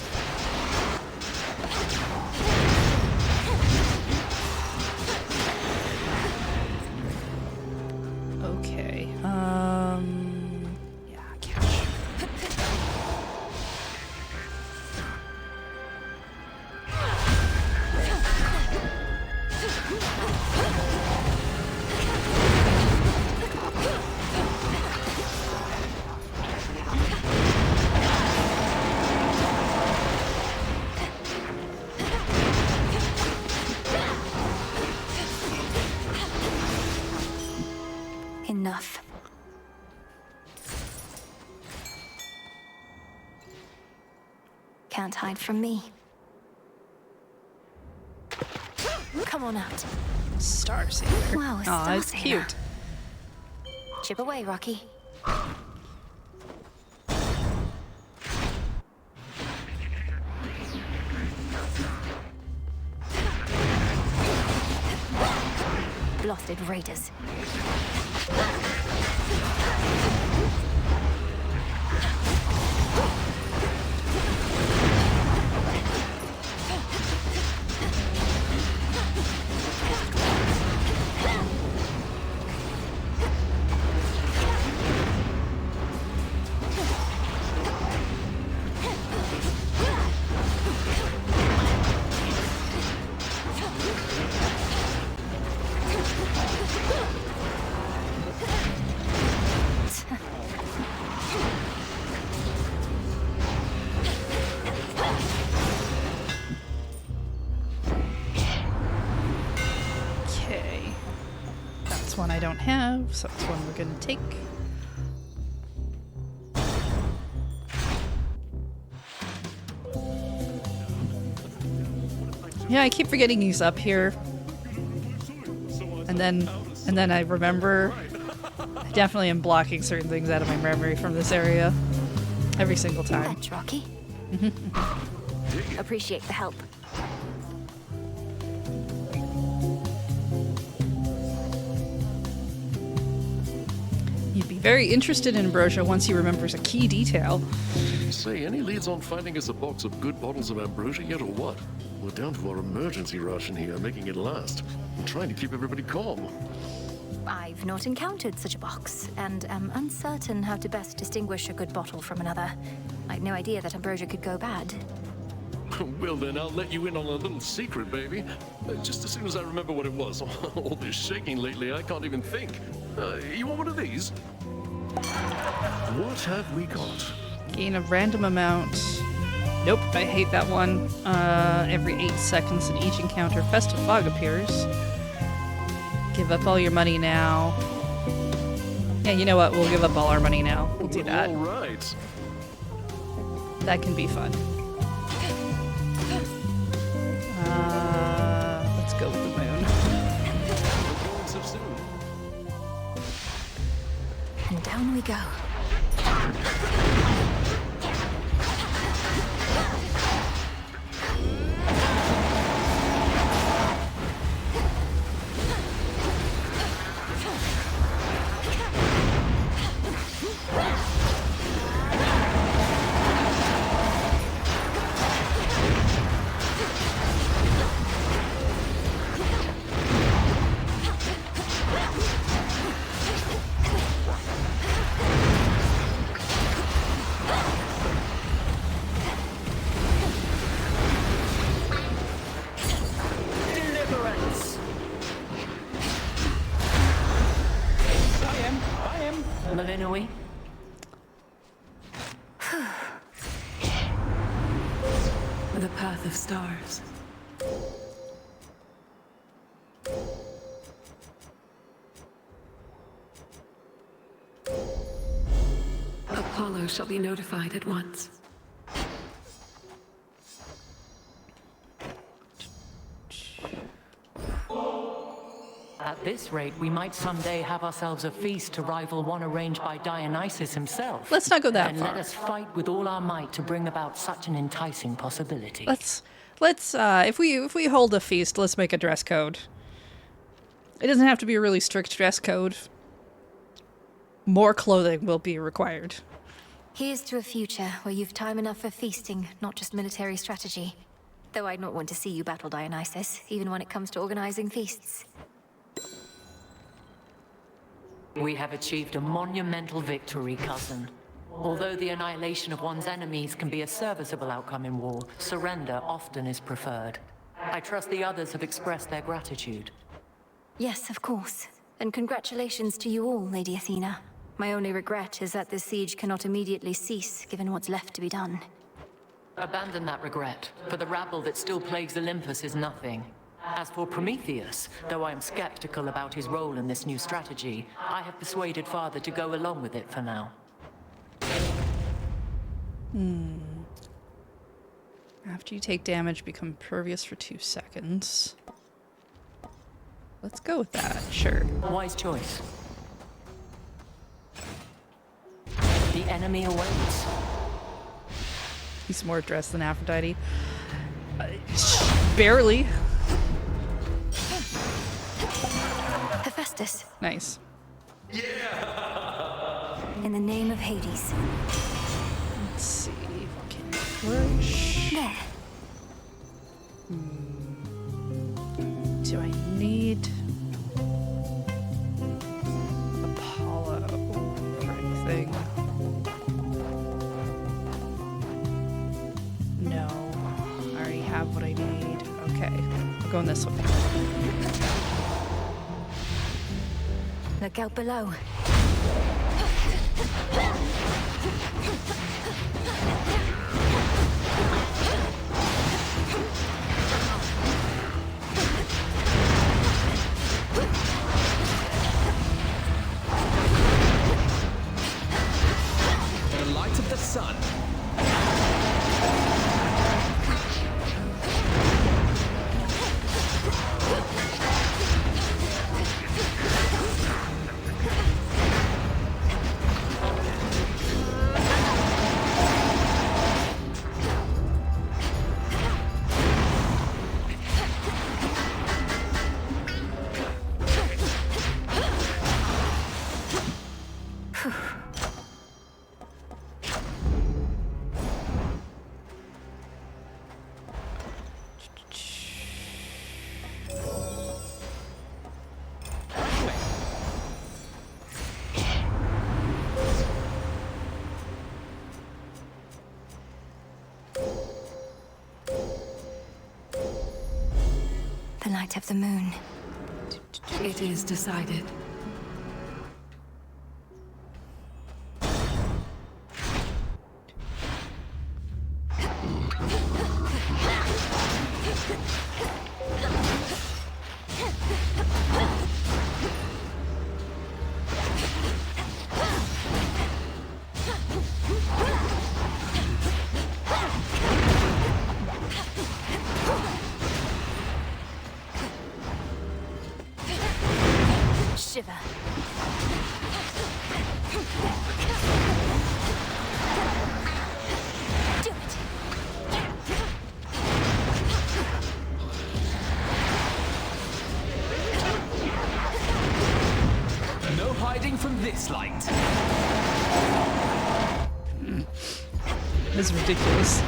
Okay. Yeah, cash. Enough. Can't hide from me. Come on out. Star Sailor. Wow, a Aw, Star it's Sailor. cute. Chip away, Rocky. Blasted raiders. This one I don't have, so it's one we're gonna take. Yeah, I keep forgetting he's up here. And then I remember I definitely am blocking certain things out of my memory from this area. Every single time. Thanks, Rocky. Appreciate the help. You'd be very interested in Ambrosia once he remembers a key detail. Say, any leads on finding us a box of good bottles of ambrosia yet, or what? We're down to our emergency ration here, making it last. I'm trying to keep everybody calm. I've not encountered such a box, and am uncertain how to best distinguish a good bottle from another. I had no idea that ambrosia could go bad. Well then, I'll let you in on a little secret, baby. Just as soon as I remember what it was. All this shaking lately, I can't even think. You want one of these? What have we got? Gain a random amount. Nope, I hate that one. Every 8 seconds in each encounter, Festive Fog appears. Give up all your money now. Yeah, you know what? We'll give up all our money now. We'll do that. All right. That can be fun. Let's go with the moon. And down we go. Malinui. The path of stars. Apollo shall be notified at once. At this rate, we might someday have ourselves a feast to rival one arranged by Dionysus himself. Let's not go that and far. let us fight with all our might to bring about such an enticing possibility. Let's if we hold a feast, let's make a dress code. It doesn't have to be a really strict dress code. More clothing will be required. Here's to a future where you've time enough for feasting, not just military strategy. Though I'd not want to see you battle Dionysus, even when it comes to organizing feasts. We have achieved a monumental victory, cousin. Although the annihilation of one's enemies can be a serviceable outcome in war, surrender often is preferred. I trust the others have expressed their gratitude. Yes, of course. And congratulations to you all, Lady Athena. My only regret is that this siege cannot immediately cease, given what's left to be done. Abandon that regret, for the rabble that still plagues Olympus is nothing. As for Prometheus, though I am skeptical about his role in this new strategy, I have persuaded Father to go along with it for now. After you take damage, become impervious for 2 seconds. Let's go with that, sure. Wise choice. The enemy awaits. He's more dressed than Aphrodite. Barely. Hephaestus. Nice. In the name of Hades. Let's see. Can flourish? There. Do I need Apollo for anything? No. I already have what I need. Okay. We're going this way. Look out below. light of the moon. It is decided. Shiver. Do it. No hiding from this light. This is ridiculous.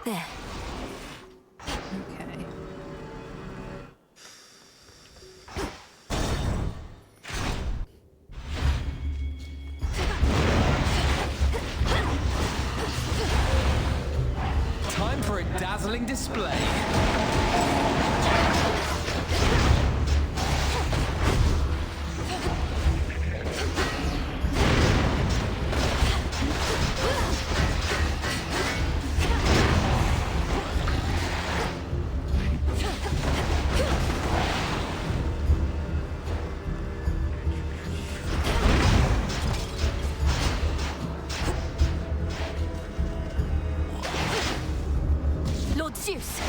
There. Okay. Time for a dazzling display. Lord Zeus.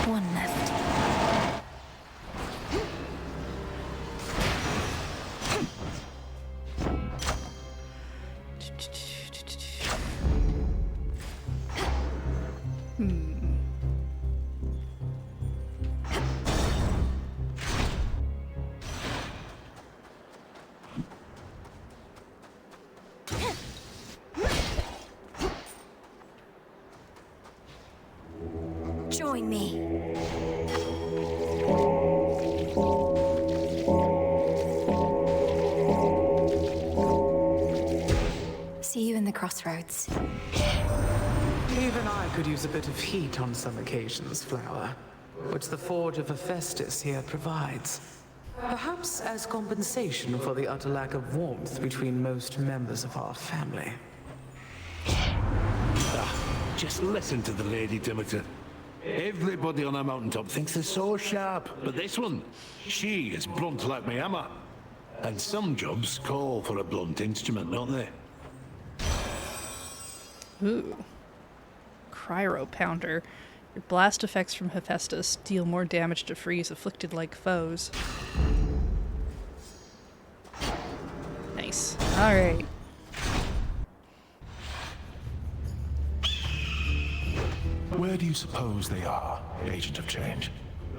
One left. Join me. See you in the crossroads. Even I could use a bit of heat on some occasions, Flower, which the Forge of Hephaestus here provides. Perhaps as compensation for the utter lack of warmth between most members of our family. Just listen to the Lady Demeter. Everybody on a mountaintop thinks they're so sharp, but this one, she is blunt like my hammer. And some jobs call for a blunt instrument, don't they? Ooh. Cryo Pounder. Your blast effects from Hephaestus deal more damage to freeze afflicted like foes. Nice. Alright. Where do you suppose they are, Agent of Change?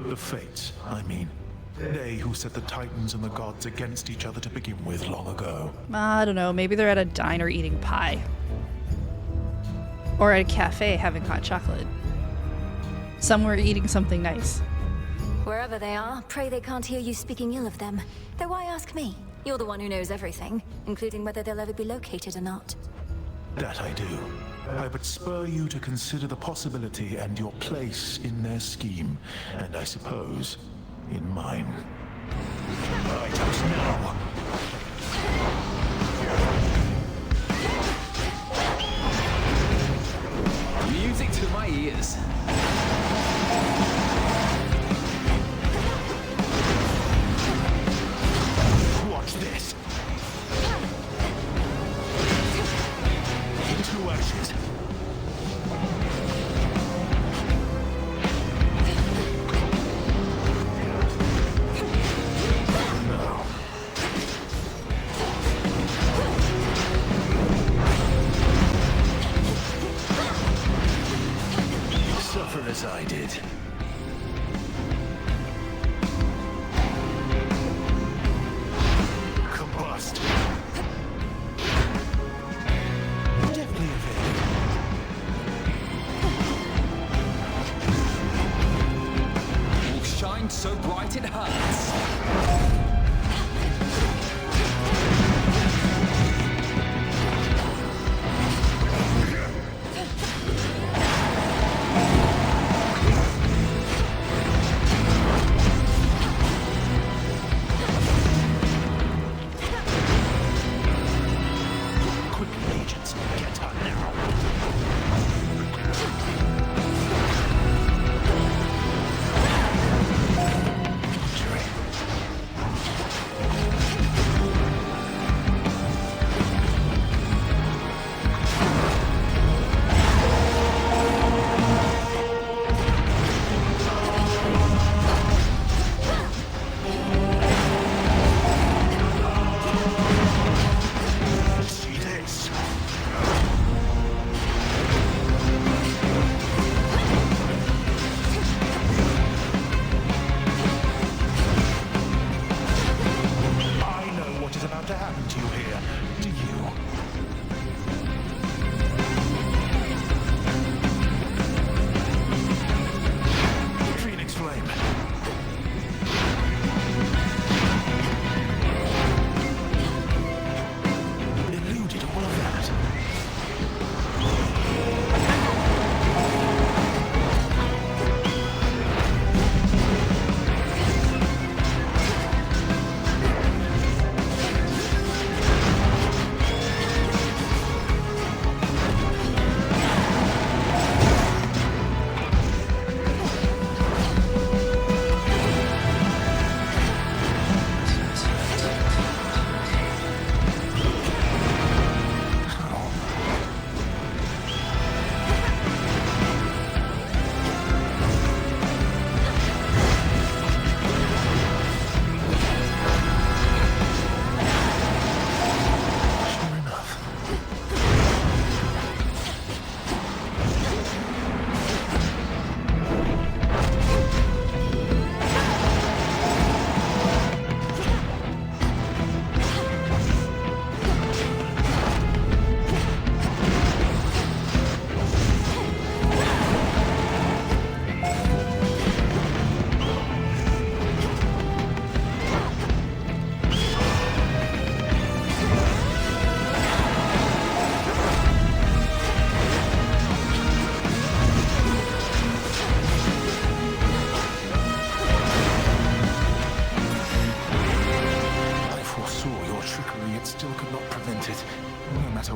The Fates, I mean. They who set the Titans and the gods against each other to begin with long ago. I don't know. Maybe they're at a diner eating pie. Or at a cafe having hot chocolate. Somewhere eating something nice. Wherever they are, pray they can't hear you speaking ill of them. Though why ask me? You're the one who knows everything, including whether they'll ever be located or not. That I do. I would spur you to consider the possibility and your place in their scheme, and I suppose, in mine. Right out now. Music to my ears. Watch this. Into ashes. Suffer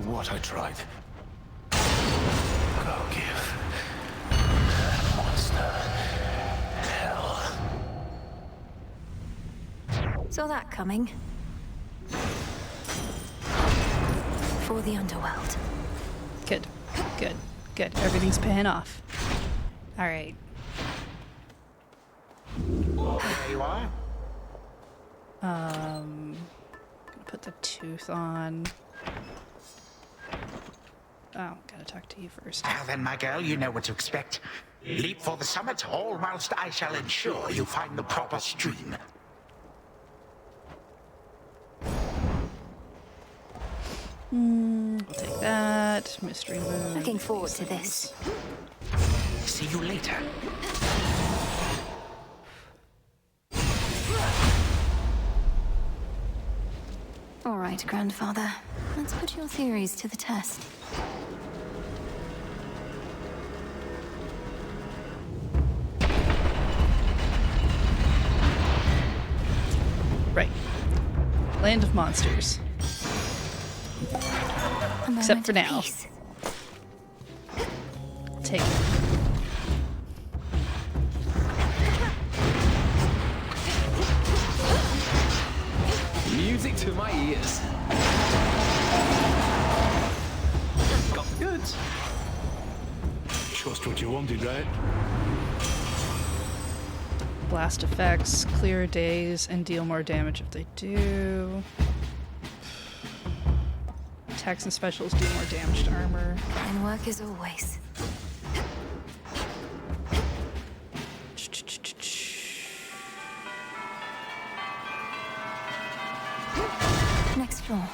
what I tried. Go give that monster hell. Saw that coming. For the underworld. Good. Good. Good. Everything's paying off. All right. There you are. Gonna put the tooth on. Oh, gotta talk to you first. Now then, my girl, you know what to expect. Leap for the summit, all whilst I shall ensure you find the proper stream. We'll take that. Mystery move. Looking forward to this. See you later. All right, Grandfather. Let's put your theories to the test. Right. Land of monsters. Except for now. Take it. Music to my ears. Got the goods. Just what you wanted, right? Blast effects, clear days, and deal more damage if they do. Attacks and specials do more damage to armor. Fine work as always. Next floor.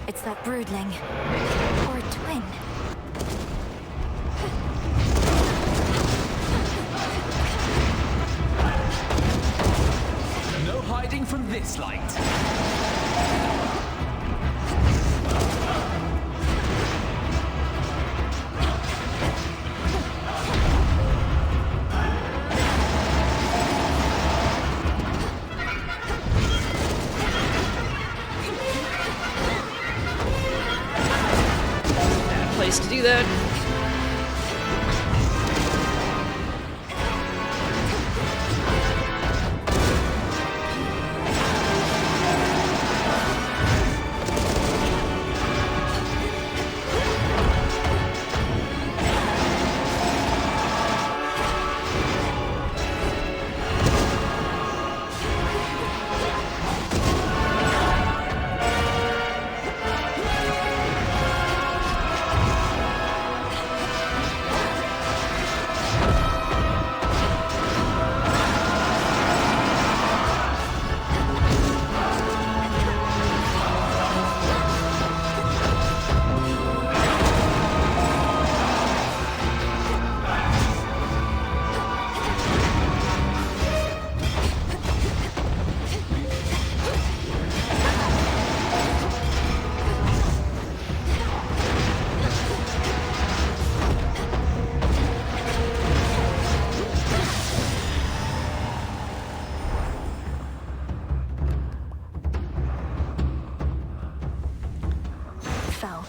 It's that broodling. Or a twin. No hiding from this light. Place to do that.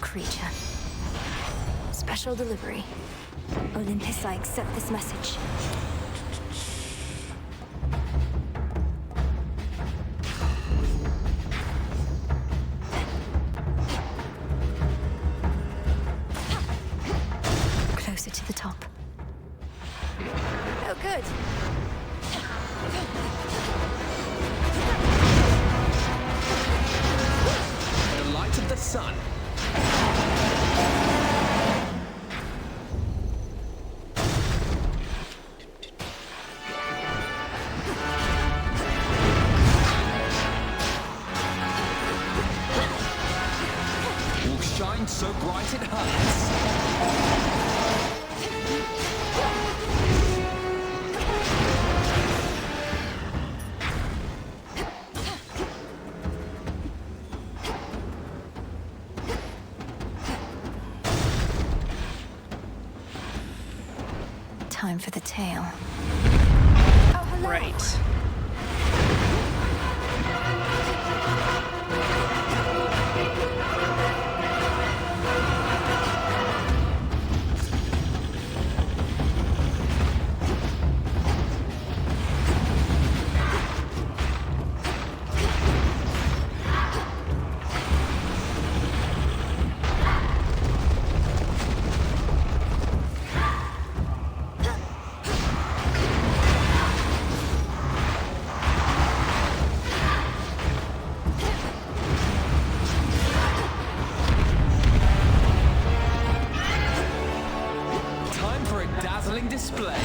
Creature. Special delivery. Olympus, I accept this message. Closer to the top. Oh, good. The light of the sun. Will shine so bright it hurts. Time for the tail. Right. dazzling display.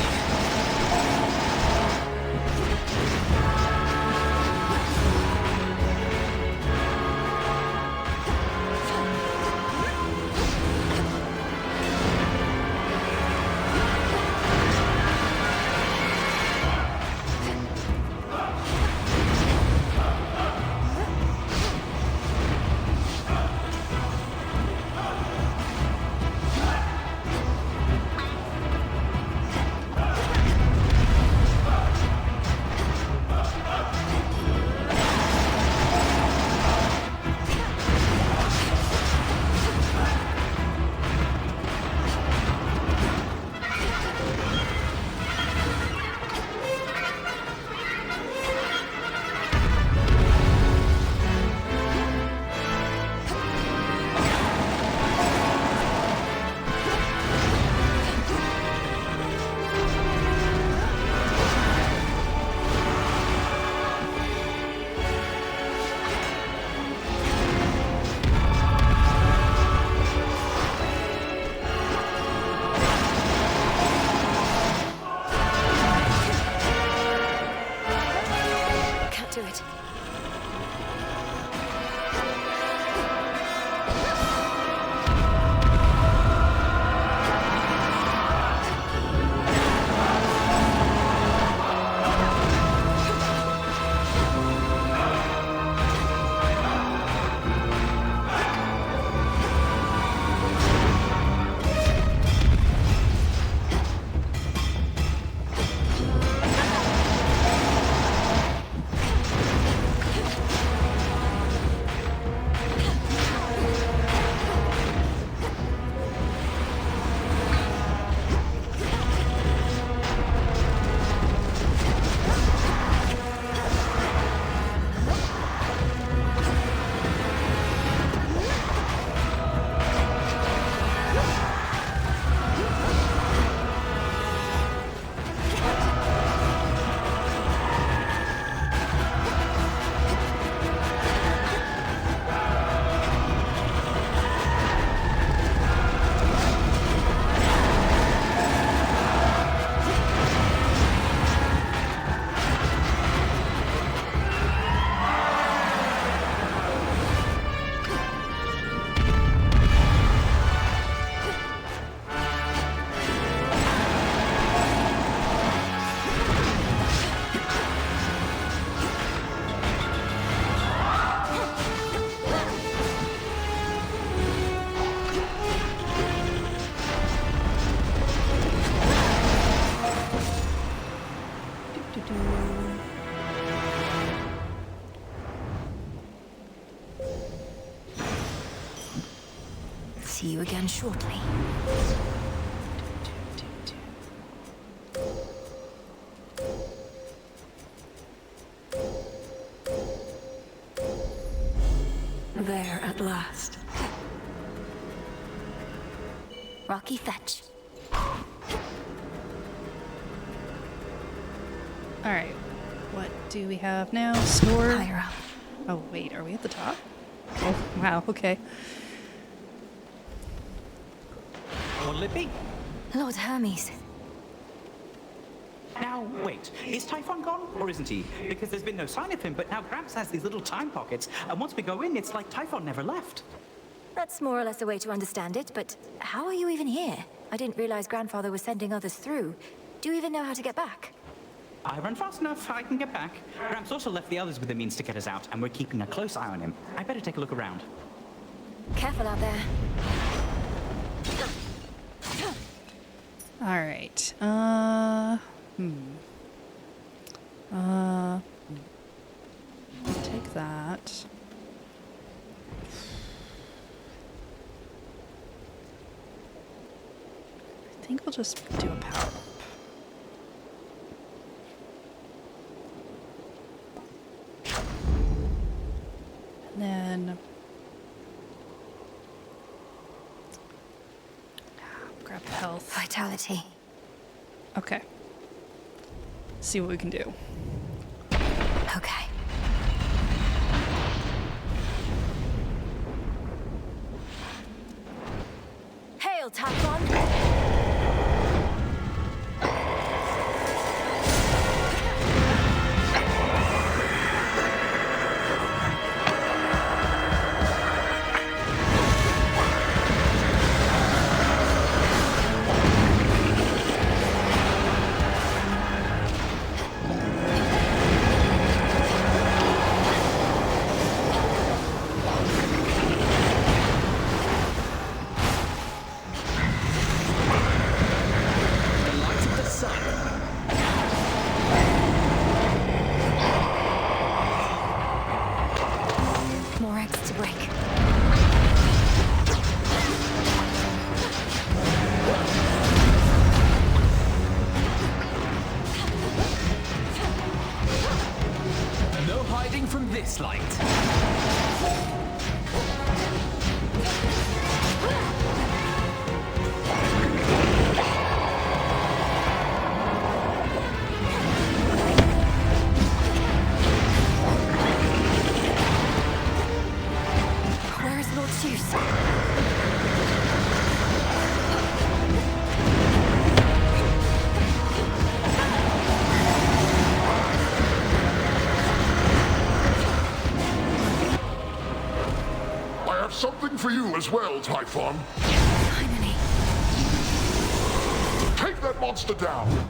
See you again shortly. There at last. Rocky Fetch. Alright. What do we have now? Store? Higher up. Oh, wait. Are we at the top? Oh, wow. Okay. What'll it be? Lord Hermes. Now, wait. Is Typhon gone, or isn't he? Because there's been no sign of him, but now Gramps has these little time pockets, and once we go in, it's like Typhon never left. That's more or less a way to understand it, but how are you even here? I didn't realize Grandfather was sending others through. Do you even know how to get back? I run fast enough, I can get back. Gramps also left the others with the means to get us out, and we're keeping a close eye on him. I better take a look around. Careful out there. Alright. Take that. I think we'll just do a power up. And then grab health. Vitality. Okay. See what we can do. Okay. Hail, Typhon! as well, Typhon. Finally. Take that monster down.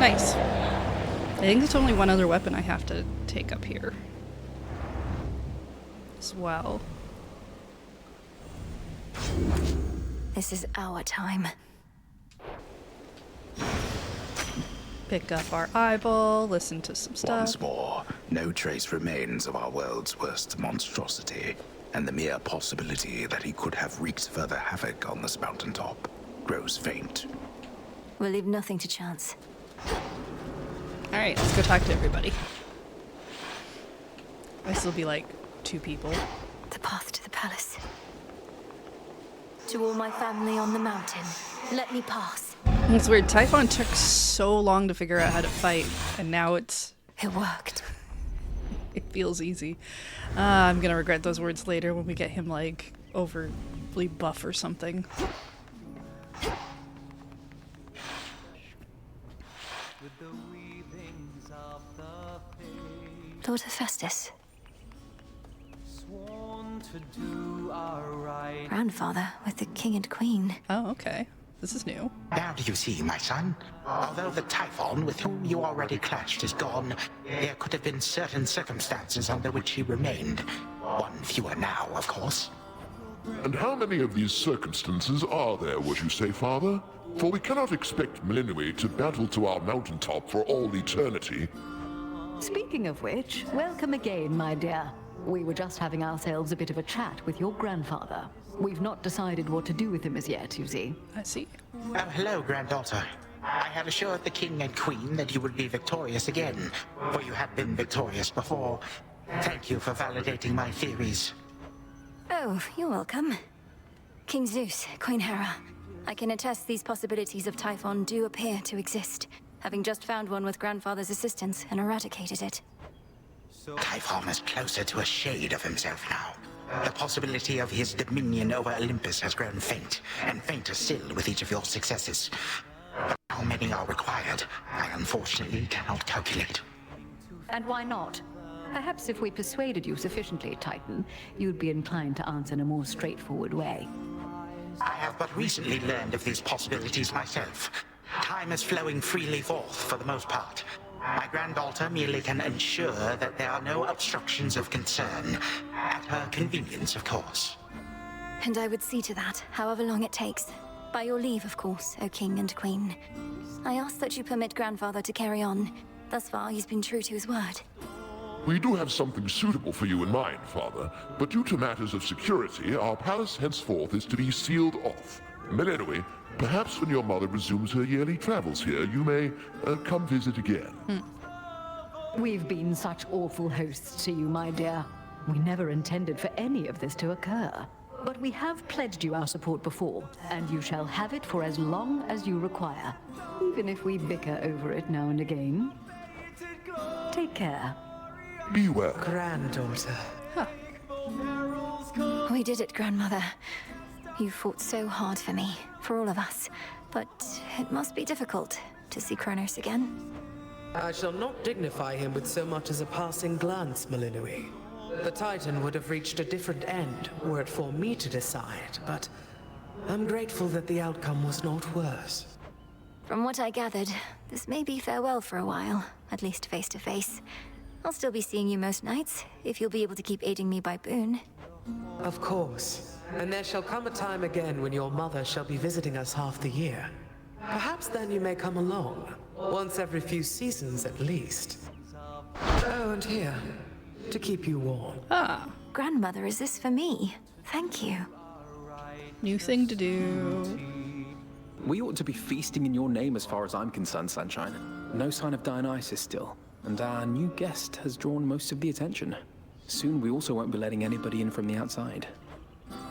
Nice. I think there's only one other weapon I have to take up here as well. This is our time. Pick up our eyeball, listen to some stuff. Once more, no trace remains of our world's worst monstrosity, and the mere possibility that he could have wreaked further havoc on this mountaintop grows faint. We'll leave nothing to chance. Alright, let's go talk to everybody. This will be like 2 people. The path to the palace. To all my family on the mountain, let me pass. It's weird. Typhon took so long to figure out how to fight, and now it worked. It feels easy. I'm gonna regret those words later when we get him like overly buff or something. Lord Hephaestus. Grandfather with the king and queen. Oh, okay. This is new. Now do you see, my son? Although the Typhon with whom you already clashed is gone, there could have been certain circumstances under which he remained. One fewer now, of course. And how many of these circumstances are there, would you say, Father? For we cannot expect Melinue to battle to our mountaintop for all eternity. Speaking of which, welcome again, my dear. We were just having ourselves a bit of a chat with your grandfather. We've not decided what to do with him as yet, you see. I see. Oh, hello, granddaughter. I had assured the king and queen that you would be victorious again, for you have been victorious before. Thank you for validating my theories. Oh, you're welcome. King Zeus, Queen Hera. I can attest these possibilities of Typhon do appear to exist, having just found one with Grandfather's assistance and eradicated it. Typhon is closer to a shade of himself now. The possibility of his dominion over Olympus has grown faint, and fainter still with each of your successes. But how many are required, I unfortunately cannot calculate. And why not? Perhaps if we persuaded you sufficiently, Titan, you'd be inclined to answer in a more straightforward way. I have but recently learned of these possibilities myself. Time is flowing freely forth for the most part. My granddaughter merely can ensure that there are no obstructions of concern. At her convenience, of course. And I would see to that, however long it takes. By your leave, of course, O King and Queen. I ask that you permit Grandfather to carry on. Thus far, he's been true to his word. We do have something suitable for you in mind, Father, but due to matters of security, our palace henceforth is to be sealed off. Melinue, perhaps when your mother resumes her yearly travels here, you may come visit again. We've been such awful hosts to you, my dear. We never intended for any of this to occur. But we have pledged you our support before, and you shall have it for as long as you require, even if we bicker over it now and again. Take care. Beware. Granddaughter. We did it, Grandmother. You fought so hard for me, for all of us. But it must be difficult to see Kronos again. I shall not dignify him with so much as a passing glance, Malinui. The Titan would have reached a different end were it for me to decide, but I'm grateful that the outcome was not worse. From what I gathered, this may be farewell for a while, at least face to face. I'll still be seeing you most nights, if you'll be able to keep aiding me by boon. Of course. And there shall come a time again when your mother shall be visiting us half the year. Perhaps then you may come along, once every few seasons at least. Oh, and here, to keep you warm. Grandmother, is this for me? Thank you. New thing to do. We ought to be feasting in your name as far as I'm concerned, Sunshine. No sign of Dionysus still, and our new guest has drawn most of the attention. Soon we also won't be letting anybody in from the outside.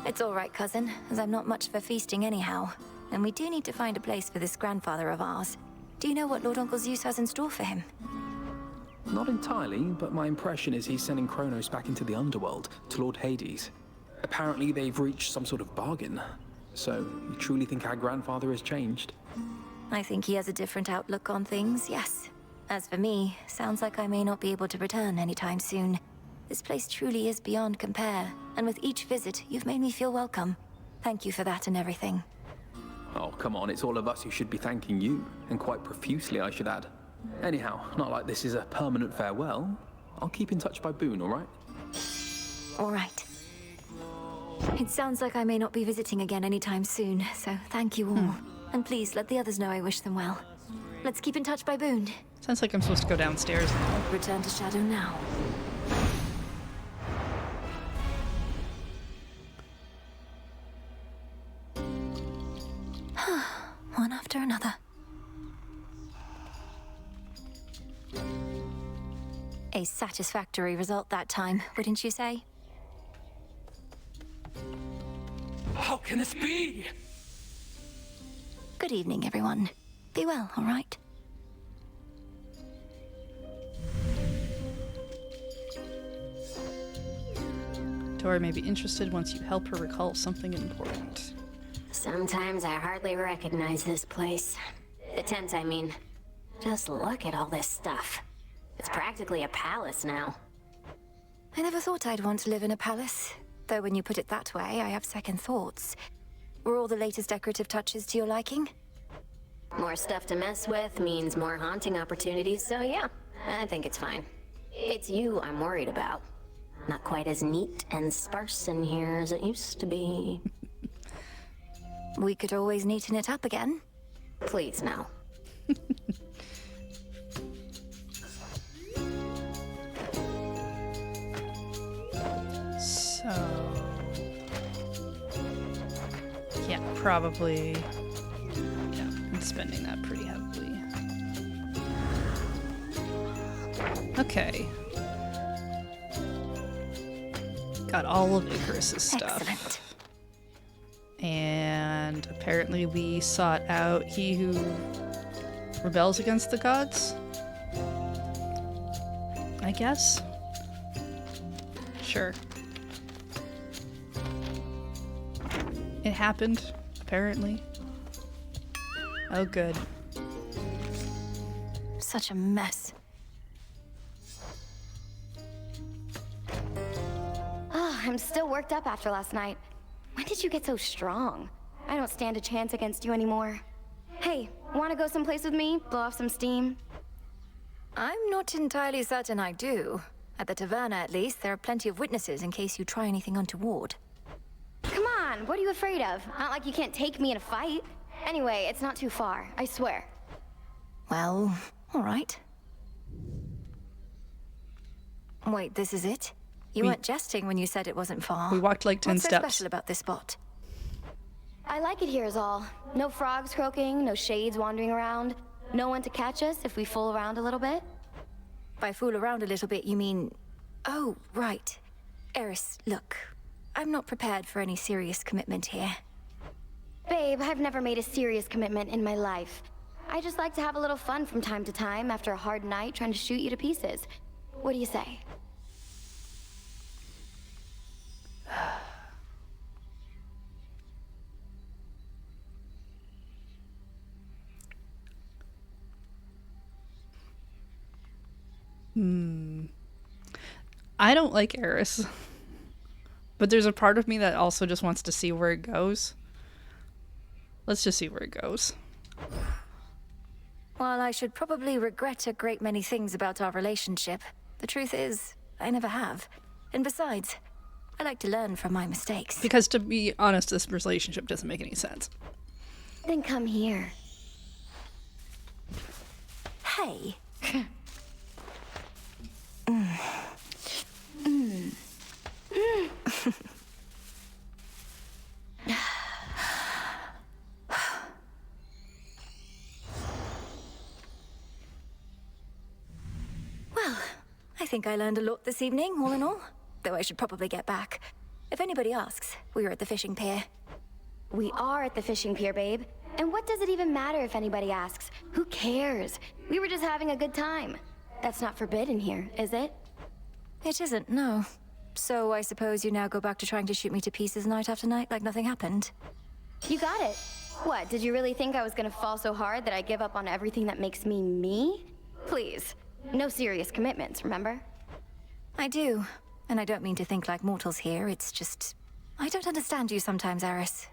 It's all right, cousin, as I'm not much for feasting anyhow. And we do need to find a place for this grandfather of ours. Do you know what Lord Uncle Zeus has in store for him? Not entirely, but my impression is he's sending Kronos back into the underworld, to Lord Hades. Apparently they've reached some sort of bargain. So, you truly think our grandfather has changed? I think he has a different outlook on things, yes. As for me, sounds like I may not be able to return anytime soon. This place truly is beyond compare, and with each visit, you've made me feel welcome. Thank you for that and everything. Oh, come on, it's all of us who should be thanking you, and quite profusely, I should add. Anyhow, not like this is a permanent farewell. I'll keep in touch by boon, all right? All right. It sounds like I may not be visiting again anytime soon, so thank you all. And please let the others know I wish them well. Let's keep in touch by boon. Sounds like I'm supposed to go downstairs now. Return to Shadow now. One after another. A satisfactory result that time, wouldn't you say? How can this be? Good evening, everyone. Be well, all right? Tori may be interested once you help her recall something important. Sometimes I hardly recognize this place. The tent, I mean. Just look at all this stuff. It's practically a palace now. I never thought I'd want to live in a palace. Though when you put it that way, I have second thoughts. Were all the latest decorative touches to your liking? More stuff to mess with means more haunting opportunities, so yeah, I think it's fine. It's you I'm worried about. Not quite as neat and sparse in here as it used to be. We could always neaten it up again. Please, now. So... yeah, probably... yeah, I'm spending that pretty heavily. Okay. Got all of Icarus's stuff. Excellent. And apparently we sought out he who rebels against the gods? I guess? Sure. It happened, apparently. Oh, good. Such a mess. Oh, I'm still worked up after last night. When did you get so strong? I don't stand a chance against you anymore. Hey, wanna go someplace with me? Blow off some steam? I'm not entirely certain I do. At the taverna, at least, there are plenty of witnesses in case you try anything untoward. Come on, what are you afraid of? Not like you can't take me in a fight. Anyway, it's not too far, I swear. Well, all right. Wait, this is it? You weren't jesting when you said it wasn't far. We walked like 10 What's so steps. special about this spot? I like it here is all. No frogs croaking, no shades wandering around. No one to catch us if we fool around a little bit. By fool around a little bit, you mean... Oh, right. Eris, look. I'm not prepared for any serious commitment here. Babe, I've never made a serious commitment in my life. I just like to have a little fun from time to time after a hard night trying to shoot you to pieces. What do you say? I don't like Eris. But there's a part of me that also just wants to see where it goes. Let's just see where it goes. While I should probably regret a great many things about our relationship, the truth is, I never have. And besides, I like to learn from my mistakes. Because to be honest, this relationship doesn't make any sense. Then come here. Hey. Well, I think I learned a lot this evening, all in all. Though I should probably get back. If anybody asks, we were at the fishing pier. We are at the fishing pier, babe. And what does it even matter if anybody asks? Who cares? We were just having a good time. That's not forbidden here, is it? It isn't, no. So I suppose you now go back to trying to shoot me to pieces night after night like nothing happened. You got it. What, did you really think I was gonna fall so hard that I give up on everything that makes me me? Please. No serious commitments, remember? I do. And I don't mean to think like mortals here, it's just... I don't understand you sometimes, Eris.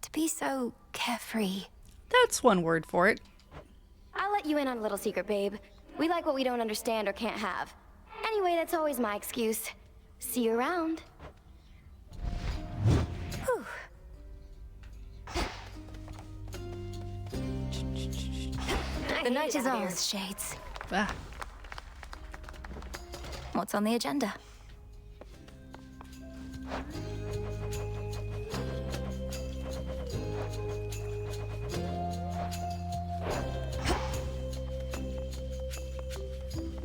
To be so carefree. That's one word for it. I'll let you in on a little secret, babe. We like what we don't understand or can't have. Anyway, that's always my excuse. See you around. Whew. The night is ours, Shades. Ah. What's on the agenda?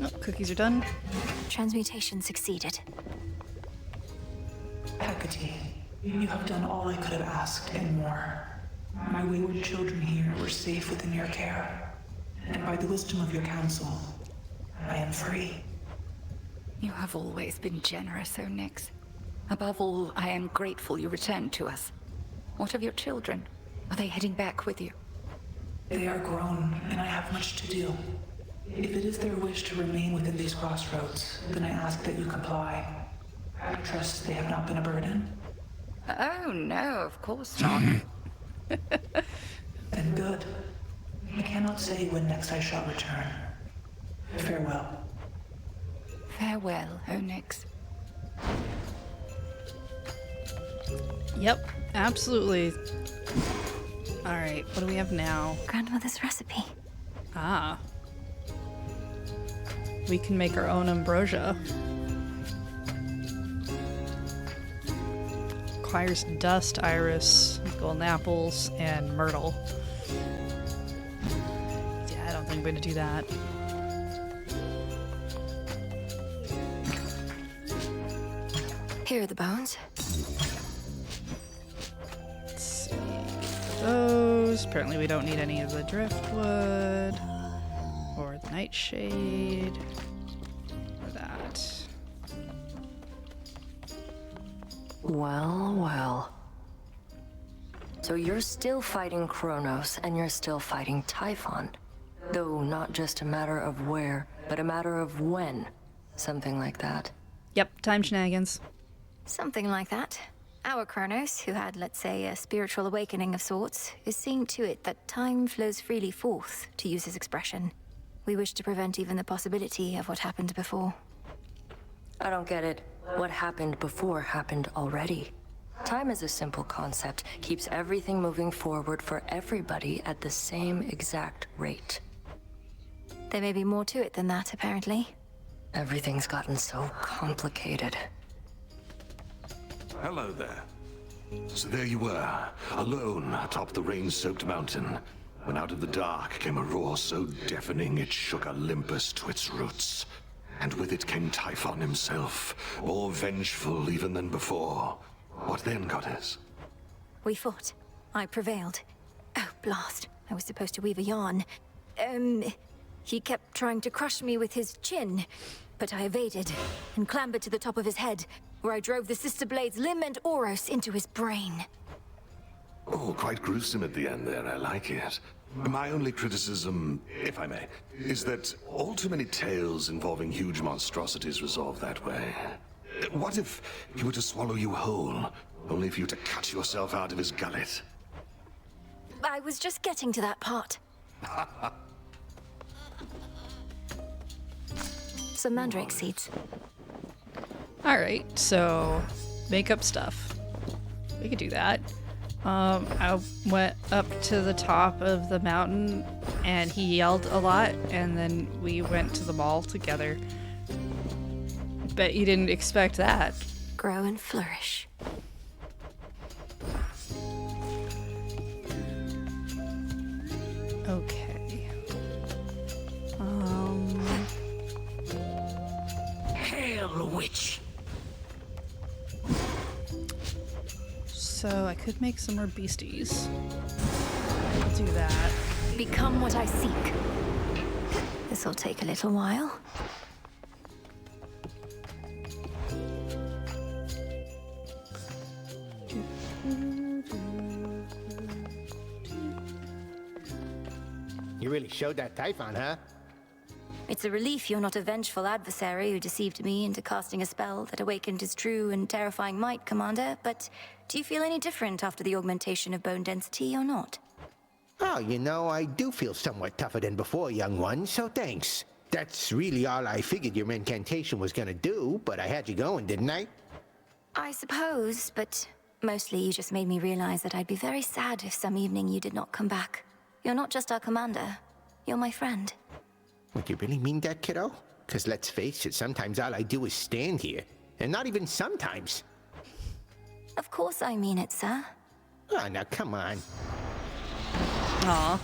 Oh, cookies are done. Transmutation succeeded. Hecate, you have done all I could have asked and more. My wayward children here were safe within your care. And by the wisdom of your counsel, I am free. You have always been generous, Onyx. Above all, I am grateful you returned to us. What of your children? Are they heading back with you? They are grown, and I have much to do. If it is their wish to remain within these crossroads, then I ask that you comply. I trust they have not been a burden. Oh, no, of course not. Then good. I cannot say when next I shall return. Farewell. Farewell, Onyx. Yep, absolutely. Alright, what do we have now? Grandmother's recipe. Ah. We can make our own ambrosia. Requires dust, iris, golden apples, and myrtle. Yeah, I don't think I'm going to do that. Here are the bones. Let's see. Those. Apparently we don't need any of the driftwood. Or the nightshade. Or that. Well, well. So you're still fighting Kronos, and you're still fighting Typhon. Though not just a matter of where, but a matter of when. Something like that. Yep, time shenanigans. Something like that. Our Kronos, who had, let's say, a spiritual awakening of sorts, is seeing to it that time flows freely forth, to use his expression. We wish to prevent even the possibility of what happened before. I don't get it. What happened before happened already. Time is a simple concept, keeps everything moving forward for everybody at the same exact rate. There may be more to it than that, apparently. Everything's gotten so complicated. Hello there. So there you were, alone atop the rain-soaked mountain, when out of the dark came a roar so deafening it shook Olympus to its roots. And with it came Typhon himself, more vengeful even than before. What then, goddess? We fought. I prevailed. Oh, blast. I was supposed to weave a yarn. He kept trying to crush me with his chin, but I evaded and clambered to the top of his head, where I drove the Sister Blade's limb and Oros into his brain. Oh, quite gruesome at the end there. I like it. My only criticism, if I may, is that all too many tales involving huge monstrosities resolve that way. What if he were to swallow you whole, only for you to cut yourself out of his gullet? I was just getting to that part. Some mandrake seeds. Alright, so makeup stuff. We could do that. I went up to the top of the mountain and he yelled a lot, and then we went to the mall together. Bet you didn't expect that. Grow and flourish. Okay. Hail, witch! So I could make some more beasties. I'll do that. Become what I seek. This'll take a little while. You really showed that Typhon, huh? It's a relief you're not a vengeful adversary who deceived me into casting a spell that awakened his true and terrifying might, Commander, but do you feel any different after the augmentation of bone density or not? Oh, you know, I do feel somewhat tougher than before, young one, so thanks. That's really all I figured your incantation was gonna do, but I had you going, didn't I? I suppose, but mostly you just made me realize that I'd be very sad if some evening you did not come back. You're not just our commander, you're my friend. Would you really mean that, kiddo? Because let's face it, sometimes all I do is stand here. And not even sometimes. Of course I mean it, sir. Oh, now come on. Aw.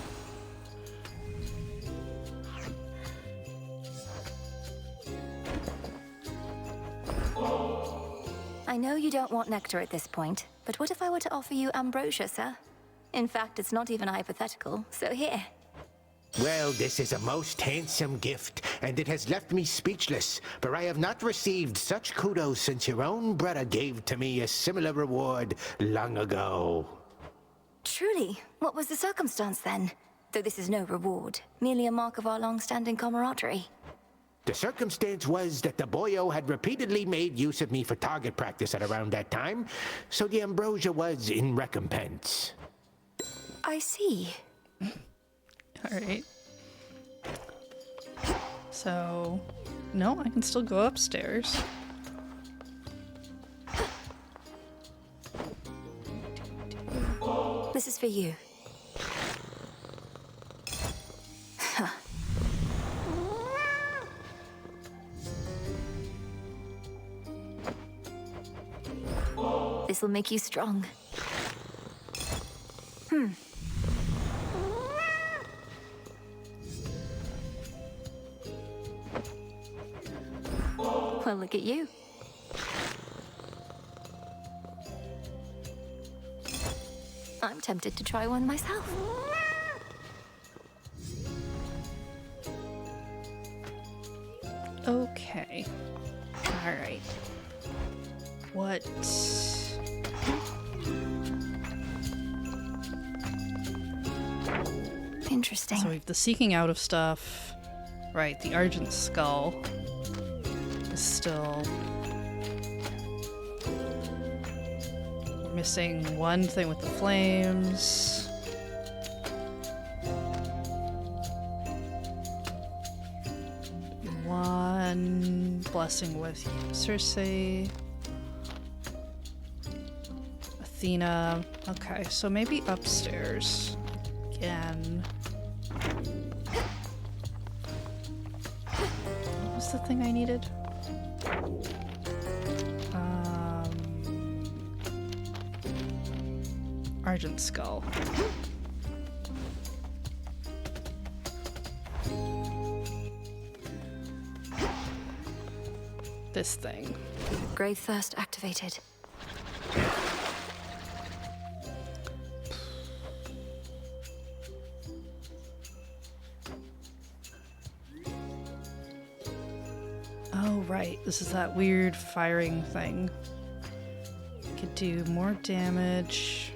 I know you don't want nectar at this point, but what if I were to offer you ambrosia, sir? In fact, it's not even hypothetical, so here. Well, this is a most handsome gift, and it has left me speechless, for I have not received such kudos since your own brother gave to me a similar reward long ago. Truly? What was the circumstance then? Though this is no reward, merely a mark of our long-standing camaraderie. The circumstance was that the boyo had repeatedly made use of me for target practice at around that time, so the ambrosia was in recompense. I see. Alright. So, no, I can still go upstairs. This is for you. This'll make you strong. Well, look at you. I'm tempted to try one myself. Okay. Alright. What? Interesting. So we have the seeking out of stuff. Right, the Argent Skull is still... We're missing one thing with the flames. One blessing with Circe. Athena. Okay, so maybe upstairs again. What was the thing I needed? Argent Skull. this thing. Grave thirst activated. Oh, right. This is that weird firing thing. Could do more damage.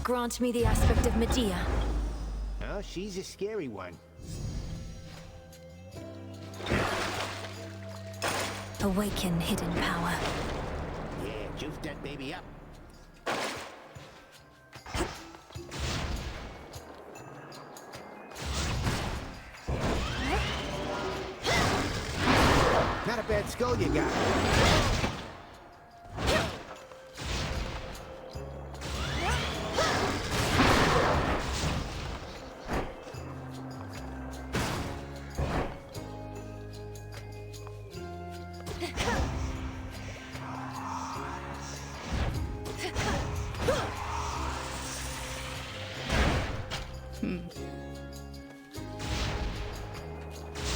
Grant me the aspect of Medea. Oh, she's a scary one. Awaken hidden power. Yeah, juice that baby up. Not a bad skull you got.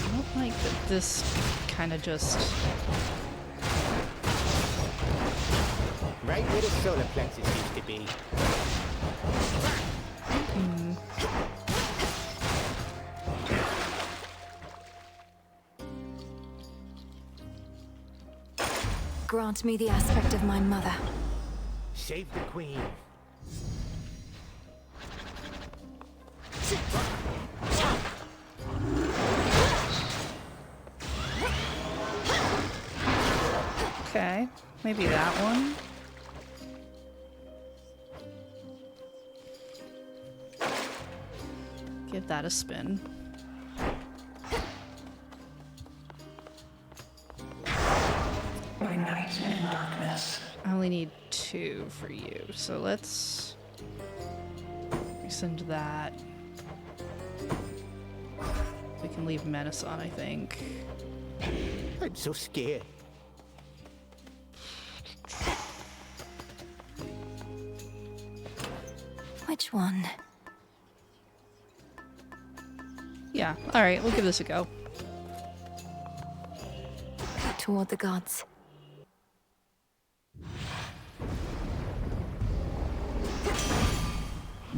I don't like that this kind of just... Right where the solar plexus used to be. Grant me the aspect of my mother. Save the queen. Okay, maybe that one. Give that a spin. By night and in darkness. I only need 2 for you, so let's resend that. We can leave Menace on, I think. I'm so scared. Which one? Yeah, alright, we'll give this a go. Toward the gods.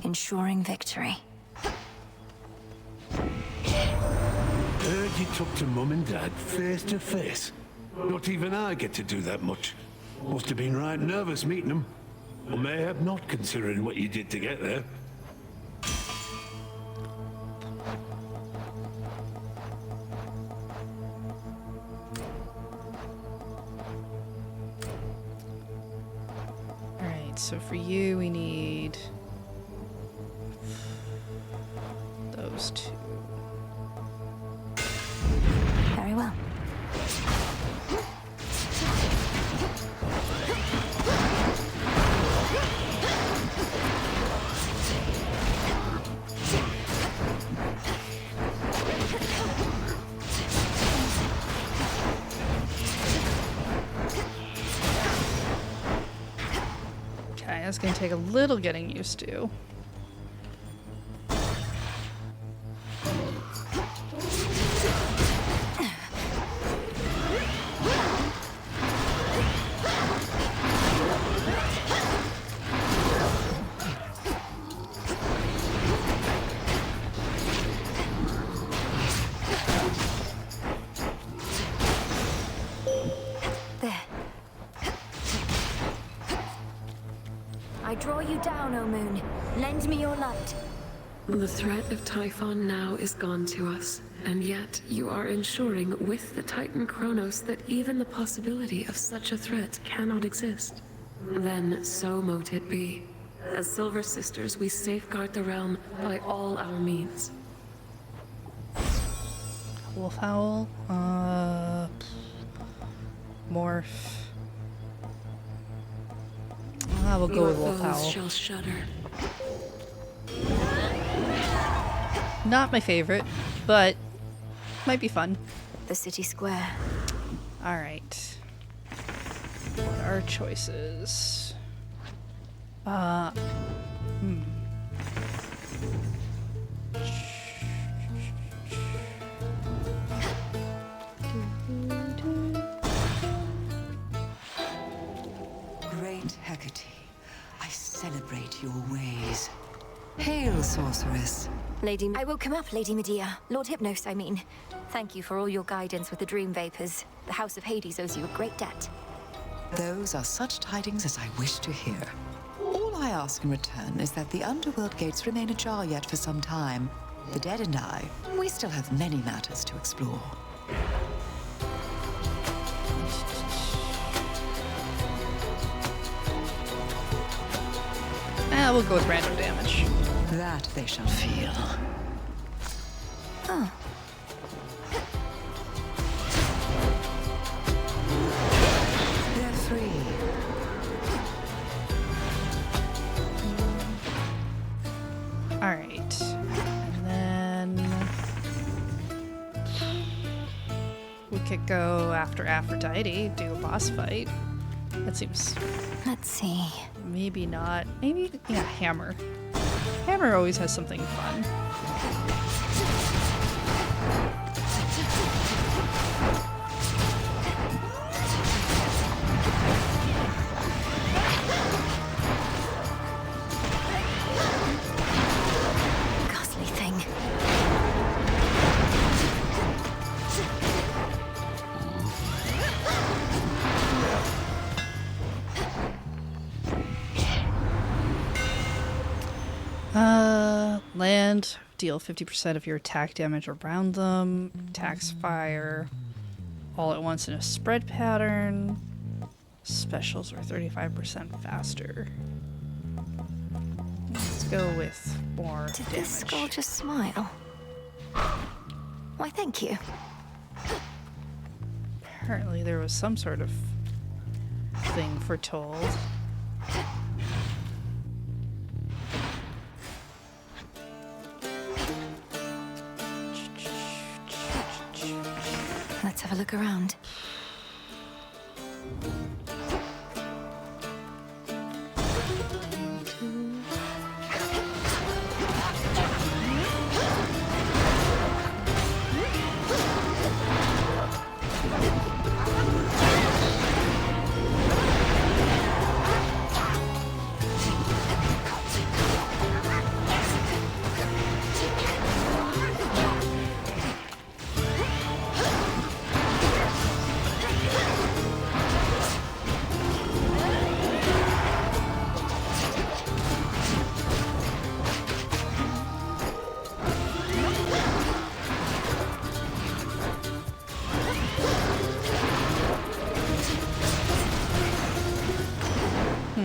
Ensuring victory. Heard you took to Mum and Dad face to face. Not even I get to do that much. Must have been right nervous meeting them. Or mayhap not, considering what you did to get there. Alright, so for you we need those 2. Very well. Okay, that's gonna take a little getting used to. I draw you down, O Moon. Lend me your light. The threat of Typhon now is gone to us, and yet you are ensuring with the Titan Kronos that even the possibility of such a threat cannot exist. Then so mote it be. As Silver Sisters, we safeguard the realm by all our means. Wolf Howl, Morph. We'll go with Wolf Howl. Shall shudder. Not my favorite, but might be fun. The city square. Alright. What are our choices? Great Hecate, I celebrate your ways. Hail, sorceress. Lady, I will come up, Lady Medea. Lord Hypnos, I mean. Thank you for all your guidance with the dream vapors. The House of Hades owes you a great debt. Those are such tidings as I wish to hear. All I ask in return is that the underworld gates remain ajar yet for some time. The dead and I, we still have many matters to explore. We'll go with random damage. That they shall feel. Oh. They're free. Alright. And then we could go after Aphrodite, do a boss fight. That seems... Let's see. Maybe not. Maybe, yeah, Hammer. Hammer always has something fun. Ghastly thing. Land, deal 50% of your attack damage around them. Attacks fire all at once in a spread pattern. Specials are 35% faster. Let's go with more Did damage. this skull just smile? Why, thank you. Apparently there was some sort of thing foretold. Let's have a look around.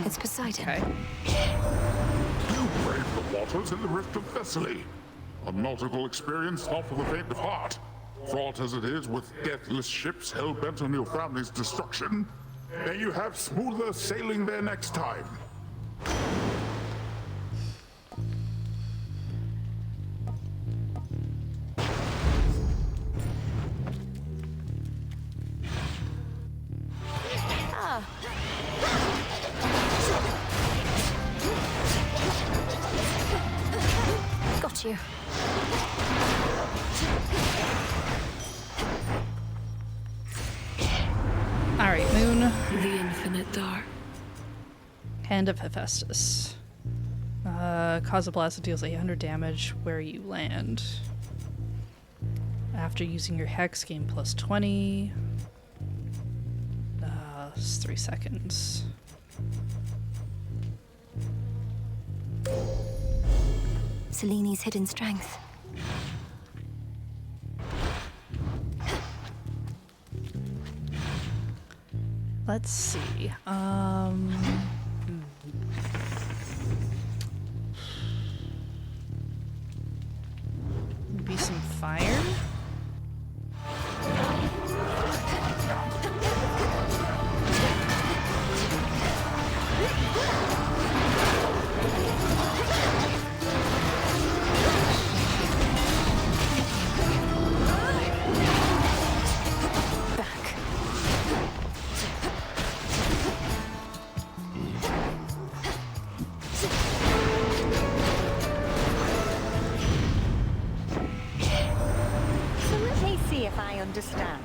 It's Poseidon. Okay. You braved the waters in the Rift of Thessaly. A nautical experience not for the faint of heart. Fraught as it is with deathless ships hell-bent on your family's destruction. May you have smoother sailing there next time. Ah. Got you. Alright, Moon. The infinite dark. Hand of Hephaestus. Cause a blast that deals 800 damage where you land. After using your hex, gain plus 20. It's 3 seconds. Seleni's hidden strength. Let's see. Maybe some fire? understand.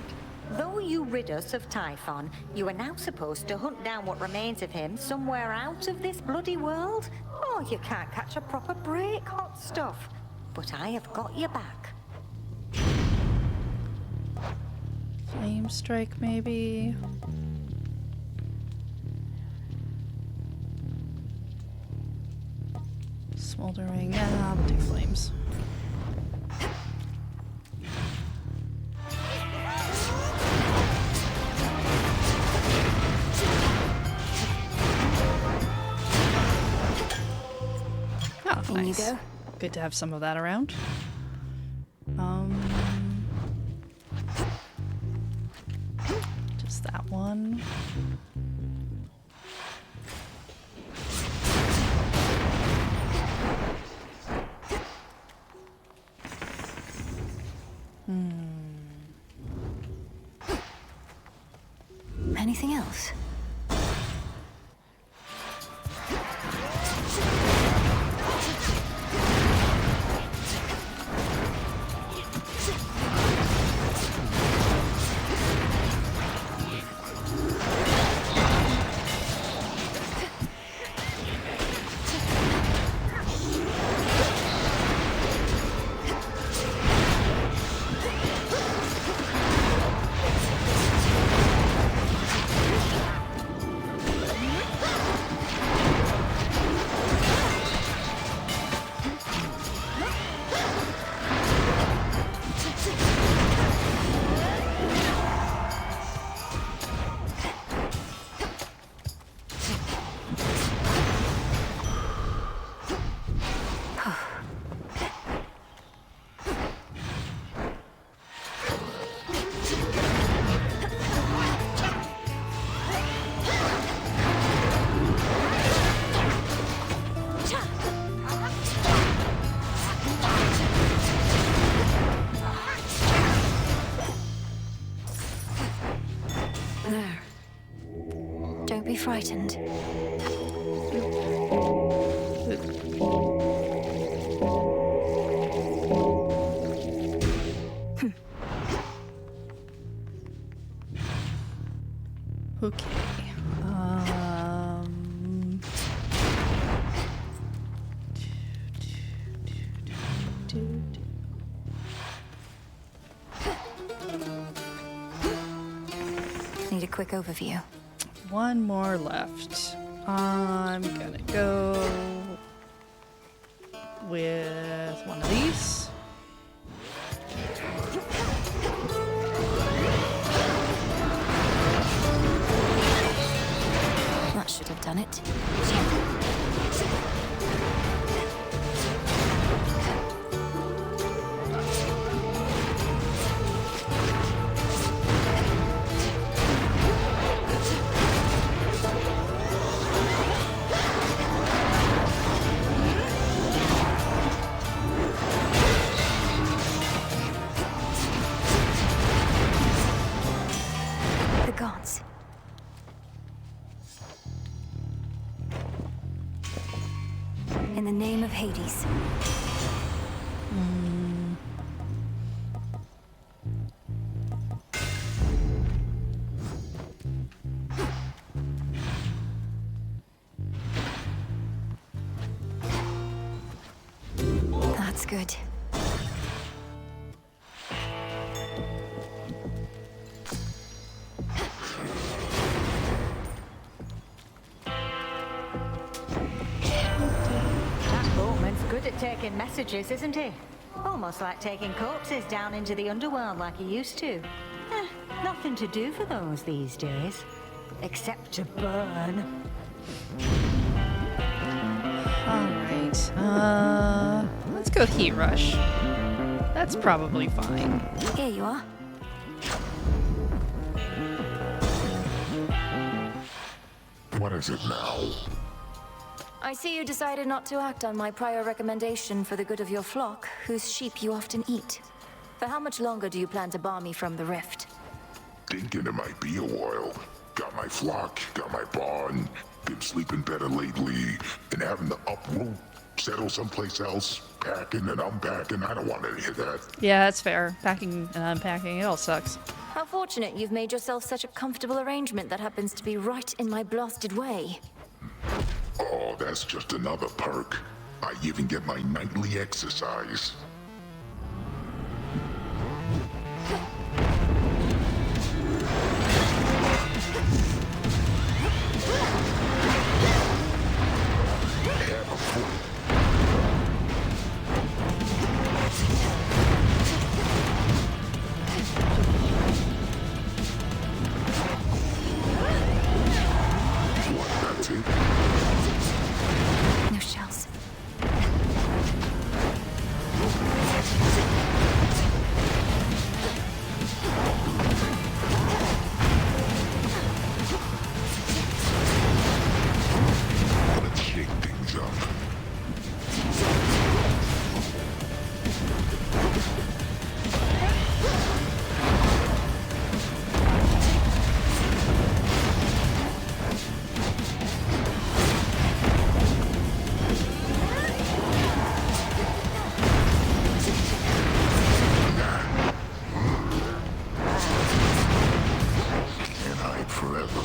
Though you rid us of Typhon, you are now supposed to hunt down what remains of him somewhere out of this bloody world? Oh, you can't catch a proper break, hot stuff. But I have got your back. Flame strike, maybe? Smoldering. Yeah, we'll take flames. Oh, In nice. you go. Good to have some of that around. Just that one. Anything else? There. Don't be frightened. Okay. Need a quick overview. One more left. I'm gonna go with one of these. That should have done it. The gods. In the name of Hades. That's good. That boatman's good at taking messages, isn't he? Almost like taking corpses down into the underworld like he used to. Nothing to do for those these days. Except to burn. Alright. Let's go Heat Rush. That's probably fine. Here you are. What is it now? I see you decided not to act on my prior recommendation for the good of your flock, whose sheep you often eat. For how much longer do you plan to bar me from the rift? Thinking it might be a while. Got my flock, got my barn, been sleeping better lately, and having the upward settle someplace else, packing and unpacking. I don't want any of that. Yeah, that's fair. Packing and unpacking, it all sucks. How fortunate you've made yourself such a comfortable arrangement that happens to be right in my blasted way. Oh, that's just another perk. I even get my nightly exercise. Have a foot. What, that's it? No shells. Let's shake things up. Can't hide forever.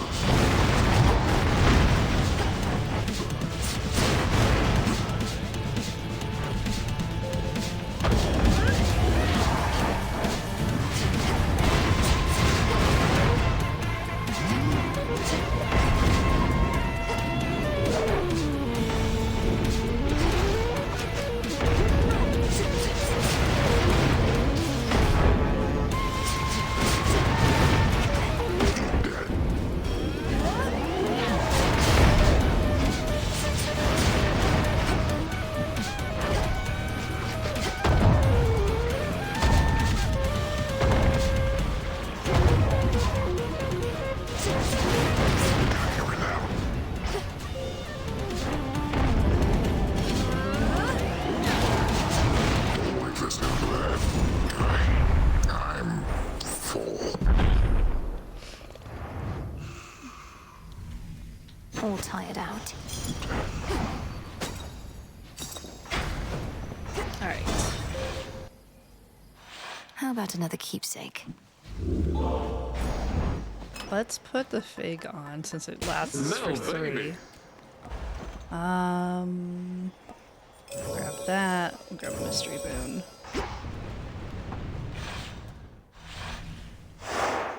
Like this now, I'm full. All tired out. Alright. How about another keepsake? Let's put the fig on since it lasts No, for 3. baby. Grab that. We'll grab a mystery boon.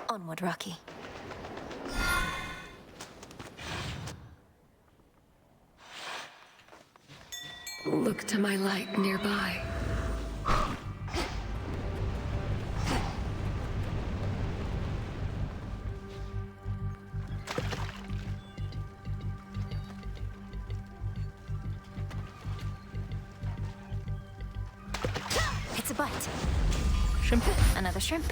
Onward, Rocky. Look to my light nearby. It's a bite. Shrimp. Another shrimp.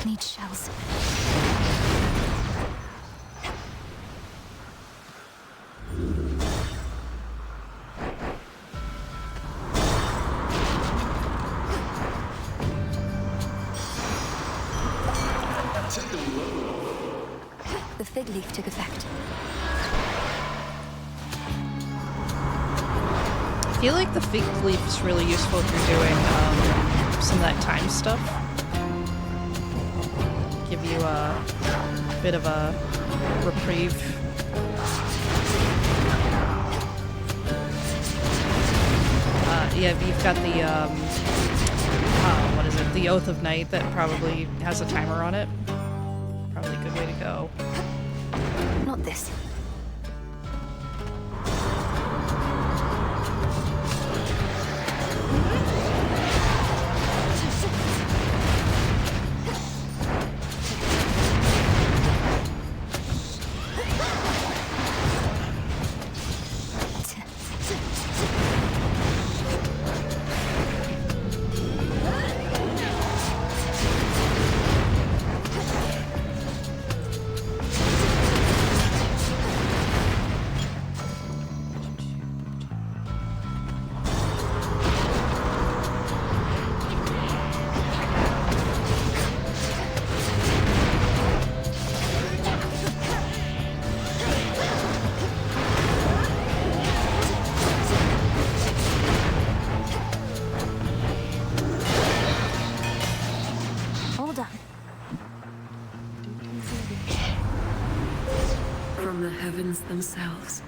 Need shells. The fig leaf took effect. I feel like the fig leaf is really useful if you're doing some of that time stuff. Give you a bit of a reprieve. Yeah, you've got the what is it? The Oath of Night that probably has a timer on it. Probably a good way to go. Not this. themselves.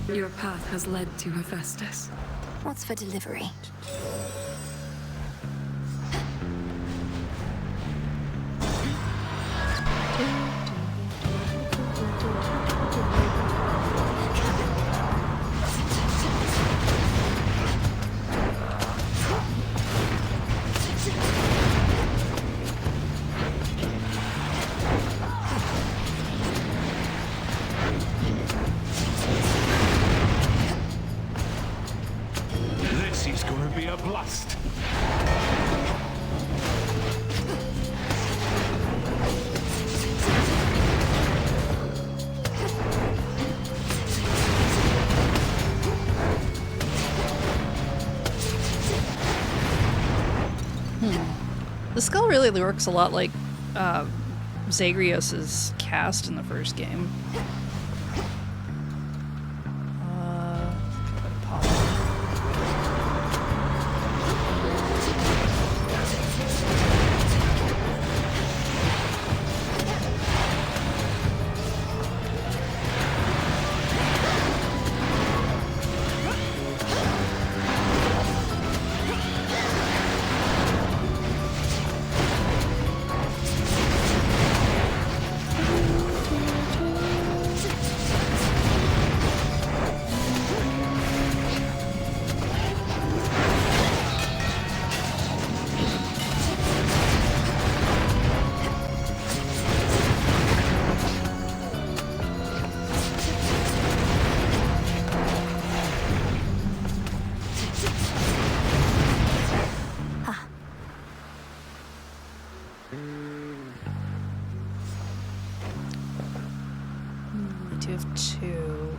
Your path has led to Hephaestus. What's for delivery? This is gonna be a blast. The skull really works a lot like Zagreus's cast in the first game. I do have two.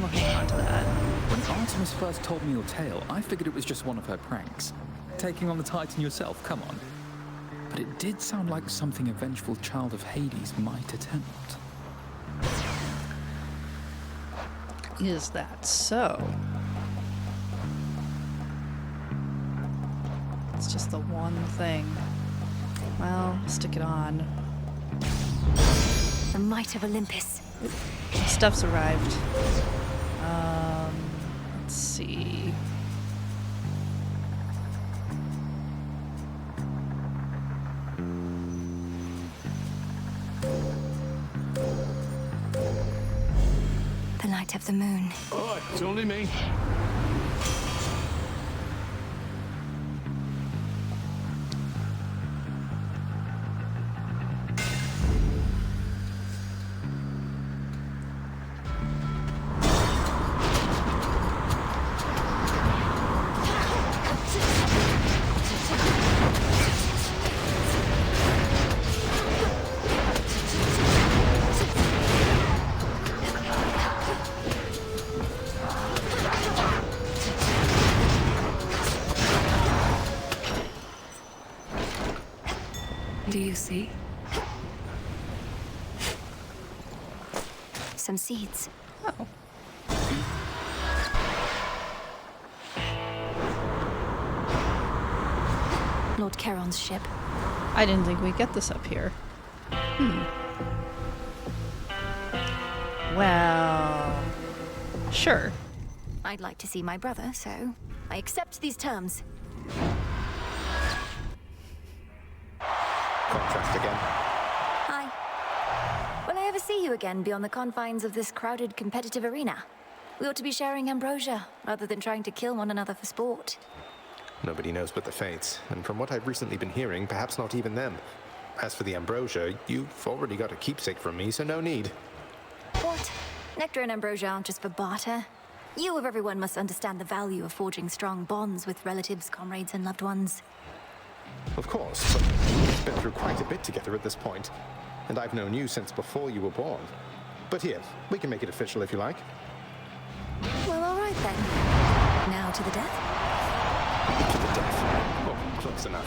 We'll hang on to that. When Artemis first told me your tale, I figured it was just one of her pranks. Taking on the Titan yourself, come on. But it did sound like something a vengeful child of Hades might attempt. Is that so? It's just the one thing. Well, stick it on. The might of Olympus. Stuff's arrived. Let's see. The light of the moon. Oh, it's only me. Do you see? Some seeds. Oh. Lord Charon's ship. I didn't think we'd get this up here. Well, sure. I'd like to see my brother, so I accept these terms. Contrast again. Hi. Will I ever see you again beyond the confines of this crowded competitive arena? We ought to be sharing ambrosia, rather than trying to kill one another for sport. Nobody knows but the Fates, and from what I've recently been hearing, perhaps not even them. As for the ambrosia, you've already got a keepsake from me, so no need. What? Nectar and ambrosia aren't just for barter. You of everyone must understand the value of forging strong bonds with relatives, comrades, and loved ones. Of course, but we've been through quite a bit together at this point, and I've known you since before you were born. But here, we can make it official if you like. Well, all right then. Now to the death? To the death. Oh, close enough.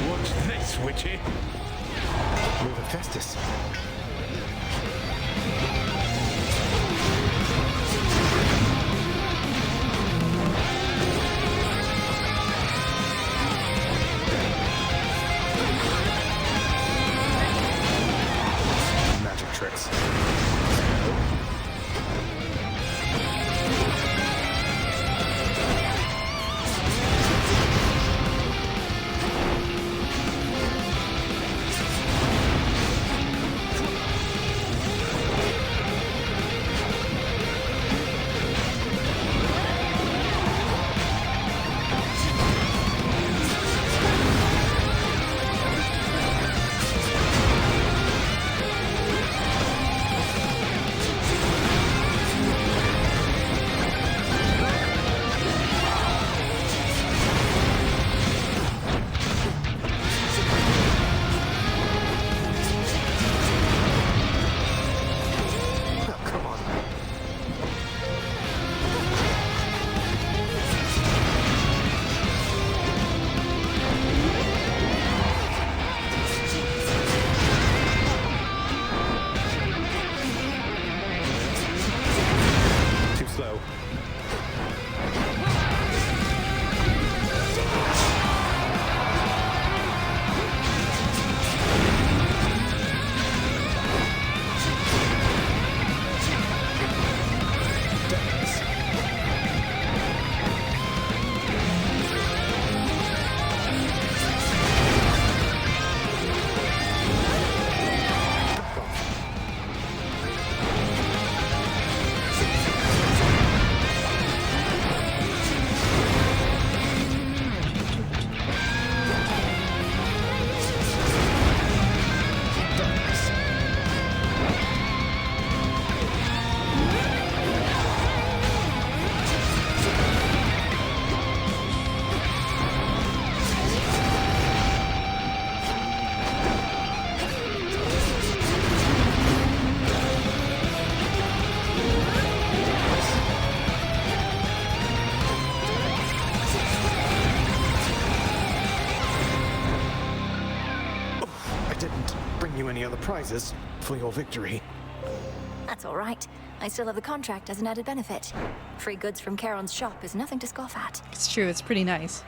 What's this, witchy? Lord Hephaestus. many other prizes for your victory. That's all right. I still have the contract as an added benefit. Free goods from Charon's shop is nothing to scoff at. It's true, it's pretty nice.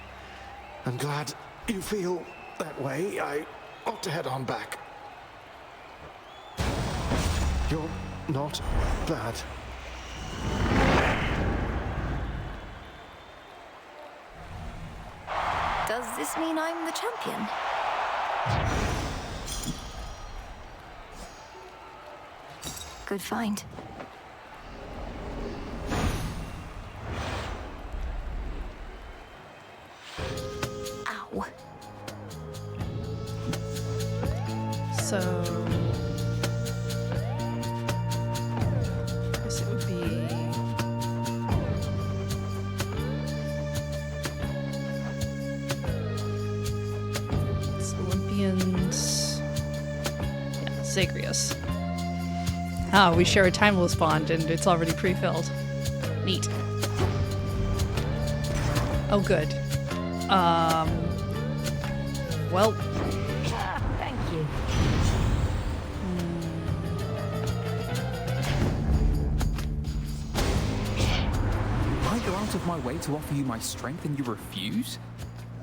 I'm glad you feel that way. I ought to head on back. You're not bad. Does this mean I'm the champion? Good find. Ow. So I guess it would be it's Olympians. Yeah, Zagreus. Oh, we share a timeless bond and it's already pre-filled. Neat. Oh, good. Well. Thank you. I go out of my way to offer you my strength and you refuse?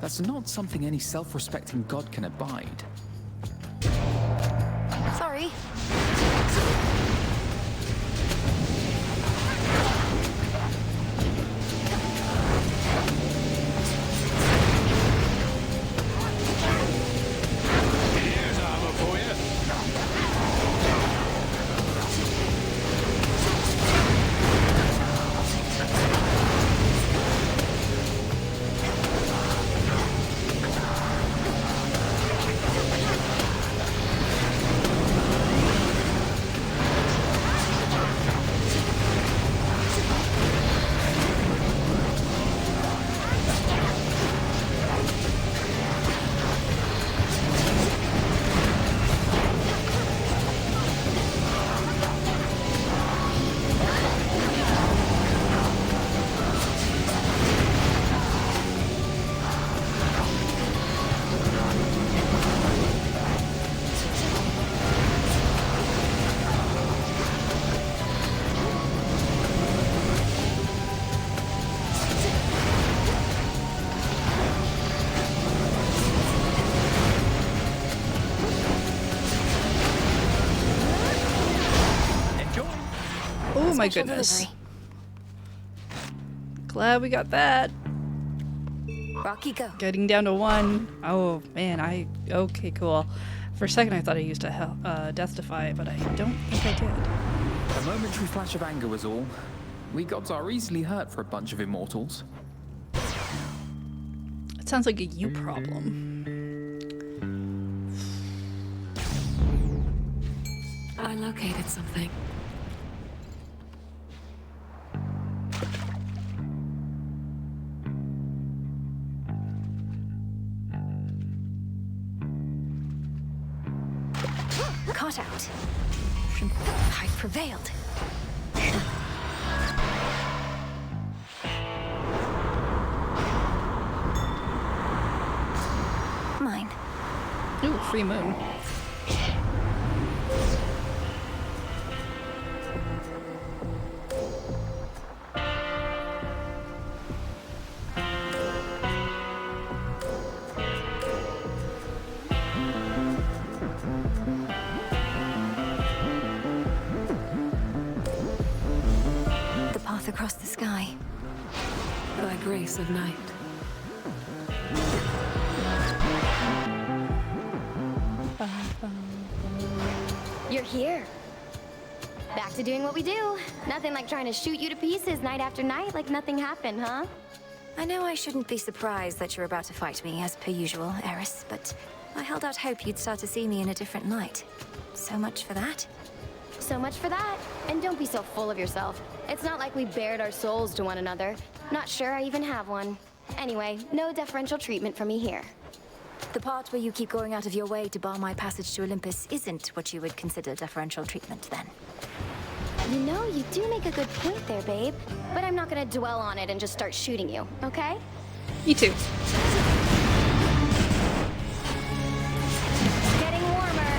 That's not something any self-respecting god can abide. Sorry. Oh my goodness. Glad we got that. Rocky, go. Getting down to 1. Oh man, okay, cool. For a second I thought I used a Death Defy, but I don't think I did. A momentary flash of anger was all. We gods are easily hurt for a bunch of immortals. It sounds like a you problem. I located something. Caught out. I prevailed. Mine. Ooh, free moon. The path across the sky. By grace of night. You're here. Back to doing what we do. Nothing like trying to shoot you to pieces night after night like nothing happened, huh? I know I shouldn't be surprised that you're about to fight me, as per usual, Eris, but I held out hope you'd start to see me in a different light. So much for that. So much for that. And don't be so full of yourself. It's not like we bared our souls to one another. Not sure I even have one. Anyway, no deferential treatment from me here. The part where you keep going out of your way to bar my passage to Olympus isn't what you would consider deferential treatment, then. You know, you do make a good point there, babe. But I'm not gonna dwell on it and just start shooting you, okay? Me too. Getting warmer.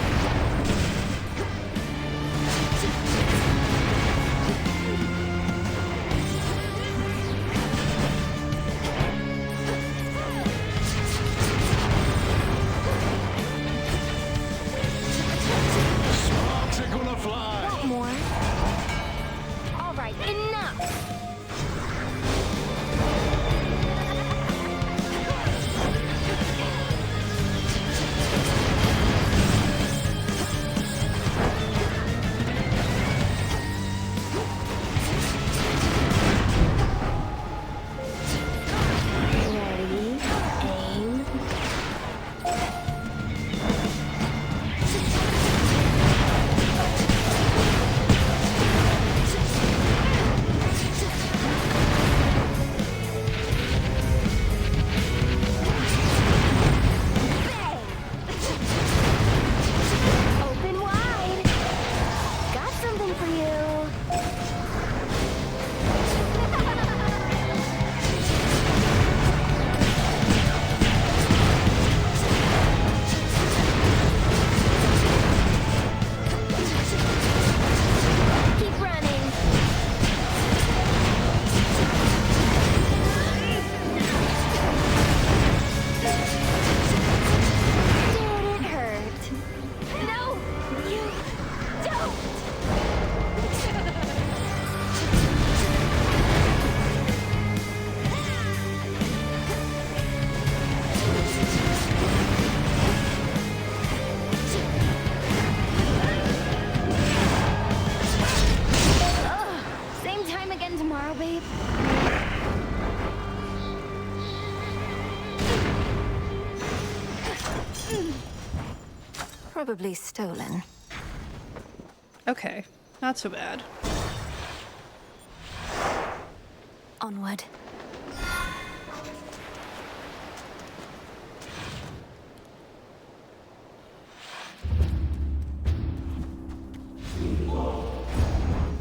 Probably stolen. Okay, not so bad. Onward.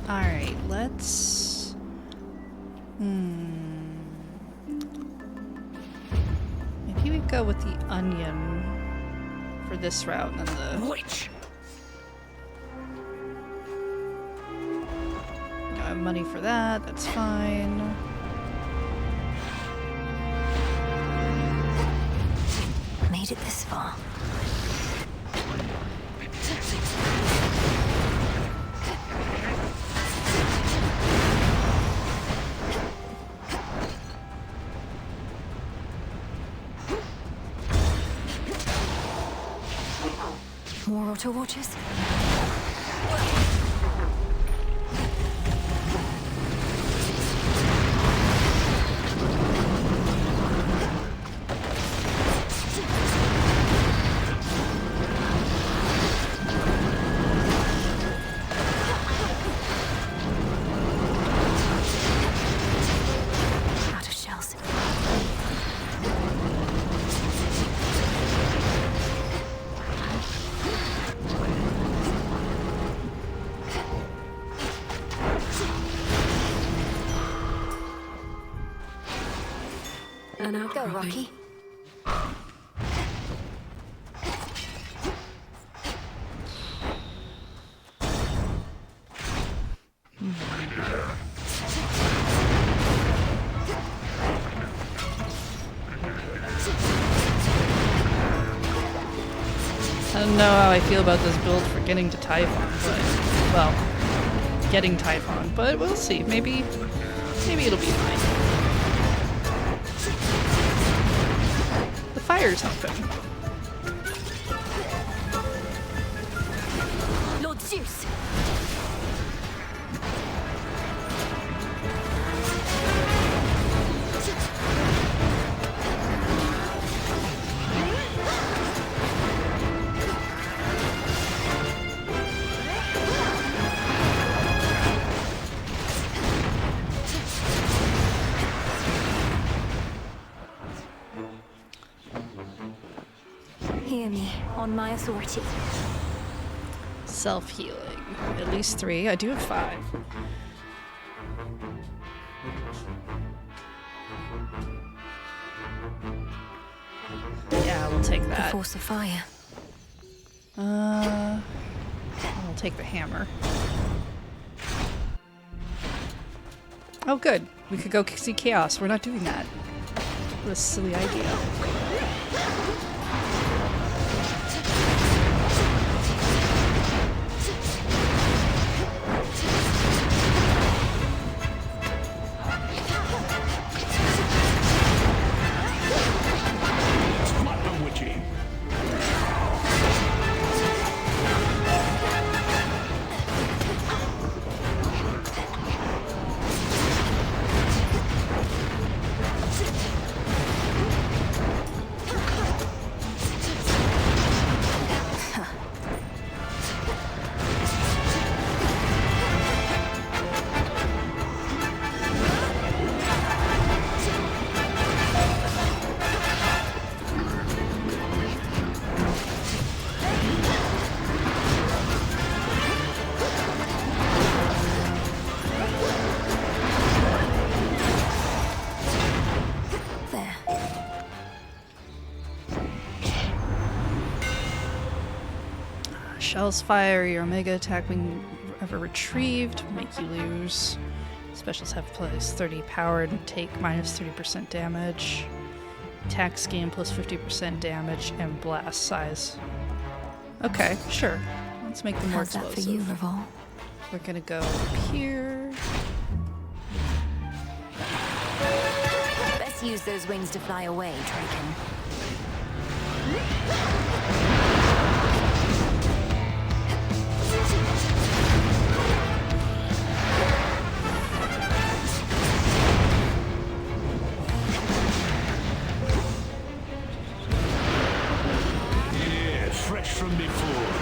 Alright, let's... Maybe we go with the onion for this route and then the... Witch! I have money for that, that's fine. Made it this far. More auto watches? Out of shells. An Go, outcropping. Rocky. I don't know how I feel about this build for getting to Typhon, but... Well, getting Typhon, but we'll see. Maybe it'll be fine. The fire's helping. Lord Zeus! Hear me, on my authority. Self-healing. At least 3. I do have 5. Yeah, we'll take The that. force of fire. I'll take the hammer. Oh, good. We could go see Chaos. We're not doing that. What a silly idea. Slap them, witchy. Shells fire, your Omega attack when ever retrieved, will make you lose. Specials have plus 30 power and take minus 30% damage. Attack gain plus 50% damage and blast size. Okay, sure. Let's make them more How's that explosive. for you, Revol? We're gonna go up here. Best use those wings to fly away, Draken. Yeah, fresh from before.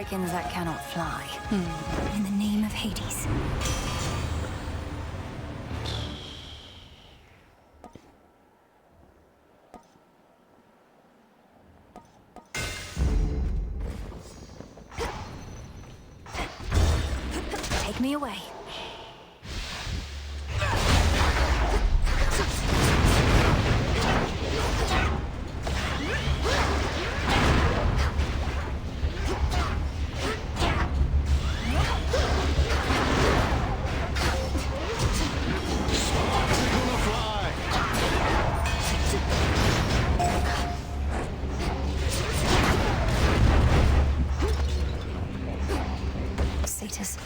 dragons that cannot fly. In the name of Hades. Take me away. Satyrs.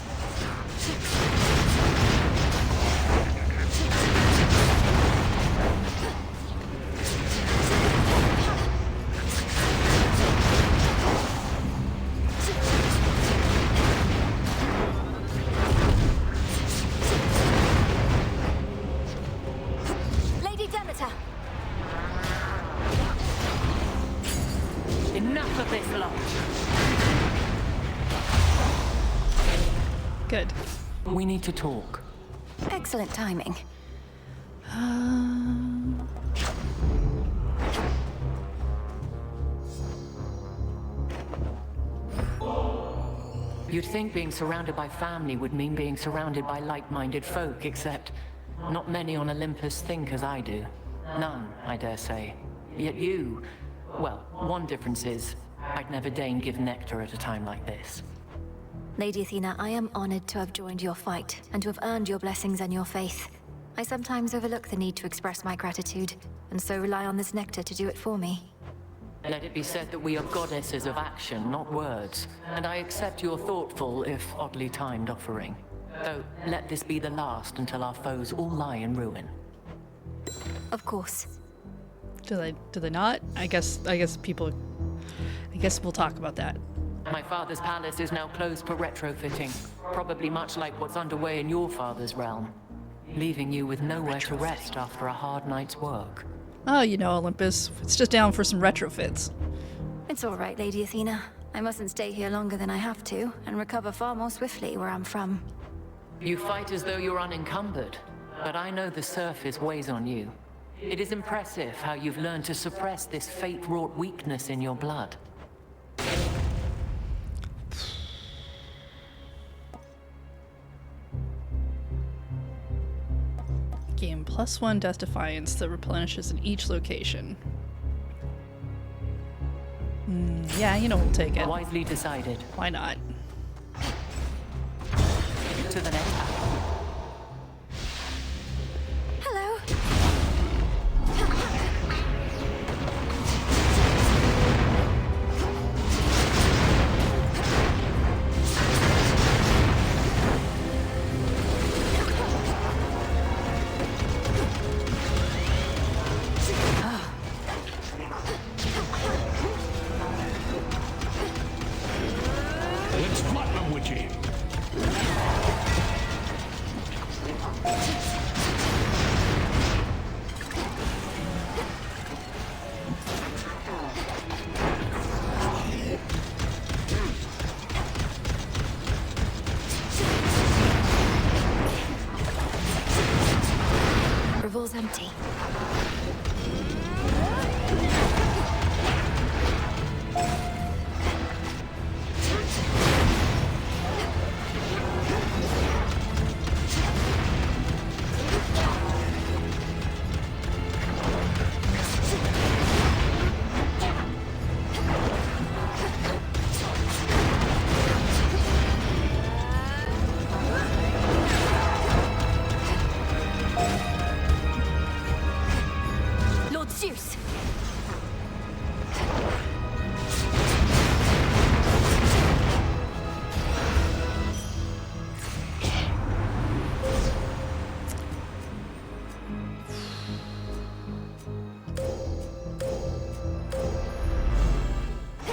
Lady Demeter. Enough of this lot. Good. We need to talk. Excellent timing. You'd think being surrounded by family would mean being surrounded by like-minded folk, except not many on Olympus think as I do. None, I dare say. Yet you... well, one difference is, I'd never deign give nectar at a time like this. Lady Athena, I am honored to have joined your fight, and to have earned your blessings and your faith. I sometimes overlook the need to express my gratitude, and so rely on this nectar to do it for me. Let it be said that we are goddesses of action, not words, and I accept your thoughtful, if oddly timed, offering. Though, let this be the last until our foes all lie in ruin. Of course. Do they not? I guess we'll talk about that. My father's palace is now closed for retrofitting, probably much like what's underway in your father's realm, leaving you with nowhere to rest after a hard night's work. Oh, you know, Olympus, it's just down for some retrofits. It's all right, Lady Athena. I mustn't stay here longer than I have to, and recover far more swiftly where I'm from. You fight as though you're unencumbered, but I know the surface weighs on you. It is impressive how you've learned to suppress this fate-wrought weakness in your blood. Gain +1 Death Defiance that replenishes in each location. Yeah, you know, we'll take it. Wisely decided. Why not? To the next battle. Hello. Let's flatten them, witchy. Revol's empty. Lord Zeus!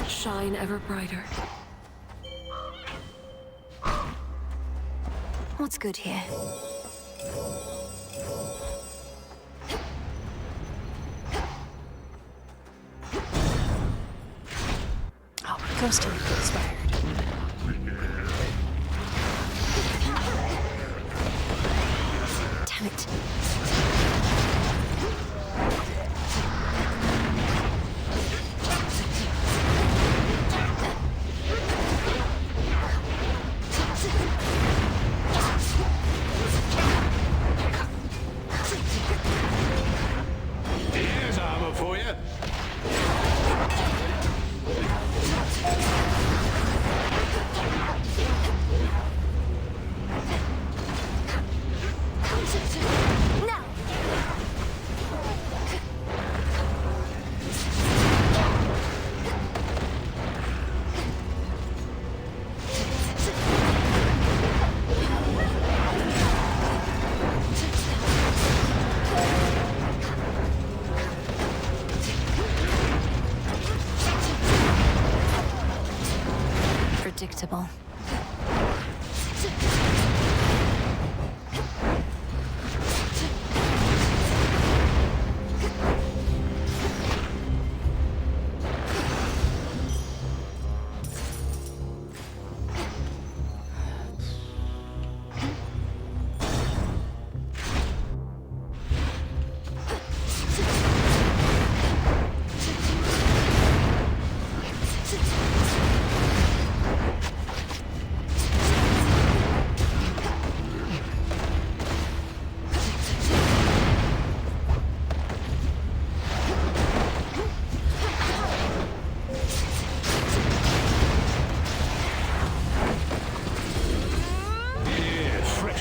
Shine ever brighter. What's good here? Oh, we're ghosting inspired. inevitable.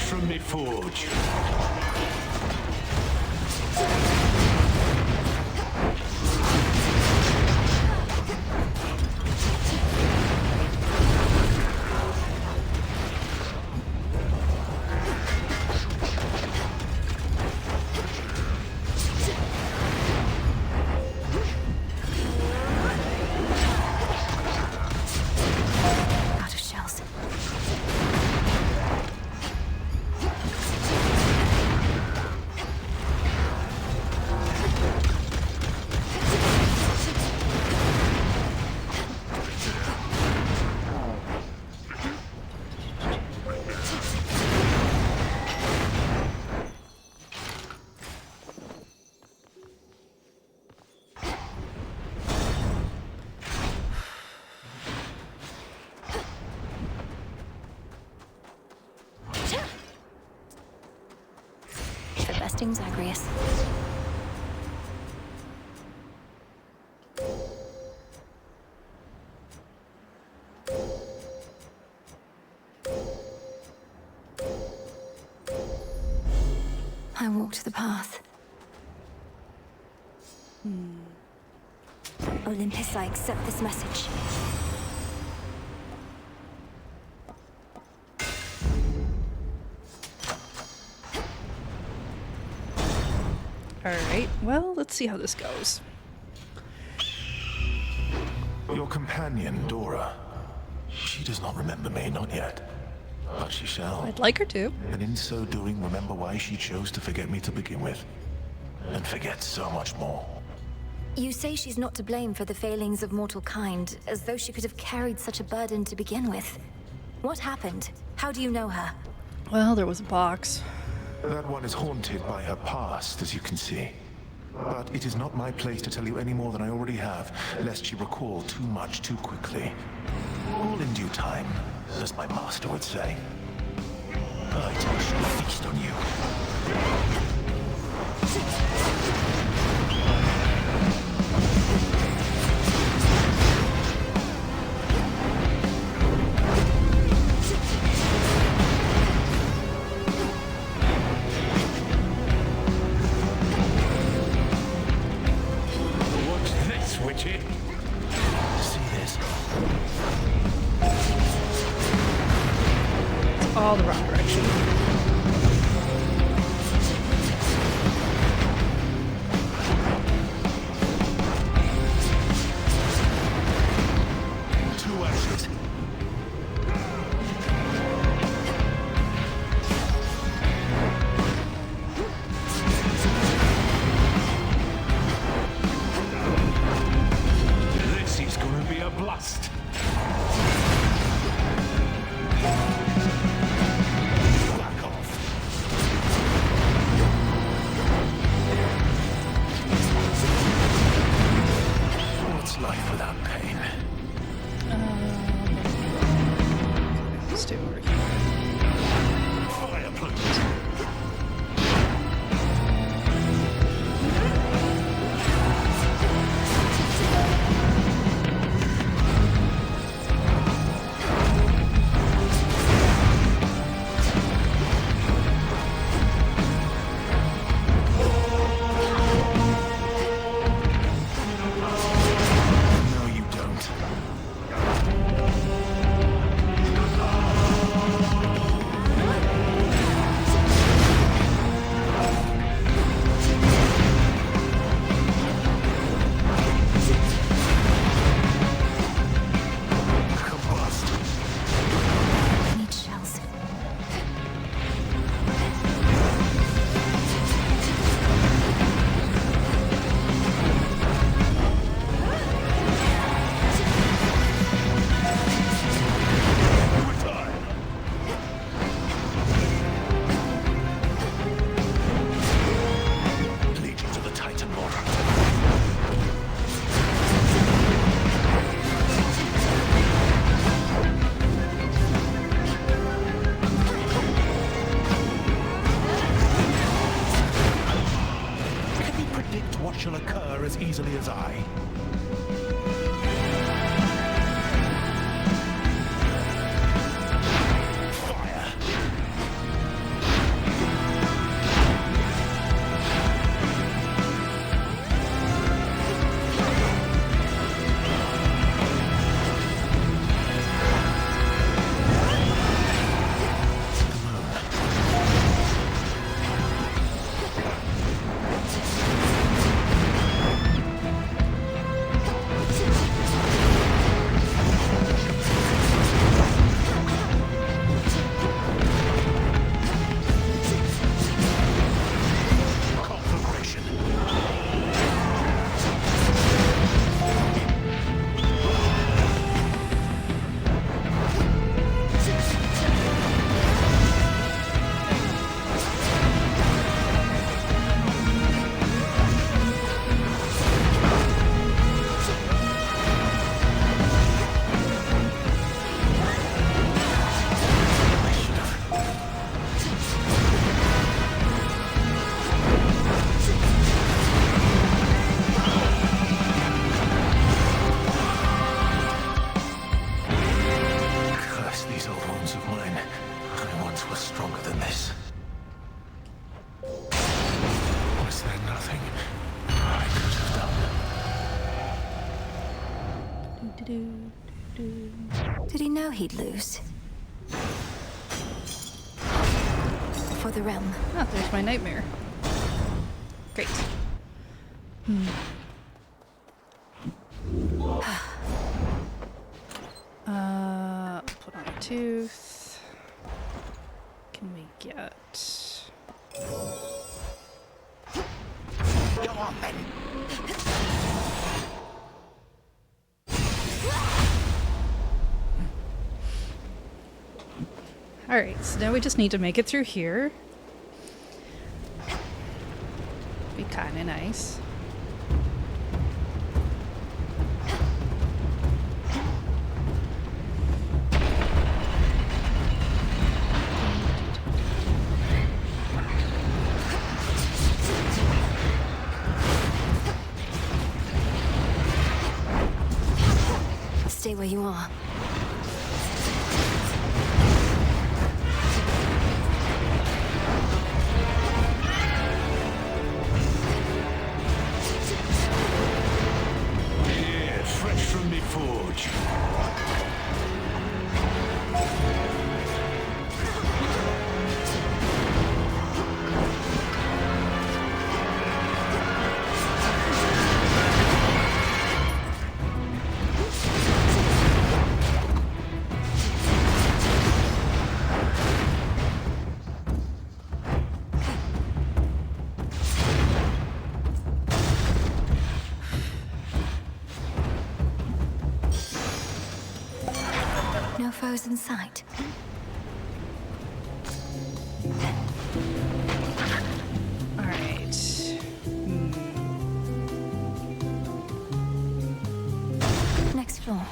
From me forge. Out of shells. For besting Zagreus. I walked the path. Olympus, I accept this message. Alright, well, let's see how this goes. Your companion, Dora. She does not remember me, not yet. But she shall. I'd like her to. And in so doing, remember why she chose to forget me to begin with. And forget so much more. You say she's not to blame for the failings of mortal kind, as though she could have carried such a burden to begin with. What happened? How do you know her? Well, there was a box. That one is haunted by her past, as you can see. But it is not my place to tell you any more than I already have, lest she recall too much too quickly. All in due time, as my master would say. I shall feast on you. All the wrong direction. Two ashes. This is going to be a blast. Life without pain. Stay over here. Fire, please. easily as I. Did he know he'd lose? For the realm. Oh, there's my nightmare. Great. Put on a tooth. Can we get... Go on, then. Alright, so now we just need to make it through here. Be kinda nice. Stay where you are. Yeah, fresh from me forge. No foes in sight. Alright. Next floor.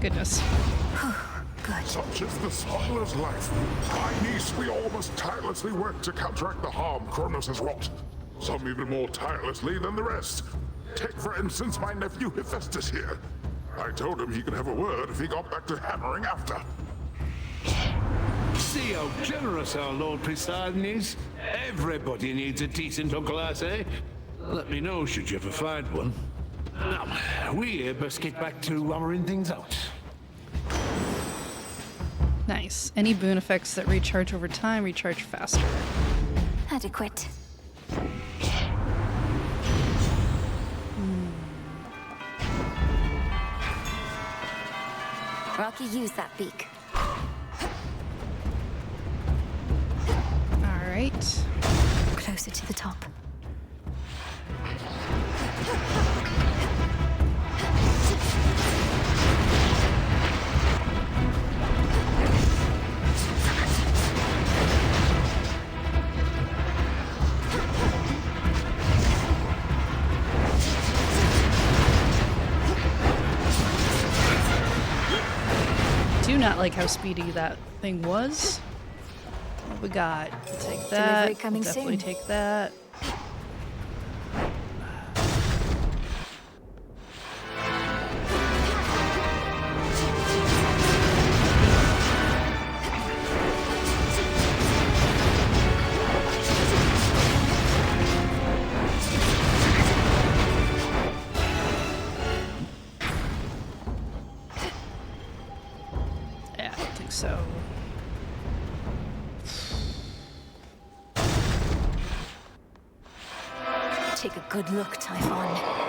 goodness. Good. Such is the smuggler's life. My niece, we all must tirelessly work to counteract the harm Kronos has wrought. Some even more tirelessly than the rest. Take, for instance, my nephew Hephaestus here. I told him he could have a word if he got back to hammering after. See how generous our Lord Poseidon is? Everybody needs a decent Uncle Ass, eh? Let me know should you ever find one. Now, we best get back to hammering things out. Nice. Any boon effects that recharge over time recharge faster. Adequate. Rocky, use that beak. All right. Closer to the top. Do not like how speedy that thing was. What we got? We'll take that. Delivery coming Definitely soon. take that. Yeah, I don't think so. Take a good look, Typhon.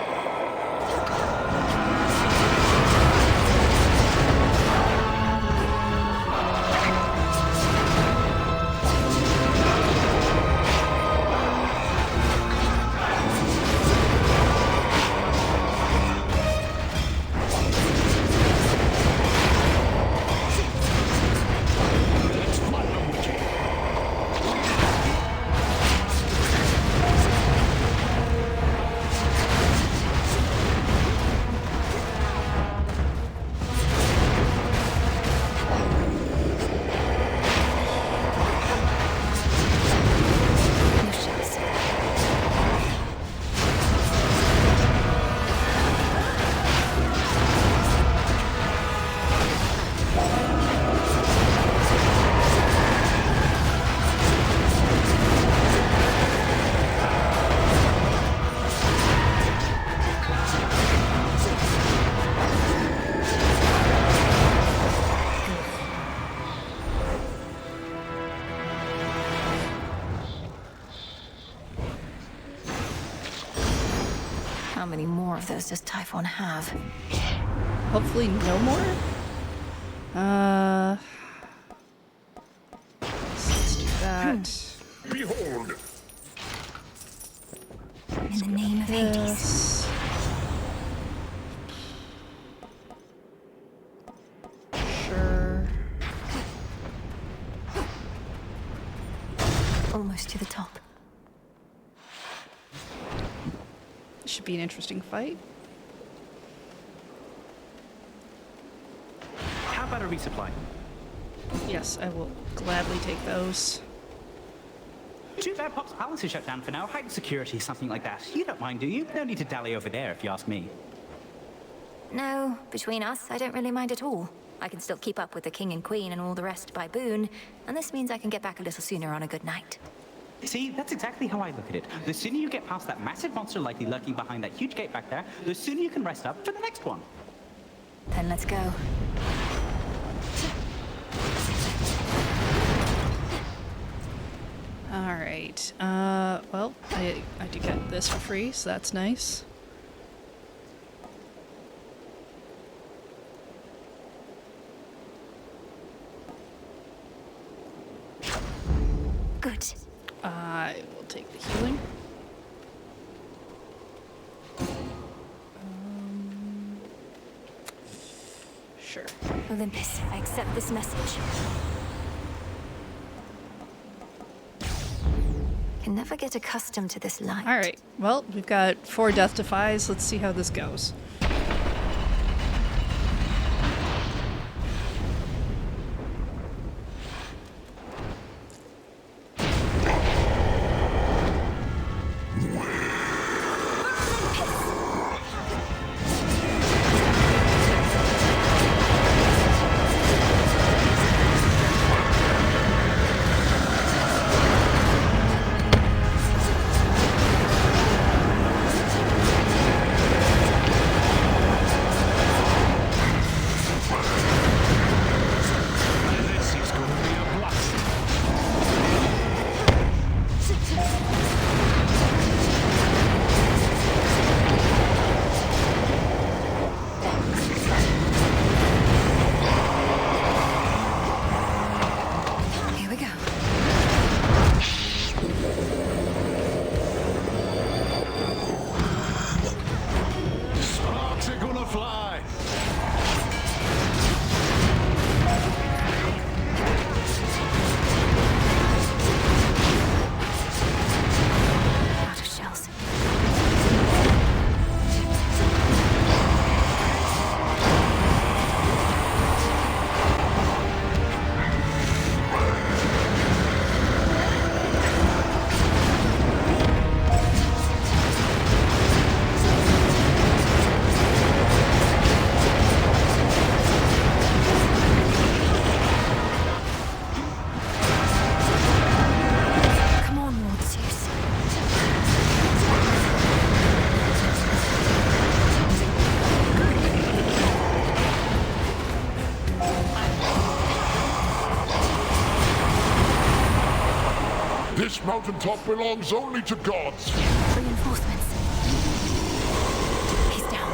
How many more of those does Typhon have? Hopefully no more. Let's do that. Behold! In the name of Hades. Sure. Almost to the top. Should be an interesting fight. How about a resupply? Yes, I will gladly take those. Too bad Pop's palace is shut down for now. Heightened security, something like that. You don't mind, do you? No need to dally over there, if you ask me. No, between us, I don't really mind at all. I can still keep up with the king and queen and all the rest by boon, and this means I can get back a little sooner on a good night. See, that's exactly how I look at it. The sooner you get past that massive monster likely lurking behind that huge gate back there, the sooner you can rest up for the next one. Then let's go. All right. Well, I did get this for free, so that's nice. Good. I will take the healing. Sure. Olympus, I accept this message. Can never get accustomed to this light. All right. Well, we've got 4 death defies. Let's see how this goes. This mountaintop belongs only to gods. Reinforcements. He's down.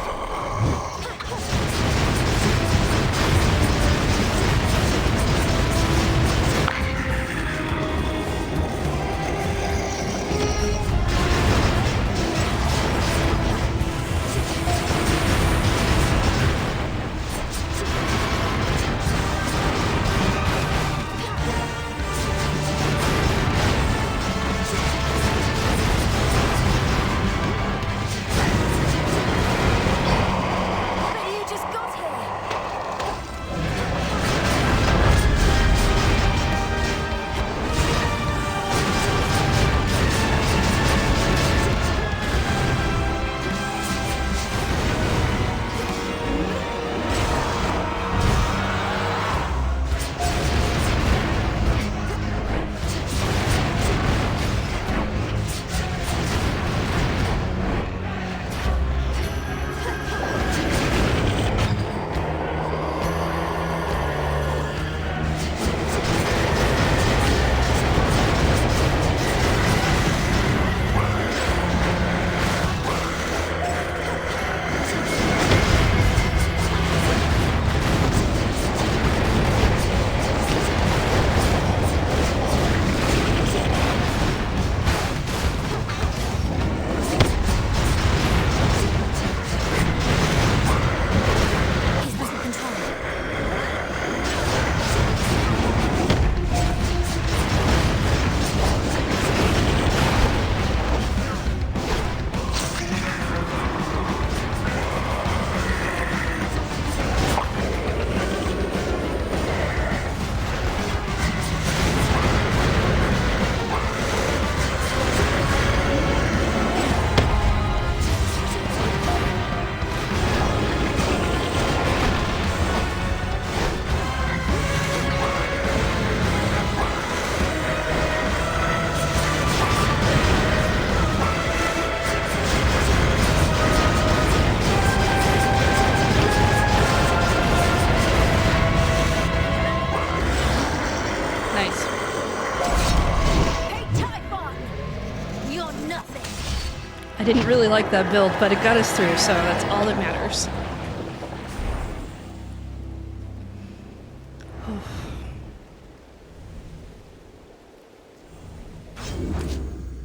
I didn't really like that build, but it got us through, so that's all that matters.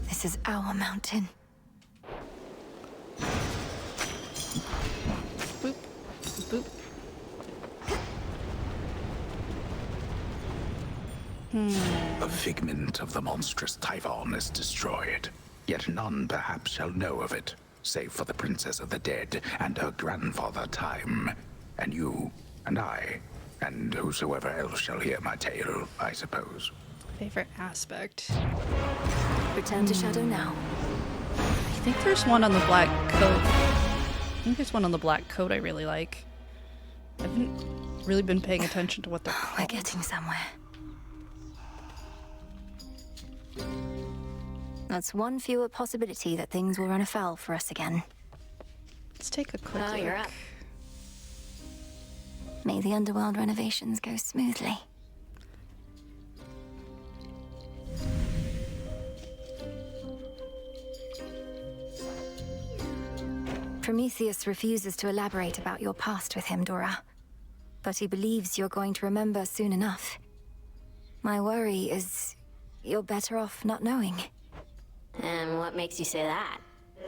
This is our mountain. Boop. Boop. A figment of the monstrous Typhon is destroyed. Yet none perhaps shall know of it, save for the Princess of the Dead and her grandfather Time. And you, and I, and whosoever else shall hear my tale, I suppose. Favorite aspect. Return to Shadow now. I think there's one on the black coat. I think there's one on the black coat I really like. I haven't really been paying attention to what they're called. We're getting somewhere. That's one fewer possibility that things will run afoul for us again. Let's take a quick look. You're up. May the underworld renovations go smoothly. Prometheus refuses to elaborate about your past with him, Dora. But he believes you're going to remember soon enough. My worry is you're better off not knowing. And what makes you say that?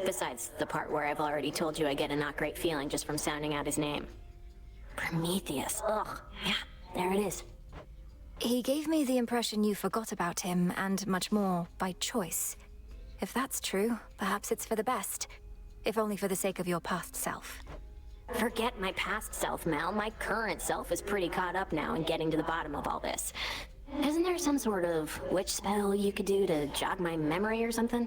Besides the part where I've already told you I get a not great feeling just from sounding out his name. Prometheus, ugh, yeah, there it is. He gave me the impression you forgot about him, and much more, by choice. If that's true, perhaps it's for the best. If only for the sake of your past self. Forget my past self, Mel. My current self is pretty caught up now in getting to the bottom of all this. Isn't there some sort of witch spell you could do to jog my memory or something?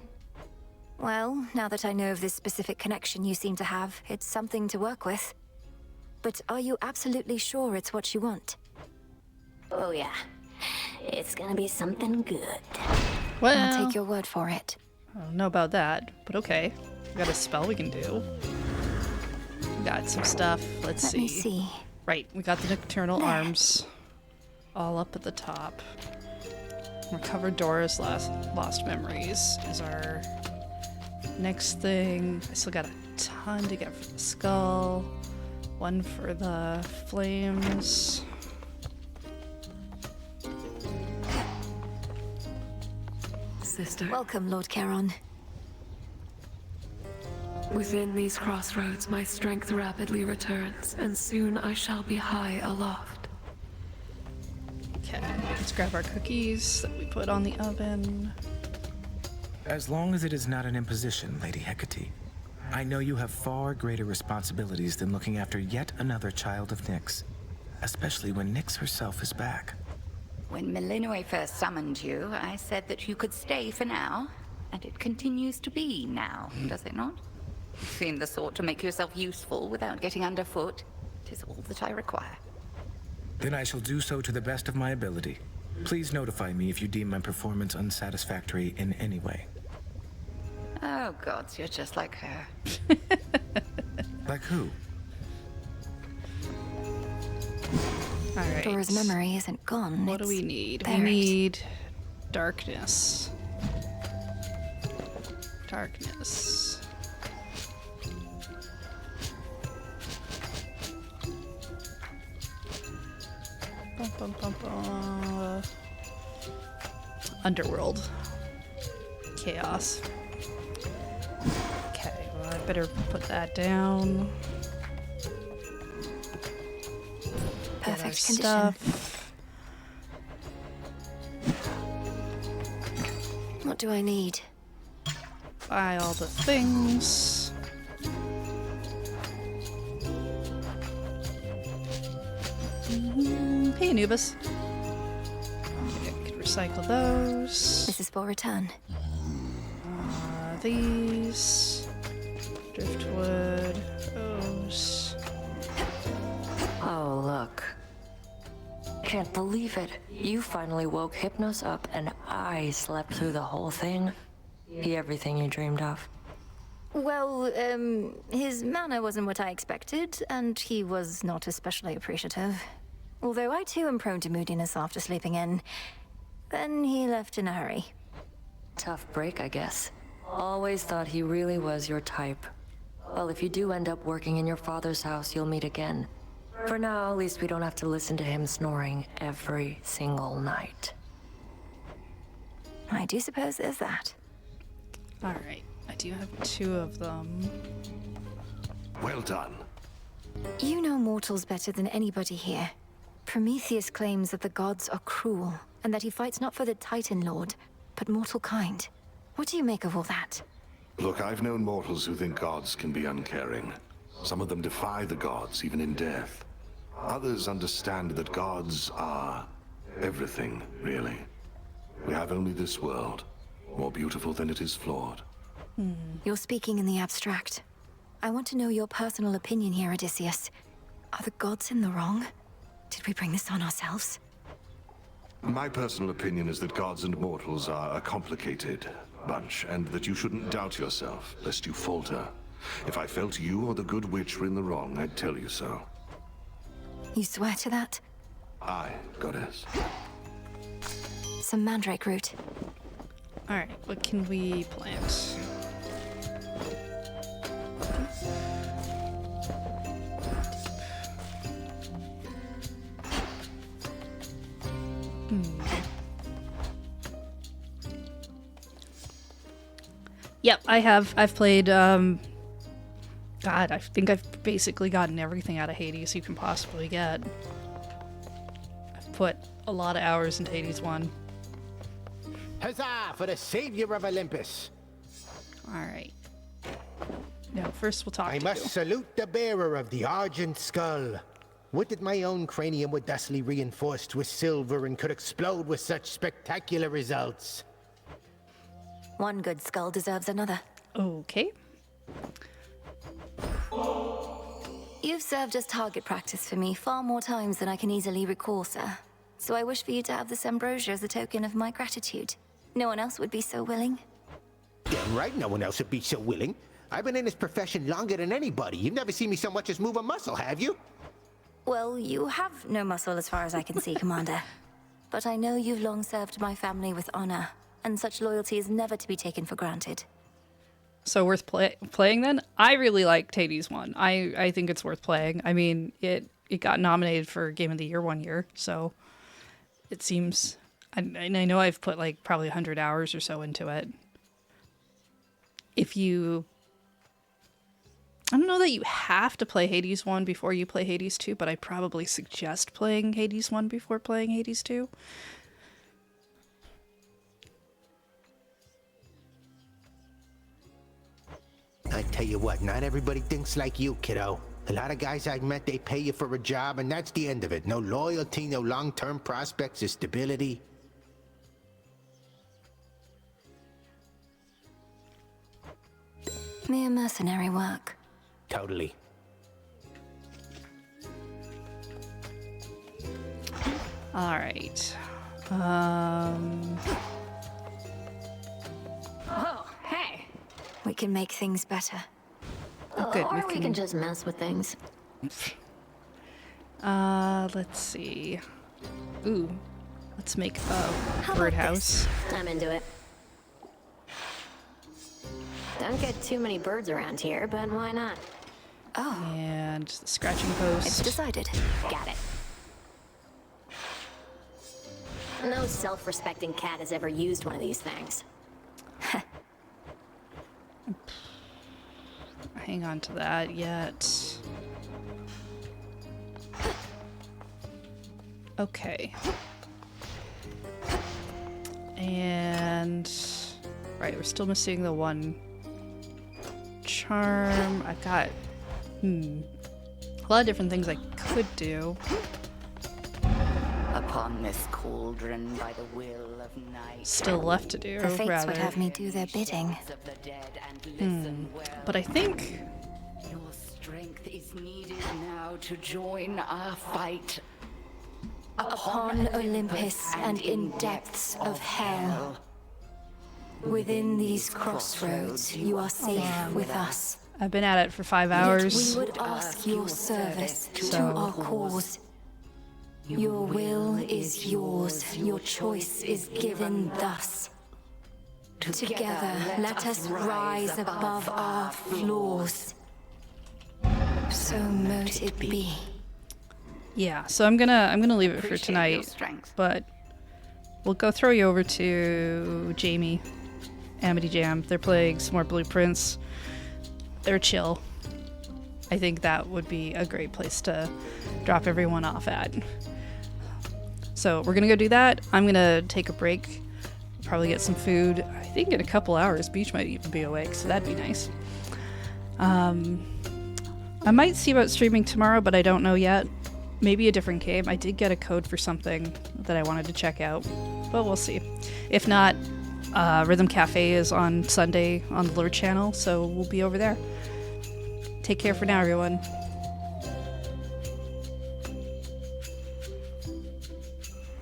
Well, now that I know of this specific connection you seem to have, it's something to work with. But are you absolutely sure it's what you want? Oh yeah. It's gonna be something good. Well, I'll take your word for it. I don't know about that, but okay. We got a spell we can do. We got some stuff. Let's Let see. me see. Right, we got the nocturnal arms all up at the top. Recover Dora's lost memories is our next thing. I still got a ton to get for the skull. One for the flames. Sister. Welcome, Lord Charon. Within these crossroads, my strength rapidly returns, and soon I shall be high aloft. Okay, let's grab our cookies that we put on the oven. As long as it is not an imposition, Lady Hecate. I know you have far greater responsibilities than looking after yet another child of Nyx, especially when Nyx herself is back. When Melinoe first summoned you, I said that you could stay for now, and it continues to be now, does it not? You seem the sort to make yourself useful without getting underfoot. 'Tis all that I require. Then I shall do so to the best of my ability. Please notify me if you deem my performance unsatisfactory in any way. Oh gods, you're just like her. Like who? All right. Dora's memory isn't gone. What do we need? buried. We need darkness. Darkness. Bum, bum, bum, bum. Underworld. Chaos. Okay, well, I better put that down. Perfect condition. Stuff. What do I need? Buy all the things. Hey, Anubis. Okay, we can recycle those. This is for return. These. Driftwood. Those. Oh, look. Can't believe it. You finally woke Hypnos up and I slept through the whole thing. He everything you dreamed of. Well, his manner wasn't what I expected, and he was not especially appreciative. Although I too am prone to moodiness after sleeping in. Then he left in a hurry. Tough break, I guess. Always thought he really was your type. Well, if you do end up working in your father's house, you'll meet again. For now, at least we don't have to listen to him snoring every single night. I do suppose there's that. Alright, I do have 2 of them. Well done. You know mortals better than anybody here. Prometheus claims that the gods are cruel, and that he fights not for the Titan Lord, but mortal kind. What do you make of all that? Look, I've known mortals who think gods can be uncaring. Some of them defy the gods, even in death. Others understand that gods are everything, really. We have only this world, more beautiful than it is flawed. You're speaking in the abstract. I want to know your personal opinion here, Odysseus. Are the gods in the wrong? Did we bring this on ourselves? My personal opinion is that gods and mortals are a complicated bunch, and that you shouldn't doubt yourself, lest you falter. If I felt you or the good witch were in the wrong, I'd tell you so. You swear to that? Aye, goddess. Some mandrake root. Alright, what can we plant? Yep, I've played, God, I think I've basically gotten everything out of Hades you can possibly get. I've put a lot of hours into Hades 1. Huzzah for the savior of Olympus! Alright. No, first we'll talk I to must you. salute the bearer of the Argent Skull. Would that my own cranium were thusly reinforced with silver and could explode with such spectacular results. One good skull deserves another. Okay. You've served as target practice for me far more times than I can easily recall, sir. So I wish for you to have this ambrosia as a token of my gratitude. No one else would be so willing. Damn right no one else would be so willing. I've been in this profession longer than anybody. You've never seen me so much as move a muscle, have you? Well, you have no muscle as far as I can see, Commander. but I know you've long served my family with honor, and such loyalty is never to be taken for granted. So worth playing then? I really liked Hades 1. I think it's worth playing. I mean, it got nominated for Game of the Year one year, so it seems... And I know I've put like probably 100 hours or so into it. If you... I don't know that you have to play Hades 1 before you play Hades 2, but I probably suggest playing Hades 1 before playing Hades 2. I tell you what, not everybody thinks like you, kiddo. A lot of guys I've met, they pay you for a job, and that's the end of it. No loyalty, no long-term prospects or stability. Mere mercenary work. Totally. All right. Oh, hey. We can make things better. Oh, good. Or we can just mess with things. Let's see. Ooh, let's make a birdhouse. I'm into it. Don't get too many birds around here, but why not? Oh. And the scratching post. It's decided. Got it. No self-respecting cat has ever used one of these things. Hang on to that yet. Okay. And right, we're still missing the one charm. I've got a lot of different things I could do. Upon this cauldron by the will of night. Still left to do, The fates rather. would have me do their bidding. But I think Your strength is needed now to join our fight. Upon Olympus and in depths of hell. Within these crossroads, you are safe with us. I've been at it for 5 Yet hours. we would ask your service to So- our cause. Your will is yours, your choice is given thus. Together, let us rise above our flaws. So mote it be. Yeah, so I'm gonna leave it for tonight, but we'll go throw you over to Jamie, Amity Jam. They're playing some more Blueprints. They're chill. I think that would be a great place to drop everyone off at. So we're gonna go do that. I'm gonna take a break, probably get some food. I think in a couple hours, Beach might even be awake, so that'd be nice. I might see about streaming tomorrow, but I don't know yet. Maybe a different game. I did get a code for something that I wanted to check out, but we'll see. If not, Rhythm Cafe is on Sunday on the Lure channel, so we'll be over there. Take care for now, everyone.